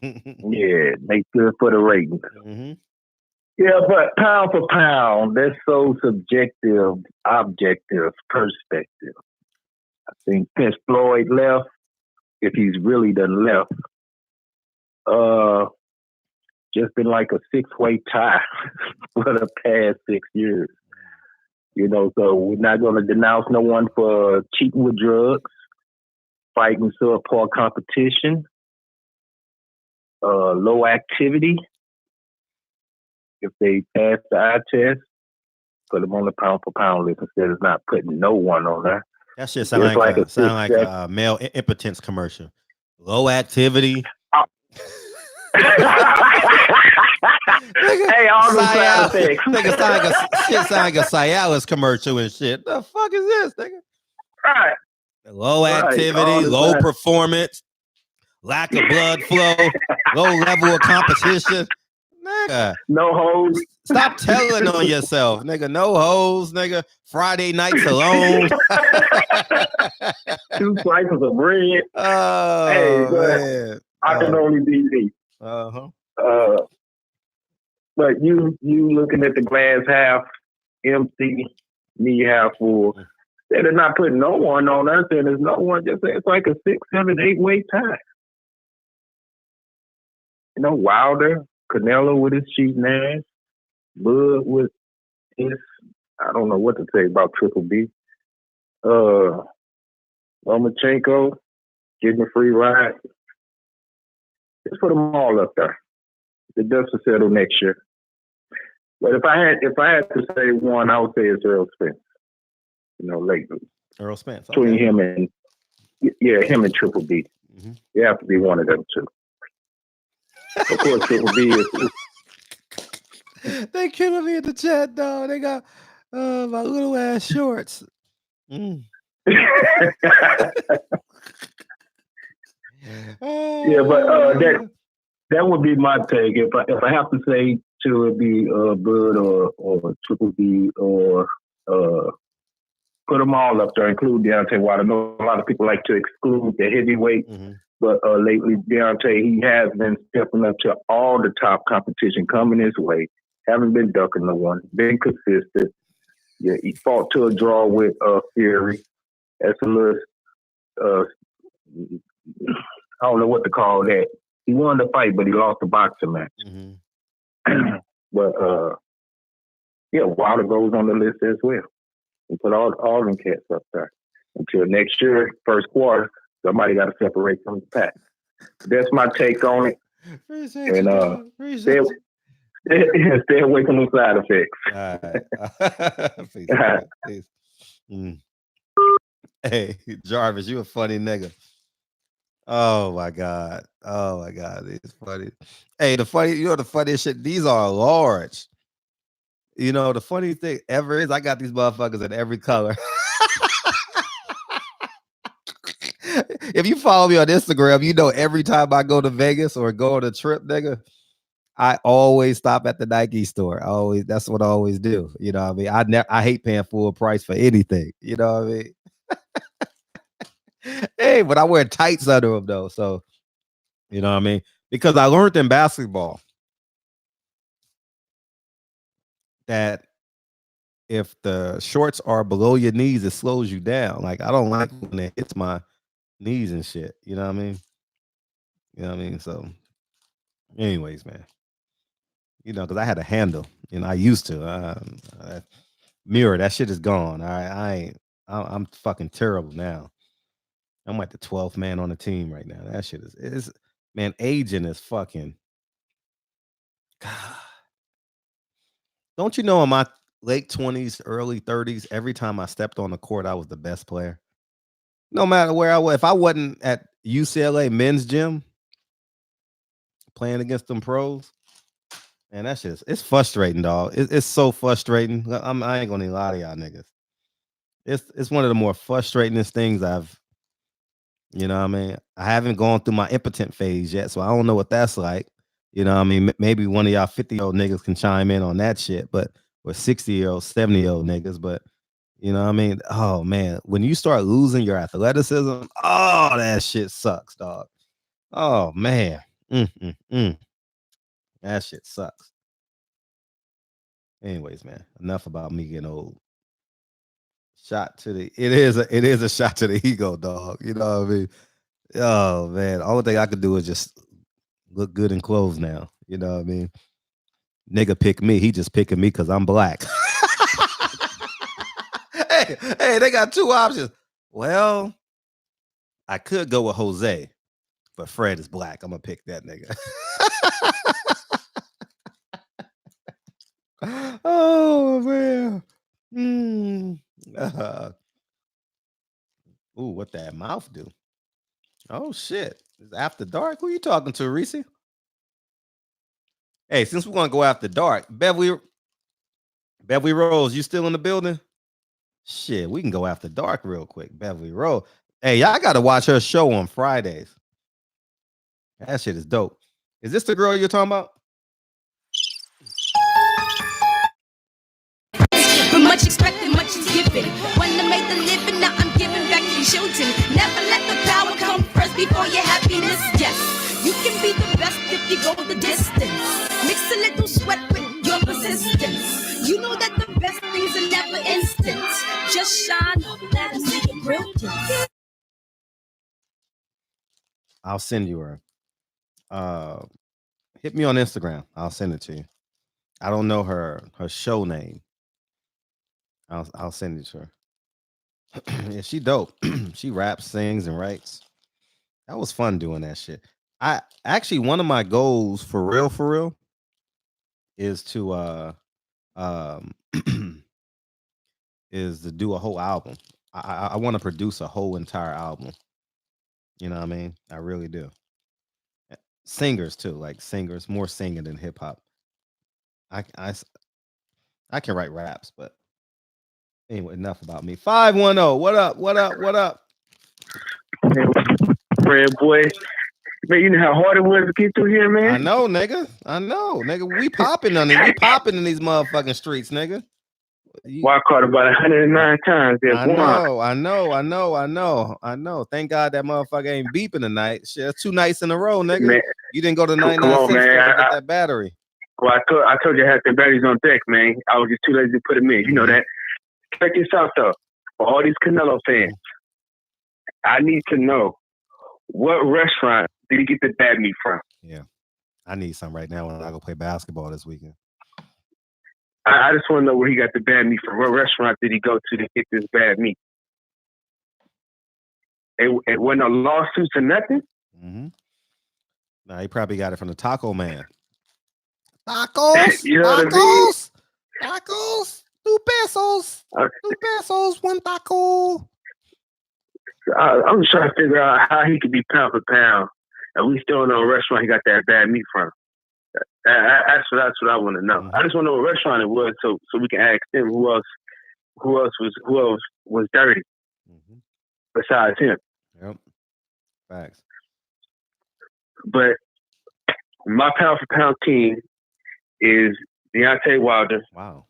[SPEAKER 13] Yeah, make good for the ratings.
[SPEAKER 3] Mm-hmm.
[SPEAKER 13] Yeah, but pound for pound, that's so subjective, objective perspective. I think since Floyd left, if he's really done left, just been like a 6-way tie for the past 6 years. You know, so we're not going to denounce no one for cheating with drugs, fighting subpar competition, low activity. If they pass the eye test, put them on the pound for pound list instead of not putting no one on there.
[SPEAKER 3] That shit sound like a male impotence commercial. Low activity.
[SPEAKER 13] Hey, all the side effects.
[SPEAKER 3] Nigga sound like a Cialis commercial and shit. The fuck is this, nigga?
[SPEAKER 13] Right.
[SPEAKER 3] Low activity, low performance, lack of blood flow, low level of competition. Nigga.
[SPEAKER 13] No hoes.
[SPEAKER 3] Stop telling on yourself, nigga. No hoes, nigga. Friday nights alone.
[SPEAKER 13] 2 slices of bread.
[SPEAKER 3] Oh,
[SPEAKER 13] hey,
[SPEAKER 3] man.
[SPEAKER 13] I can only be me.
[SPEAKER 3] Uh-huh.
[SPEAKER 13] But you looking at the glass half empty, me half full. They're not putting no one on us, and there's no one. Just it's like a 6, 7, 8-way tie. You know, Wilder, Canelo with his cheating ass, Bud with his, I don't know what to say about Triple B. Lomachenko getting a free ride. Just put them all up there. The dust will settle next year. But if I had to say one, I would say it's Earl Spence. You know, lately.
[SPEAKER 3] Earl Spence.
[SPEAKER 13] Okay. Between him and Triple B. Mm-hmm. You have to be one of them two. Of course, Triple B is.
[SPEAKER 3] They killing me in the chat, dog. They got my little ass shorts.
[SPEAKER 13] Yeah, but that would be my take. If I have to say to it be Bud or Triple B or put them all up there, include Deontay Wilder. I know a lot of people like to exclude the heavyweight, but lately Deontay, he has been stepping up to all the top competition coming his way. Haven't been ducking no one, been consistent. Yeah, he fought to a draw with Fury. That's a little, I don't know what to call that. He won the fight, but he lost the boxing match. But Wilder goes on the list as well. We put all them cats up there. Until next year, first quarter, somebody got to separate from the pack. That's my take on it.
[SPEAKER 3] Appreciate
[SPEAKER 13] stay away from the side effects.
[SPEAKER 3] All right. Peace. Hey, Jarvis, you a funny nigga. Oh my God. Oh my God. It's funny. Hey, the funniest shit, these are large. The funny thing ever is I got these motherfuckers in every color. If you follow me on Instagram, every time I go to Vegas or go on a trip, nigga, I always stop at the Nike store. That's what I always do. You know what I mean? I hate paying full price for anything. You know what I mean? Hey, but I wear tights under them though. So, you know what I mean? Because I learned in basketball that if the shorts are below your knees, it slows you down. Like I don't like when it hits my knees and shit. You know what I mean? You know what I mean? So, anyways, man. Because I had a handle. I used to. Mirror, that shit is gone. I'm fucking terrible now. I'm like the 12th man on the team right now. That shit is man, aging is fucking. God. Don't you know in my late 20s, early 30s, every time I stepped on the court, I was the best player. No matter where I was. If I wasn't at UCLA men's gym playing against them pros, man, that shit it's frustrating, dog. It's so frustrating. I ain't gonna even lie to y'all niggas. It's one of the more frustratingest things you know what I mean? I haven't gone through my impotent phase yet, so I don't know what that's like. You know what I mean? Maybe one of y'all 50-year-old niggas can chime in on that shit, but or 60-year-old, 70-year-old niggas, but you know what I mean? Oh man, when you start losing your athleticism, oh that shit sucks, dog. Oh man. That shit sucks. Anyways, man, enough about me getting old. It is a shot to the ego, dog. You know what I mean? Oh man, all thing I could do is just look good in clothes now. You know what I mean? Nigga pick me. He just picking me because I'm black. hey, they got two options. Well, I could go with Jose, but Fred is black. I'm gonna pick that nigga. Oh man. Ooh, what that mouth do? Oh shit. It's after dark. Who you talking to, Reese? Hey, since we're gonna go after dark, Beverly Rose, you still in the building? Shit, we can go after dark real quick. Beverly Rose. Hey, y'all gotta watch her show on Fridays. That shit is dope. Is this the girl you're talking about?
[SPEAKER 2] But much expected, much is given. When I made the living, now I'm giving back to children. Never let the power come first before your happiness. Yes, you can be the best if you go the distance. Mix a little sweat with your persistence. You know that the best things are never instant. Just shine, let them see your brilliance.
[SPEAKER 3] I'll send you her. Hit me on Instagram. I'll send it to you. I don't know her show name. I'll send it to her. Yeah, she dope. She raps, sings, and writes. That was fun doing that shit. I actually one of my goals for real is to is to do a whole album. I want to produce a whole entire album. You know what I mean? I really do. Singers too, like singers, more singing than hip hop. I can write raps, but anyway, enough about me. 510. What up? What up? What up?
[SPEAKER 15] Fred, boy. Man, you know how hard it was to get through here, man?
[SPEAKER 3] I know, nigga. We popping on it. We popping in these motherfucking streets, nigga.
[SPEAKER 15] Well, I caught about 109 times there.
[SPEAKER 3] I know. Thank God that motherfucker ain't beeping tonight. Shit, that's 2 nights in a row, nigga. Man, you didn't go to 99 cents to get that battery.
[SPEAKER 15] Well, I told you I had the batteries on deck, man. I was just too lazy to put them in. You know that. Check this out, though. For all these Canelo fans, I need to know what restaurant did he get the bad meat from?
[SPEAKER 3] Yeah. I need some right now when I go play basketball this weekend.
[SPEAKER 15] I just want to know where he got the bad meat from. What restaurant did he go to get this bad meat? It wasn't a lawsuit or nothing?
[SPEAKER 3] Mm-hmm. No, he probably got it from the taco man. Tacos?
[SPEAKER 15] You know
[SPEAKER 3] tacos? Tacos? 2 pesos. Okay. 2 pesos, 1 taco.
[SPEAKER 13] I'm just trying to figure out how he could be pound for pound, and we still know a restaurant he got that bad meat from. That's what I want to know. I just want to know what restaurant it was, so we can ask them who else was dirty besides him.
[SPEAKER 3] Yep. Facts.
[SPEAKER 13] But my pound for pound king is Deontay Wilder.
[SPEAKER 3] Wow.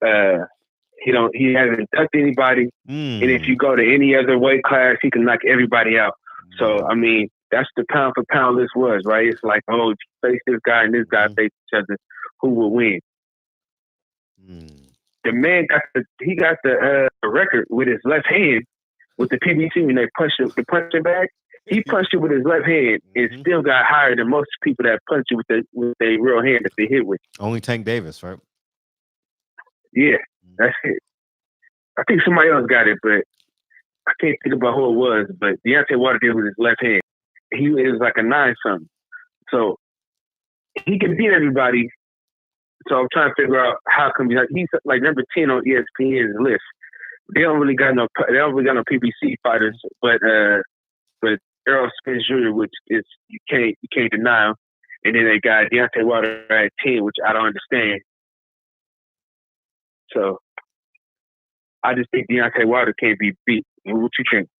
[SPEAKER 13] He hasn't touched anybody, and if you go to any other weight class, he can knock everybody out. So I mean, that's the pound for pound list was, right? It's like, oh, face this guy and this guy face each other, who will win? The man got the record with his left hand with the PBC when they punched the punching bag. He punched it with his left hand and still got higher than most people that punch it with their real hand that they hit with.
[SPEAKER 3] Only Tank Davis, right?
[SPEAKER 13] Yeah, that's it. I think somebody else got it, but I can't think about who it was. But Deontay Wilder did with his left hand. He is like a 9-something. So he can beat everybody. So I'm trying to figure out how come he's like number 10 on ESPN's list. They don't really got no PBC fighters, but Errol Spence Jr., which is you can't deny him. And then they got Deontay Wilder at 10, which I don't understand. So I just think Deontay Wilder can't be beat. What you think?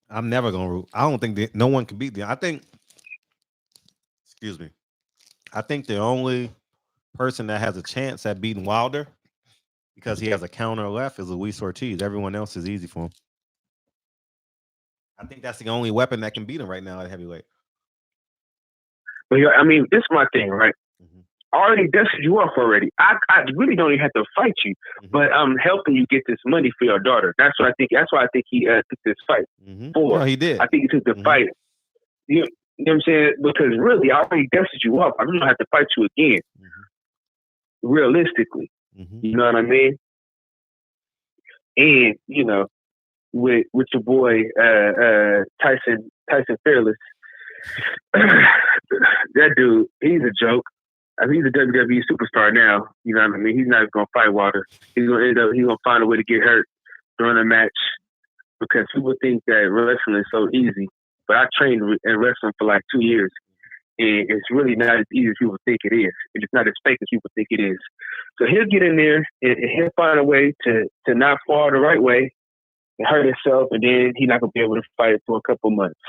[SPEAKER 3] I'm never gonna root. I don't think no one can beat them. I think the only person that has a chance at beating Wilder because he has a counter left is Luis Ortiz. Everyone else is easy for him. I think that's the only weapon that can beat him right now at heavyweight.
[SPEAKER 13] But I mean, this is my thing, right? I already dusted you off already. I really don't even have to fight you, but I'm helping you get this money for your daughter. That's what I think. That's why I think he took this fight for.
[SPEAKER 3] No, he did.
[SPEAKER 13] I think he took the fight. You know what I'm saying? Because really, I already dusted you off. I really don't have to fight you again. Realistically, you know what I mean? And you know, with your boy Tyson Fearless, that dude, he's a joke. I mean, he's a WWE superstar now. You know what I mean? He's not going to fight Wilder. He's going to find a way to get hurt during a match because people think that wrestling is so easy. But I trained in wrestling for like 2 years, and it's really not as easy as people think it is. It's not as fake as people think it is. So he'll get in there and he'll find a way to not fall the right way and hurt himself, and then he's not going to be able to fight for a couple months.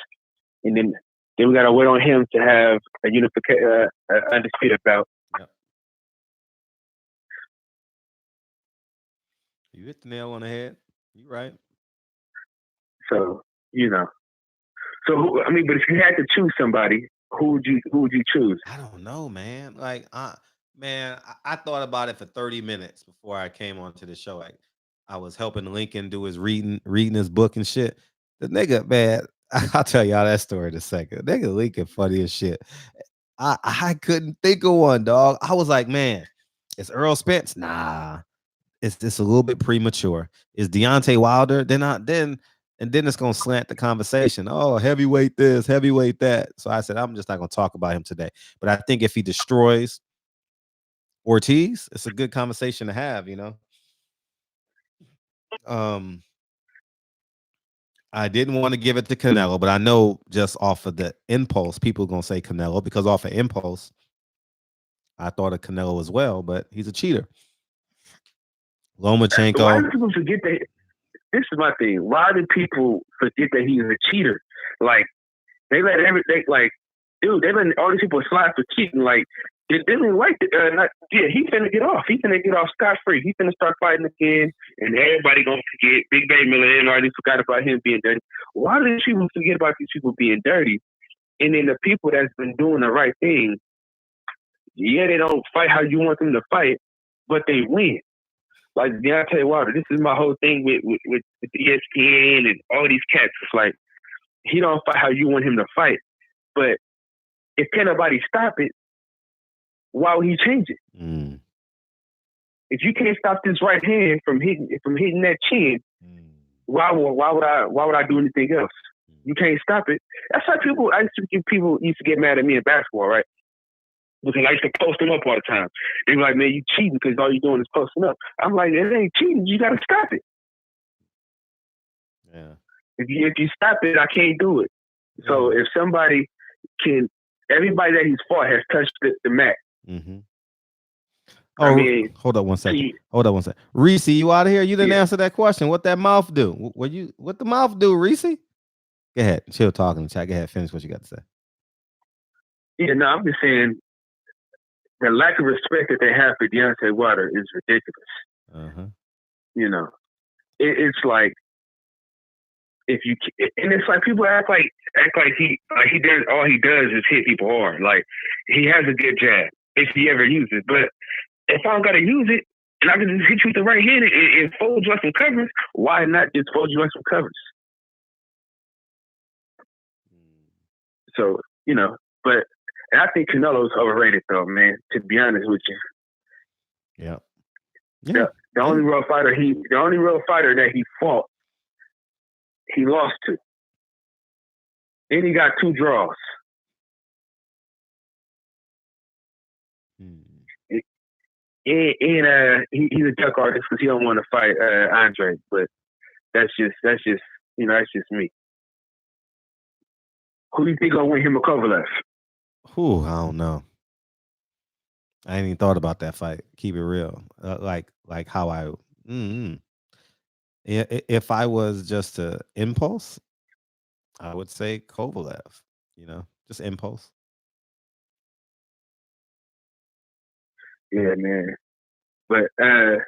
[SPEAKER 13] And then we got to wait on him to have a undisputed bout.
[SPEAKER 3] Yep. You hit the nail on the head. You're right.
[SPEAKER 13] So, you know. So, I mean, but if you had to choose somebody, who would you choose?
[SPEAKER 3] I don't know, man. Like, I thought about it for 30 minutes before I came onto the show. Like, I was helping Lincoln do his reading his book and shit. The nigga, man, I'll tell y'all that story in a second. Nigga Lincoln funny as shit. I couldn't think of one, dog. I was like, man, is Earl Spence? Nah, it's a little bit premature. Is Deontay Wilder? Then it's gonna slant the conversation. Oh, heavyweight this, heavyweight that. So I said, I'm just not gonna talk about him today. But I think if he destroys Ortiz, it's a good conversation to have, you know. I didn't want to give it to Canelo, but I know just off of the impulse, people are going to say Canelo because off of impulse, I thought of Canelo as well, but he's a cheater. Lomachenko.
[SPEAKER 13] Why do people forget that? This is my thing. Why do people forget that he's a cheater? Like, they let all these people slide for cheating. Like, he finna get off. He finna get off scot-free. He finna start fighting again, and everybody gonna forget. Big Baby Miller already forgot about him being dirty. Why do people forget about these people being dirty? And then the people that's been doing the right thing, yeah, they don't fight how you want them to fight, but they win. Like Deontay Wilder, this is my whole thing with ESPN and all these cats. It's like, he don't fight how you want him to fight, but if can't nobody stop it, why would he change it? If you can't stop this right hand from hitting that chin, why would I do anything else? You can't stop it. That's why people used to get mad at me in basketball, right? Because I used to post them up all the time. They were like, man, you cheating because all you're doing is posting up. I'm like, it ain't cheating. You got to stop it.
[SPEAKER 3] Yeah.
[SPEAKER 13] If you stop it, I can't do it. So if somebody can, everybody that he's fought has touched the mat.
[SPEAKER 3] Mm-hmm. Oh, I mean, hold up one second. Reese, you out of here? You didn't answer that question. What that mouth do? What the mouth do, Reese? Go ahead. Chill talking in the chat. Go ahead. Finish what you got to say.
[SPEAKER 13] Yeah, no, I'm just saying the lack of respect that they have for Deontay Wilder is ridiculous.
[SPEAKER 3] Uh-huh.
[SPEAKER 13] You know, it's like if you, and it's like people act like he does, all he does is hit people hard. Like he has a good jab if he ever uses it, but if I don't gotta use it and I can just hit you with the right hand and fold you on some covers, why not just fold you on some covers? So, you know, but I think Canelo's overrated though, man, to be honest with you.
[SPEAKER 3] Yeah.
[SPEAKER 13] The only real fighter that he fought, he lost to. Then he got 2 draws. And he's a duck artist because he don't want to fight Andre, but that's just you know, that's just me. Who do you think gonna win him or Kovalev?
[SPEAKER 3] Whew, I don't know. I ain't even thought about that fight. Keep it real. Like how I. If I was just a impulse, I would say Kovalev. You know, just impulse.
[SPEAKER 13] Yeah, man. But can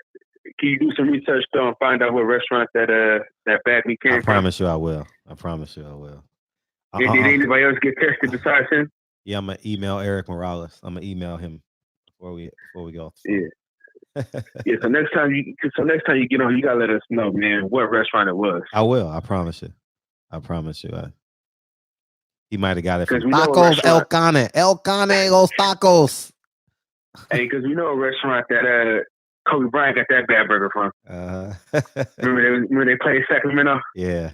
[SPEAKER 13] you do some research though and find out what restaurant that bad meat came from?
[SPEAKER 3] I promise you I will.
[SPEAKER 13] Did anybody else get tested besides him?
[SPEAKER 3] Yeah, I'm gonna email Eric Morales. I'm gonna email him before we go.
[SPEAKER 13] Yeah. Yeah. So next time you get on, you gotta let us know, man, what restaurant it was.
[SPEAKER 3] I will. I promise you. He might have got it from Tacos El Cane. El Cane Los Tacos.
[SPEAKER 13] Hey, because we know a restaurant that Kobe Bryant got that bad burger from. Remember they played Sacramento?
[SPEAKER 3] Yeah.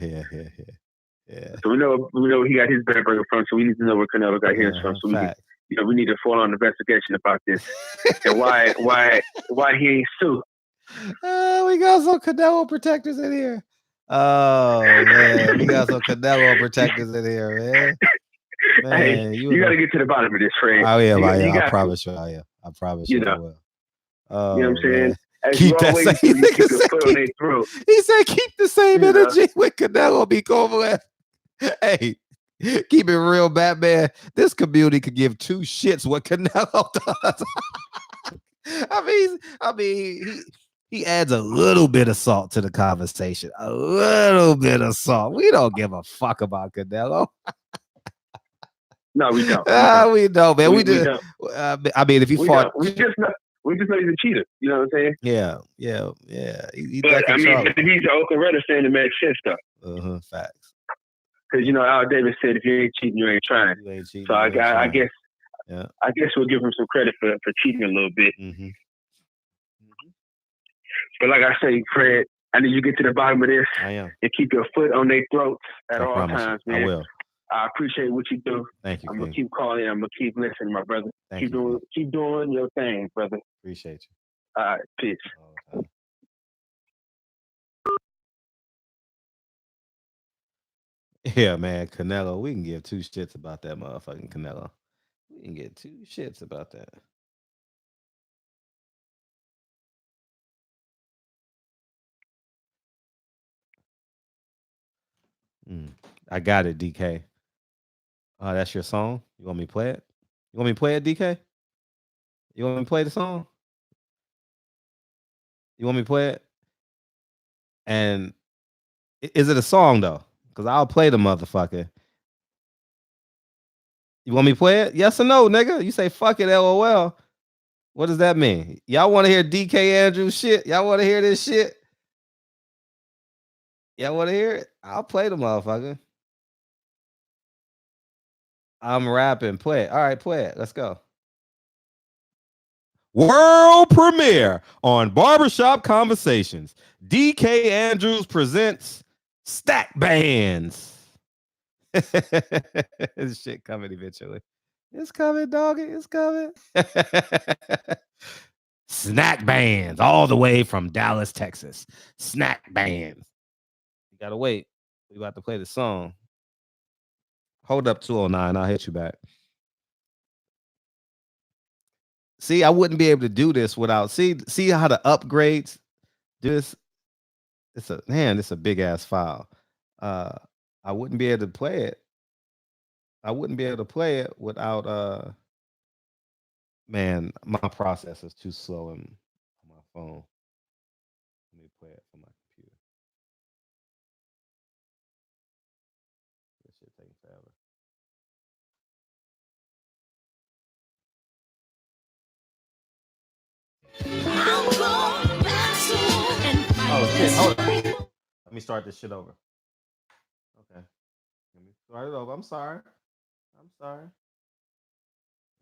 [SPEAKER 13] So we know he got his bad burger from. So we need to know where Canelo got his from. So we need to fall on investigation about this and why he ain't sue.
[SPEAKER 3] We got some Canelo protectors in here. Oh man, we got some Canelo protectors in here, man.
[SPEAKER 13] Hey, you got to get to the bottom of this, Fred.
[SPEAKER 3] I am. I promise you, I am. I promise you, I will. Oh,
[SPEAKER 13] you know what I'm saying?
[SPEAKER 3] Keep that same. He said, "Keep the same energy with Canelo B. Kovalev." Hey, keep it real, Batman. This community could give 2 shits what Canelo does. I mean, he adds a little bit of salt to the conversation. A little bit of salt. We don't give a fuck about Canelo.
[SPEAKER 13] No, we don't.
[SPEAKER 3] We don't, man. We do. I mean, if he fought,
[SPEAKER 13] we just know he's a cheater. You know what I'm saying?
[SPEAKER 3] Yeah.
[SPEAKER 13] But I mean, if he's an Ocaretta fan, it makes sense though.
[SPEAKER 3] Facts.
[SPEAKER 13] Because you know, Al Davis said, "If you ain't cheating, you ain't trying." So I guess we'll give him some credit for cheating a little bit.
[SPEAKER 3] Mm-hmm.
[SPEAKER 13] But like I say, Fred, I need you to get to the bottom of this.
[SPEAKER 3] I am.
[SPEAKER 13] And keep your foot on their throats at all times, man.
[SPEAKER 3] I will.
[SPEAKER 13] I appreciate what you do.
[SPEAKER 3] Thank you.
[SPEAKER 13] I'm gonna keep calling. I'm gonna keep listening, my brother. Keep doing your thing, brother.
[SPEAKER 3] Appreciate you.
[SPEAKER 13] All right, peace.
[SPEAKER 3] Yeah, man, Canelo. We can give 2 shits about that motherfucking Canelo. We can get 2 shits about that. I got it, DK. That's your song? You want me to play it? You want me to play it, DK? You want me to play the song? You want me to play it? And is it a song though? Because I'll play the motherfucker. You want me to play it? Yes or no, nigga? You say fuck it, LOL. What does that mean? Y'all want to hear DK Andrews shit? Y'all want to hear this shit? Y'all want to hear it? I'll play the motherfucker. I'm rapping. Play it. All right, play it. Let's go. World premiere on Barbershop Conversations. DK Andrews presents Stack Bands. This shit coming eventually. It's coming, doggy. It's coming. Snack Bands, all the way from Dallas, Texas. Snack Bands. You gotta wait. We about to play the song. Hold up 209. I'll hit you back. See, I wouldn't be able to do this without see how the upgrades do this. It's a big ass file. I wouldn't be able to play it. I wouldn't be able to play it without man, my process is too slow on my phone. Let me play it from my computer. This shit taking forever. Oh shit, hold on. Let me start this shit over. Okay. Let me start it over. I'm sorry. Let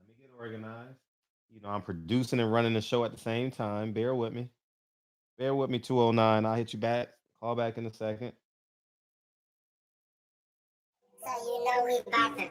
[SPEAKER 3] me get organized. You know, I'm producing and running the show at the same time. Bear with me. 209. I'll hit you back. Call back in a second.
[SPEAKER 18] So you know we about to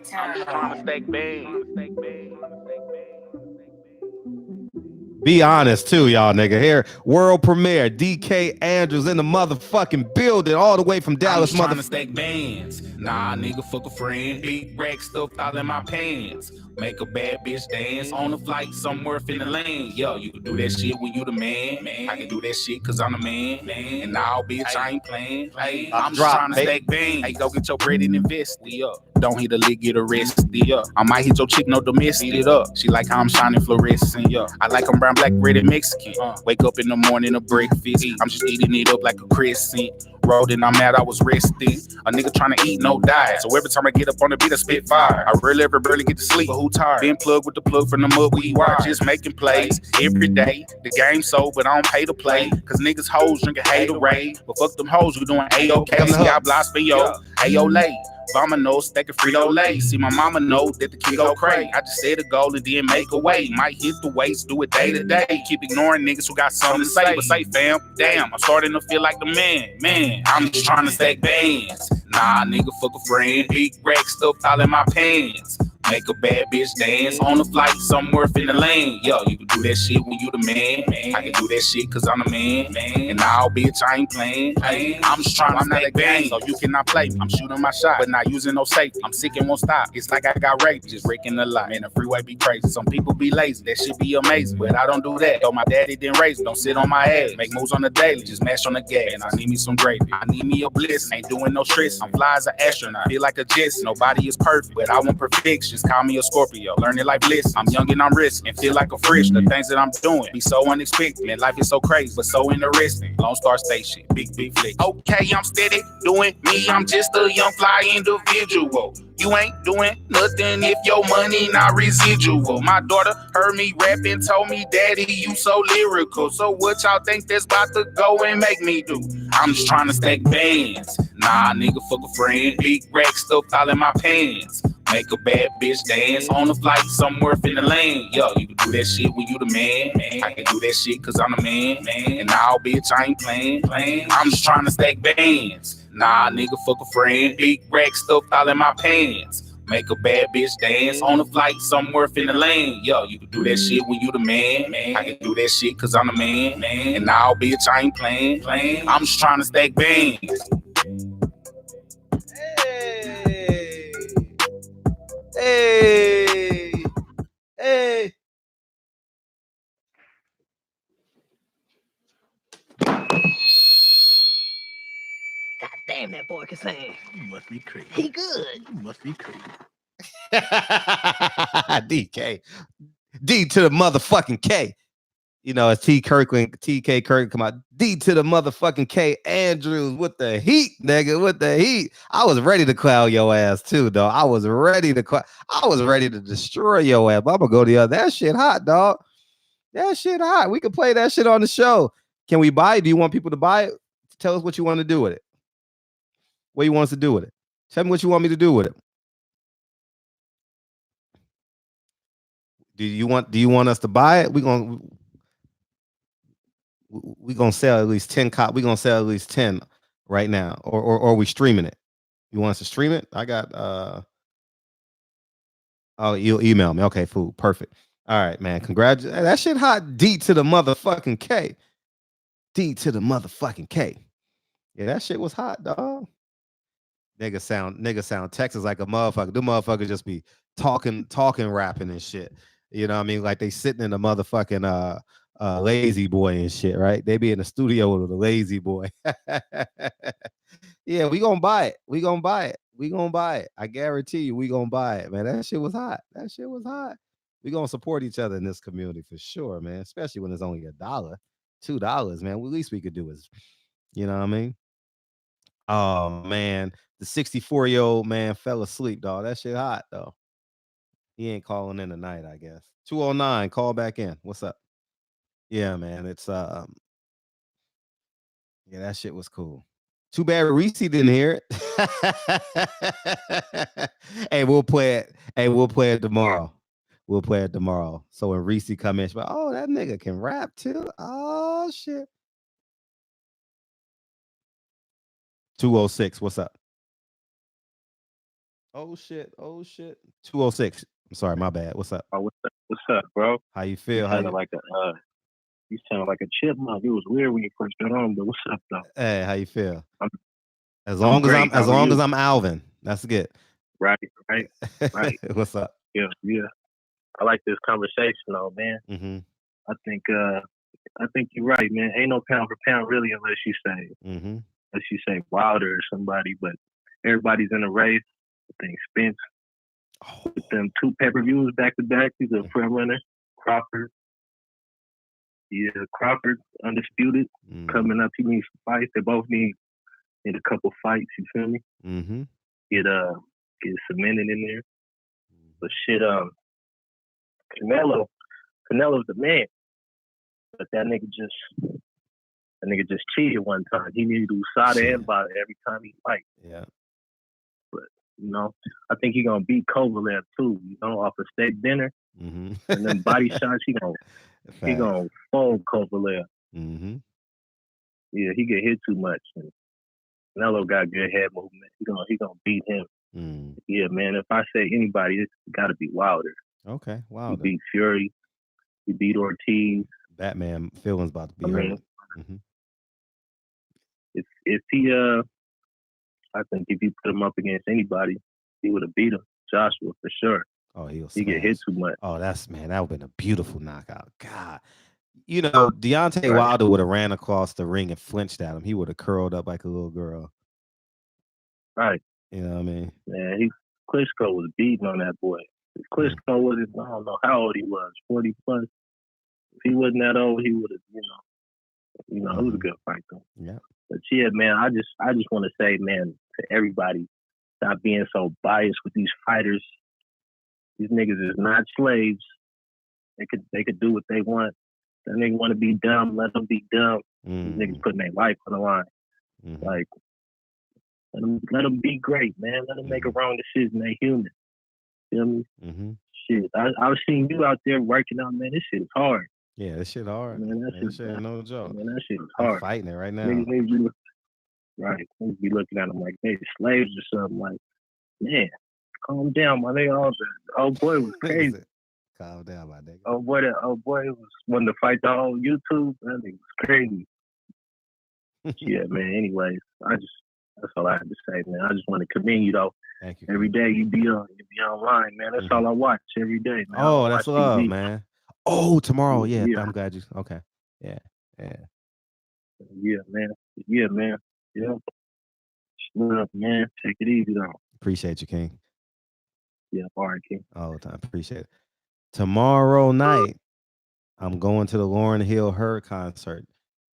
[SPEAKER 3] Be honest too, y'all, nigga. Here, world premiere. DK Andrews in the motherfucking building, all the way from Dallas,
[SPEAKER 19] I'm trying to stack bands. Nah, nigga, fuck a friend. Big rack stuffed all in my pants. Make a bad bitch dance on a flight somewhere in the land. Yo, you can do that shit when you the man. I can do that shit cause I'm the man. And now, bitch, I ain't playing. Hey, I'm just trying to stack bands. Hey, go get your bread and invest it up. Don't hit a lick, get arrested up. I might hit your chick, no domestic up. She like how I'm shining fluorescent, yeah. I like them brown, black, red, and Mexican. Wake up in the morning, a breakfast. I'm just eating it up like a crescent. Rolled and I'm mad, I was resting. A nigga trying to eat, no diet. So every time I get up on the beat, I spit fire. I really barely get to sleep, but who tired? Been plugged with the plug from the mud we wire. Just making plays every day. The game sold, but I don't pay to play. Cause niggas hoes drinking haterade. But fuck them hoes, we doing A-OK. See, I blast for yo. Ayo late. Mama knows stack a Frito-Lay. See, my mama know that the kid go crazy. I just set a goal and then make a way. Might hit the weights, do it day to day. Keep ignoring niggas who got something to say. But say, fam, damn, I'm starting to feel like the man. I'm just trying to stack bands. Nah, nigga, fuck a friend. Big rack stuffed all in my pants. Make a bad bitch dance on a flight somewhere in the lane. Yo, you can do that shit when you the man. I can do that shit cause I'm the man. And now, bitch, I ain't playing. I'm just trying to stack bands, so you cannot play me. I'm shooting my shot, but not using no safety. I'm sick and won't stop. It's like I got raped, just breaking the lie. Man, the freeway be crazy. Some people be lazy, that shit be amazing. But I don't do that. Though my daddy didn't raise me. Don't sit on my ass. Make moves on the daily, just mash on the gas. And I need me some gravy. I need me a bliss. Ain't doing no stress. I'm fly as an astronaut. Feel like a jet. Nobody is perfect, but I want perfection. Just call me a Scorpio. Learn it like bliss. I'm young and I'm risking. Feel like a frisch. The things that I'm doing be so unexpected. Man, life is so crazy, but so interesting. Lone Star State shit. Big flick. Okay, I'm steady doing me. I'm just a young fly individual. You ain't doing nothing if your money not residual. My daughter heard me rap and told me, Daddy, you so lyrical. So what y'all think that's about to go and make me do? I'm just trying to stack bands. Nah, nigga, fuck a friend. Big rack stuffed all in my pants. Make a bad bitch dance on a flight somewhere in the lane. Yo, you can do that shit when you the man. I can do that shit cause I'm the man. And now, bitch, I ain't playing. I'm just trying to stack bands. Nah, nigga, fuck a friend. Big rack stuffed all in my pants. Make a bad bitch dance on a flight somewhere in the lane. Yo, you can do that shit when you the man. I can do that shit cause I'm the man. And now, bitch, I ain't playing. I'm just trying to stack bands.
[SPEAKER 3] Hey.
[SPEAKER 16] God damn, that boy can sing. You must be crazy. He good. You must be crazy.
[SPEAKER 3] DK. D to the motherfucking K. You know, as TK Kirkland come out. D to the motherfucking K. Andrews with the heat, nigga, with the heat. I was ready to clown your ass too, dog. I was ready to destroy your ass. But I'm gonna go the other. That shit hot, dog. That shit hot. We can play that shit on the show. Can we buy it? Do you want people to buy it? Tell us what you want to do with it. What you want us to do with it? Tell me what you want me to do with it. Do you want us to buy it? We're gonna sell at least 10 We're gonna sell at least 10 right now. Or are we streaming it? You want us to stream it? I got oh, you'll email me. Okay, fool. Perfect. All right, man. Congratulations. That shit hot. D to the motherfucking K. D to the motherfucking K. Yeah, that shit was hot, dog. Nigga sound Texas like a motherfucker. Them motherfuckers just be talking, rapping and shit. You know what I mean? Like they sitting in the motherfucking lazy boy and shit, right? They be in the studio with a lazy boy. Yeah, we gonna buy it. We gonna buy it. We gonna buy it. I guarantee you, we gonna buy it, man. That shit was hot. That shit was hot. We gonna support each other in this community for sure, man. Especially when it's only $1, $2, man. What least we could do is, you know what I mean? Oh man, the 64-year-old man fell asleep, dog. That shit hot though. He ain't calling in tonight, I guess. 209, call back in. What's up? Yeah, man. It's yeah, that shit was cool. Too bad Reese didn't hear it. Hey, we'll play it. Hey, we'll play it tomorrow. We'll play it tomorrow. So when Reese come in, she'll be like, oh, that nigga can rap too. Oh shit. 206. What's up? Oh shit. Oh shit. 206. I'm sorry, my bad. What's up?
[SPEAKER 20] Oh, what's up, bro?
[SPEAKER 3] How you feel?
[SPEAKER 20] You sounded like a chipmunk. It was weird when you first got on, but what's up though?
[SPEAKER 3] Hey, how you feel? As
[SPEAKER 20] I'm
[SPEAKER 3] long
[SPEAKER 20] great.
[SPEAKER 3] as
[SPEAKER 20] How are you?
[SPEAKER 3] I'm Alvin, that's good.
[SPEAKER 20] Right.
[SPEAKER 3] What's up?
[SPEAKER 20] Yeah. I like this conversation though, man.
[SPEAKER 3] Mm-hmm.
[SPEAKER 20] I think you're right, man. Ain't no pound for pound really unless you say Wilder or somebody, but everybody's in a race. I think Spence with them 2 pay-per-views back to back, he's a front runner. Crawford. Yeah, Crawford undisputed. Coming up, he needs to fight. They both need a couple fights, you feel me?
[SPEAKER 3] Mm-hmm.
[SPEAKER 20] Get cemented in there. But shit, Canelo's the man. But that nigga just cheated one time. He needed to USADA and Bada every time he fight.
[SPEAKER 3] Yeah.
[SPEAKER 20] But I think he gonna beat Kovalev too. Off a steak dinner and then body shots. He gonna fold Kovalev.
[SPEAKER 3] Mm-hmm.
[SPEAKER 20] Yeah, he get hit too much. And Canelo got good head movement. He gonna beat him. Yeah, man. If I say anybody, it's got to be Wilder.
[SPEAKER 3] Okay, Wilder.
[SPEAKER 20] He beat Fury. He beat Ortiz.
[SPEAKER 3] Batman feelings about to be hurt. Mm-hmm.
[SPEAKER 20] If he I think if you put him up against anybody, he would have beat him. Joshua for sure.
[SPEAKER 3] Oh,
[SPEAKER 20] he get hit too much.
[SPEAKER 3] Oh, that would have been a beautiful knockout. God. Deontay Wilder would have ran across the ring and flinched at him. He would have curled up like a little girl.
[SPEAKER 20] Right.
[SPEAKER 3] You know what I mean?
[SPEAKER 20] Man, Klitschko was beating on that boy. If Klitschko wasn't, I don't know how old he was, 40 plus. If he wasn't that old, he would have, it was a good fight though.
[SPEAKER 3] Yeah.
[SPEAKER 20] But yeah, man, I just want to say, man, to everybody, stop being so biased with these fighters. These niggas is not slaves. They could do what they want. That nigga want to be dumb, let them be dumb. These niggas putting their life on the line. Like, let them be great, man. Let them make a wrong decision. They human. Feel me? Shit, I was seeing you out there working out, man. This shit is hard.
[SPEAKER 3] Yeah, this shit hard.
[SPEAKER 20] Man,
[SPEAKER 3] that shit ain't no joke.
[SPEAKER 20] Man, that shit is hard.
[SPEAKER 3] I'm fighting it right now.
[SPEAKER 20] Niggas be looking at them like they slaves or something. Like, man, calm down, my nigga. Oh boy was crazy.
[SPEAKER 3] Calm down, my nigga.
[SPEAKER 20] Oh boy was wanting to fight the whole YouTube. That nigga was crazy. Yeah, man. Anyways, that's all I have to say, man. I just want to commend you though.
[SPEAKER 3] Thank you.
[SPEAKER 20] Every day you be online, man. That's all I watch every day, man.
[SPEAKER 3] Oh, that's love,
[SPEAKER 20] TV.
[SPEAKER 3] man. Oh, tomorrow, yeah. I'm glad you. Okay, yeah.
[SPEAKER 20] Yeah, man. Yeah. Love, man. Take it easy though.
[SPEAKER 3] Appreciate you, King.
[SPEAKER 20] Yeah, all right, King.
[SPEAKER 3] All the time. Appreciate it. Tomorrow night, I'm going to the Lauryn Hill Her concert.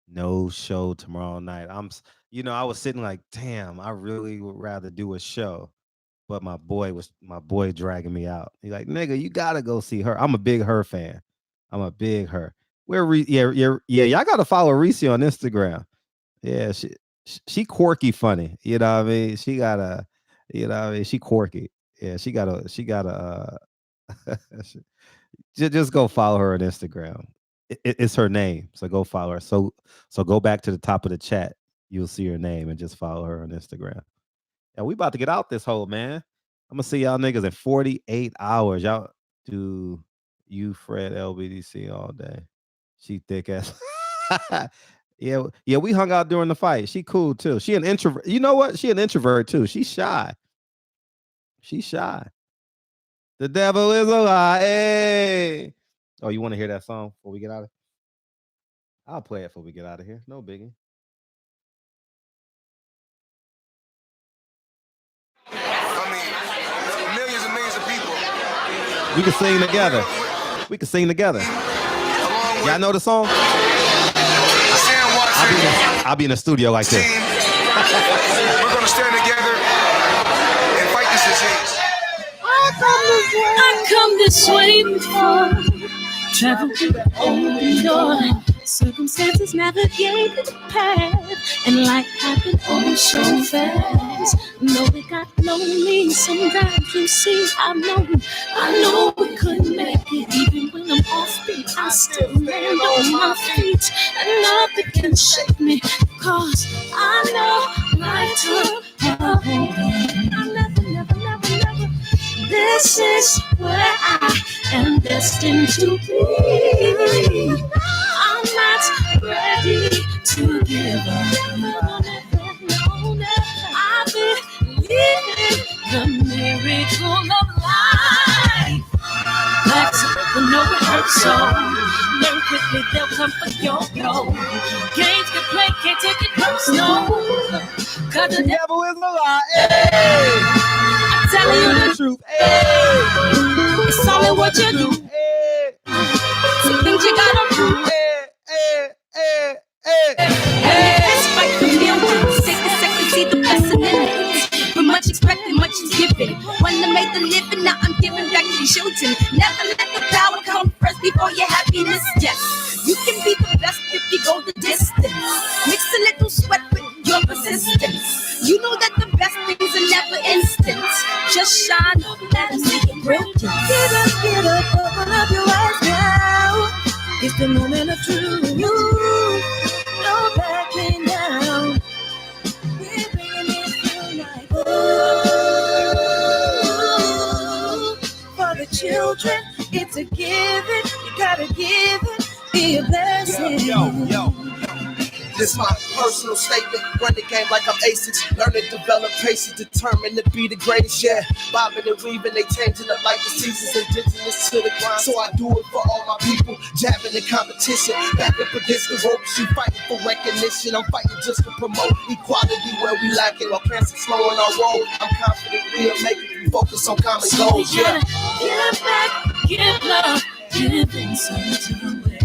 [SPEAKER 3] No show tomorrow night. I was sitting like, damn, I really would rather do a show. But my boy dragging me out. He's like, nigga, you gotta go see her. I'm a big Her fan. I'm a big Her. Y'all gotta follow Reese on Instagram. Yeah, she quirky funny. You know what I mean? She got a, she quirky. Yeah, she got a just go follow her on Instagram. It's her name. So go follow her. So go back to the top of the chat. You'll see her name and just follow her on Instagram. Yeah, we about to get out this hole, man. I'm gonna see y'all niggas in 48 hours. Y'all do you Fred LBDC all day. She thick ass. Yeah, we hung out during the fight. She cool too. She an introvert. You know what? She an introvert too. She's shy. She's shy. The devil is a lie. Hey. Oh, you want to hear that song before we get out of here? I'll play it before we get out of here. No biggie.
[SPEAKER 1] I mean, millions and millions of people.
[SPEAKER 3] We can sing together. We can sing together. Y'all know the song? I'll be in the studio like this.
[SPEAKER 1] We're gonna stand together and fight this disease.
[SPEAKER 2] I come this way before, travel through the open door. Circumstances navigated the path, and life happened all so fast. No, it got lonely. Sometimes you see, I know we couldn't make it. Even when I'm offbeat, I still land on my feet, and nothing can shake me, cause I know my time. I never. This is where I am destined to be. I'm not ready to give up. I believe in the miracle of life. That's the no rehearsal. Learn quickly, they'll come for your goal. Games can play, can't take it personal. Cause the devil is a lie. Hey. I'm telling you the truth. Hey. It's all in what you do. Hey. Some things you gotta do. Hey. Despite the millions, take a second, see the blessing in it. But much expected, much is given. When I made the living, now I'm giving back to the children. Never let the power come first before your happiness. Yes, you can be the best if you go the distance. Mix a little sweat with your persistence. You know that the best things are never instant. Just shine up, let them see your brilliance. Get up, open up your eyes now. It's the moment of truth. No backing down. We're bringing it tonight. For the children, it's a given. You gotta give it. Be a blessing.
[SPEAKER 4] Yo. This my personal statement. Run the game like I'm aces. Learn to develop patience, determined to be the greatest. Yeah, bobbing and weaving, they changing up like the seasons. Indigenous to the grind, so I do it for all my people. Jabbing in competition, back up against the ropes. You fighting for recognition. I'm fighting just to promote equality where we lack it. While cancer slowing our roll, I'm confident we'll make it. We focus on common goals. Yeah.
[SPEAKER 2] Give back, give love, giving something away.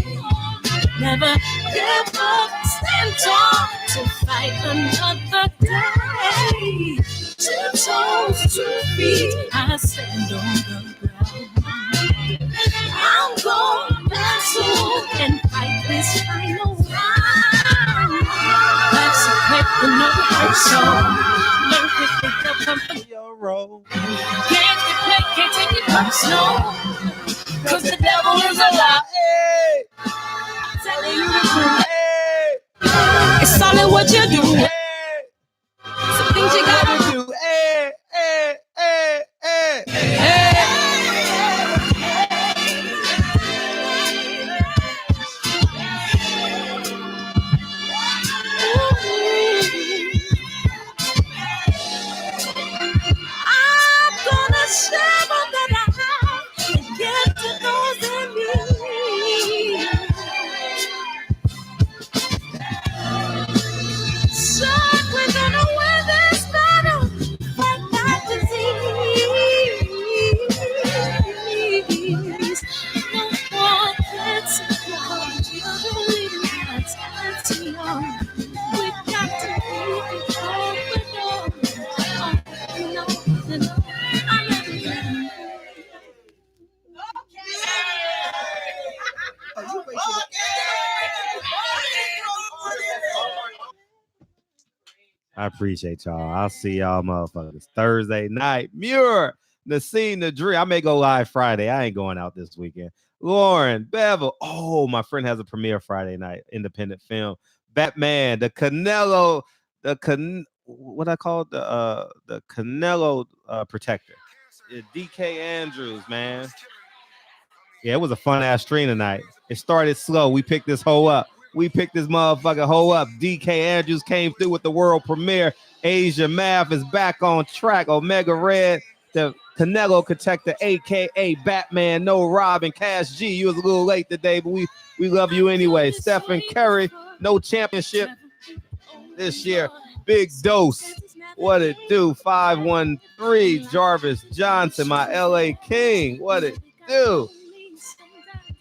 [SPEAKER 2] Never give up, stand tall to fight another day. 2 toes, 2 feet, I stand on the ground. I'm going battle and fight this final round. Life's a paper, no rehearsal. Learn quickly, they'll come for your role. Can't be played, can't take it personal. Cause the devil is a lie. Hey. Telling you the truth. Hey. It's all in what you do. Hey. Some things you gotta do. Hey. I'm gonna share all that I have and give to those in need. So we're gonna win this battle, fight that disease. No one can support children leading us to young. We got to be control.
[SPEAKER 3] I appreciate y'all. I'll see y'all motherfuckers Thursday night. Muir, Nassim, Nadri. I may go live Friday. I ain't going out this weekend. Lauren, Bevel. Oh, my friend has a premiere Friday night. Independent film. Batman, the Canelo, what I call it? The Canelo protector. DK Andrews, man. Yeah, it was a fun ass stream tonight. It started slow. We picked this hoe up. We picked this motherfucking hoe up. DK Andrews came through with the world premiere. Asia Math is back on track. Omega Red, the Canelo Protector, a.k.a. Batman, No Robin, Cash G. You was a little late today, but we love you anyway. Stephen Curry, no championship this year. Big Dose. What it do? 513. Jarvis Johnson, my LA King. What it do?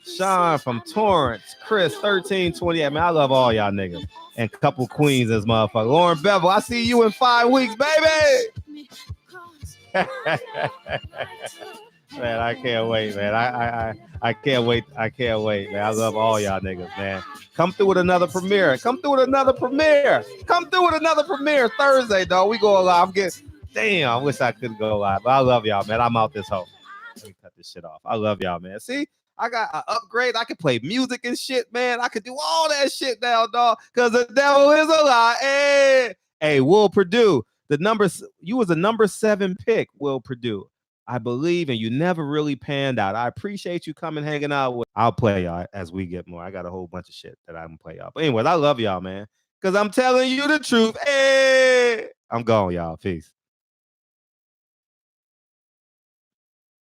[SPEAKER 3] Sean from Torrance. Chris, 1328. Man, I love all y'all niggas. And couple queens as motherfucker. Lauren Bevel, I see you in 5 weeks, baby. Man, I can't wait, man. I can't wait. I can't wait, man. I love all y'all niggas, man. Come through with another premiere. Come through with another premiere. Come through with another premiere Thursday, dog. We go live. Damn, I wish I could go live, but I love y'all, man. I'm out this hole. Let me cut this shit off. I love y'all, man. See, I got an upgrade. I can play music and shit, man. I could do all that shit now, dog. Because the devil is a lie. Hey, Will Purdue, you was a number 7 pick, Will Purdue. I believe, and you never really panned out. I appreciate you coming, hanging out with. I'll play y'all as we get more. I got a whole bunch of shit that I'm gonna play y'all. But anyways, I love y'all, man. Because I'm telling you the truth. Hey, I'm gone, y'all. Peace.